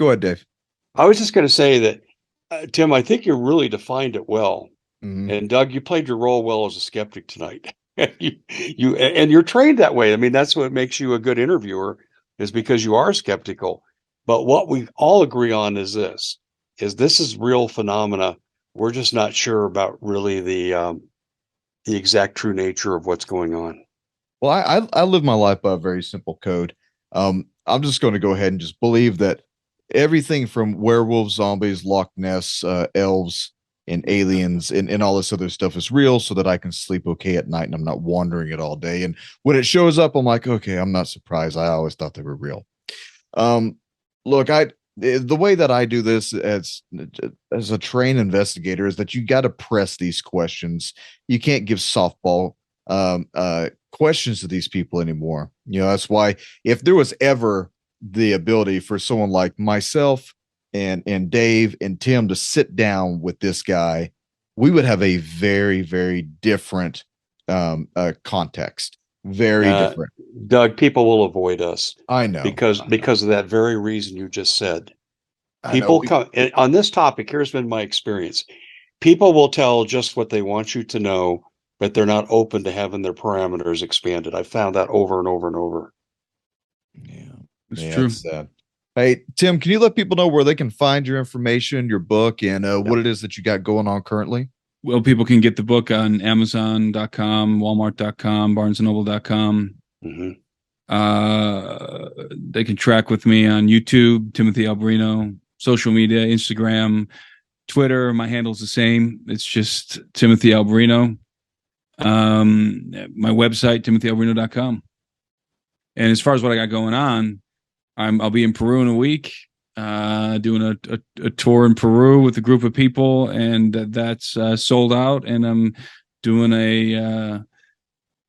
ahead, Dave. I was just going to say that, Tim, I think you really defined it well. And Doug, you played your role well as a skeptic tonight. You're trained that way. I mean, that's what makes you a good interviewer, is because you are skeptical. But what we all agree on is this is real phenomena. We're just not sure about really the exact true nature of what's going on. Well, I live my life by a very simple code. I'm just going to go ahead and just believe that everything from werewolves, zombies, Loch Ness, elves, and aliens and all this other stuff is real so that I can sleep okay at night and I'm not wandering it all day. And when it shows up, I'm like, okay, I'm not surprised. I always thought they were real. Look, the way that I do this as a trained investigator is that you got to press these questions. You can't give softball questions to these people anymore. You know, that's why if there was ever the ability for someone like myself and Dave and Tim to sit down with this guy, we would have a very, very different context. Very different. Doug, people will avoid us. I know. Because of that very reason you just said. People come on this topic. Here's been my experience. People will tell just what they want you to know, but they're not open to having their parameters expanded. I found that over and over and over. Yeah, it's true. Sad. Hey, Tim, can you let people know where they can find your information, your book, and what it is that you got going on currently? Well, people can get the book on Amazon.com, Walmart.com, BarnesandNoble.com. They can track with me on YouTube, Timothy Alberino, social media, Instagram, Twitter. My handle's the same. It's just Timothy Alberino. My website, TimothyAlberino.com. And as far as what I got going on, I'll be in Peru in a week, doing a tour in Peru with a group of people, and that's sold out. And I'm doing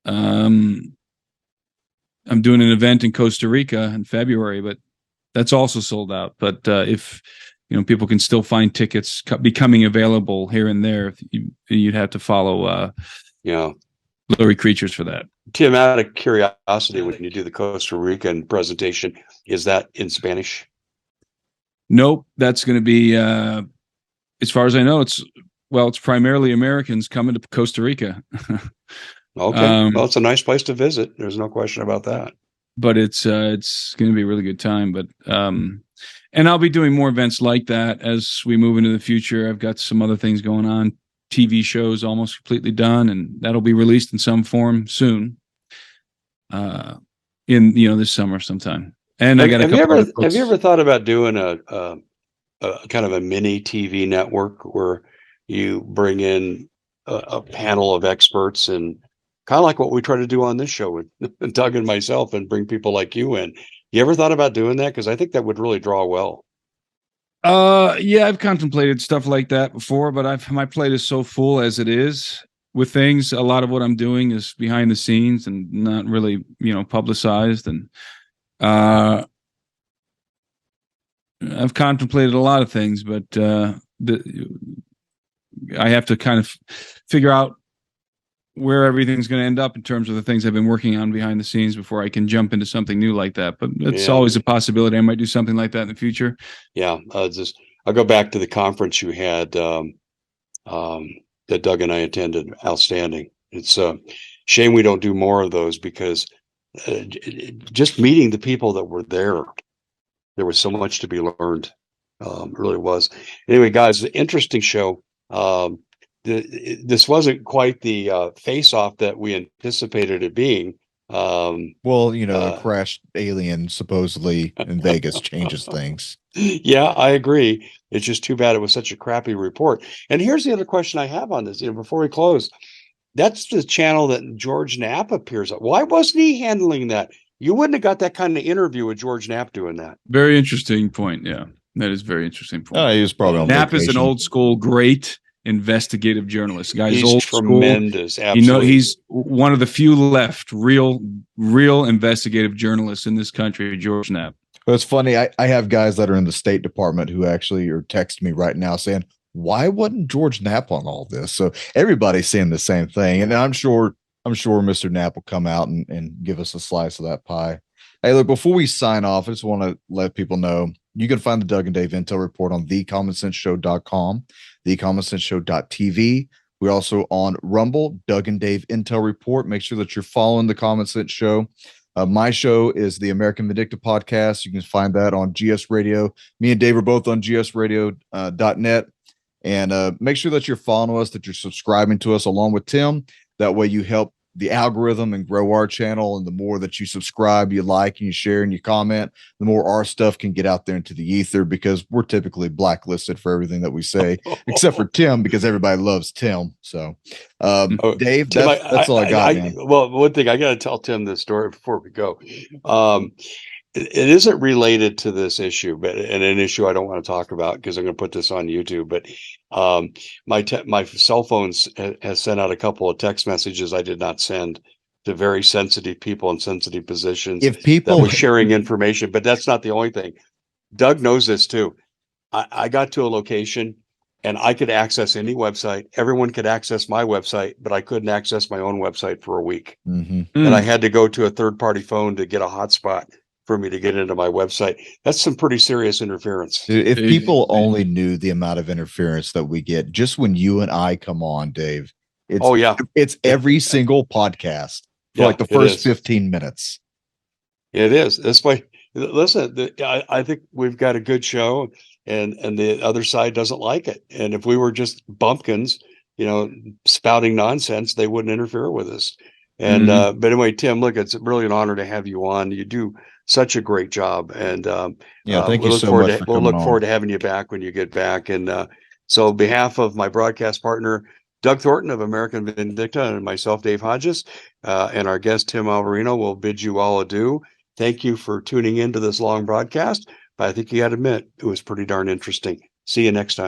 I'm doing an event in Costa Rica in February, but that's also sold out. But if people can still find tickets becoming available here and there, you'd have to follow Blurry Creatures for that. Tim, out of curiosity, when you do the Costa Rican presentation, is that in Spanish? Nope, that's going to be, as far as I know, it's primarily Americans coming to Costa Rica. Okay, well, it's a nice place to visit. There's no question about that. But it's going to be a really good time. But and I'll be doing more events like that as we move into the future. I've got some other things going on. TV shows almost completely done, and that'll be released in some form soon. In this summer sometime. And I got a couple of have you ever thought about doing a kind of a mini TV network where you bring in a panel of experts, and kind of like what we try to do on this show with Doug and myself, and bring people like you in? You ever thought about doing that? Because I think that would really draw well. Yeah, I've contemplated stuff like that before, but my plate is so full as it is with things. A lot of what I'm doing is behind the scenes and not really, publicized. And I've contemplated a lot of things, but I have to kind of figure out where everything's going to end up in terms of the things I've been working on behind the scenes before I can jump into something new like that. But it's always a possibility. I might do something like that in the future. Yeah. I'll go back to the conference you had that Doug and I attended. Outstanding. It's a shame we don't do more of those, because just meeting the people that were there was so much to be learned. It really was. Anyway, guys, interesting show. This wasn't quite the face-off that we anticipated it being. A crashed alien supposedly in Vegas changes things. Yeah, I agree. It's just too bad it was such a crappy report. And here's the other question I have on this, before we close. That's the channel that George Knapp appears on. Why wasn't he handling that? You wouldn't have got that kind of interview with George Knapp doing that. Very interesting point. Yeah, that is a very interesting point. He was probably on Knapp vacation. is an old school, great investigative journalist. Guy's old tremendous. School. Absolutely. He's one of the few left real investigative journalists in this country, George Knapp. Well, it's funny. I have guys that are in the State Department who actually are texting me right now saying, why wasn't George Knapp on all this? So everybody's saying the same thing. And I'm sure Mr. Knapp will come out and give us a slice of that pie. Hey, look, before we sign off, I just want to let people know you can find the Doug and Dave Intel Report on thecommonsenseshow.com, thecommonsenseshow.tv. We're also on Rumble, Doug and Dave Intel Report. Make sure that you're following the Common Sense Show. My show is the American Vindicta Podcast. You can find that on GS Radio. Me and Dave are both on gsradio.net. And make sure that you're following us, that you're subscribing to us along with Tim. That way you help the algorithm and grow our channel. And the more that you subscribe, you like, and you share, and you comment, the more our stuff can get out there into the ether, because we're typically blacklisted for everything that we say, except for Tim, because everybody loves Tim. So, Dave, Tim, that's all I got, man. Well, one thing, I got to tell Tim this story before we go. It isn't related to this issue, but an issue I don't want to talk about because I'm going to put this on YouTube. But my cell phone has sent out a couple of text messages I did not send to very sensitive people in sensitive positions. If people that were sharing information, but that's not the only thing. Doug knows this too. I got to a location and I could access any website. Everyone could access my website, but I couldn't access my own website for a week. Mm-hmm. And I had to go to a third-party phone to get a hotspot for me to get into my website. That's some pretty serious interference. Dude, if people only knew the amount of interference that we get just when you and I come on, Dave. It's every single podcast for like the first 15 minutes. It is. That's why. Listen, I think we've got a good show, and the other side doesn't like it. And if we were just bumpkins, spouting nonsense, they wouldn't interfere with us. And but anyway, Tim, look, it's really an honor to have you on. You do such a great job, and thank you so much. We'll look forward to having you back when you get back. And so, on behalf of my broadcast partner Doug Thornton of American Vindicta and myself, Dave Hodges, and our guest Tim Alberino, will bid you all adieu. Thank you for tuning into this long broadcast. But I think you got to admit it was pretty darn interesting. See you next time.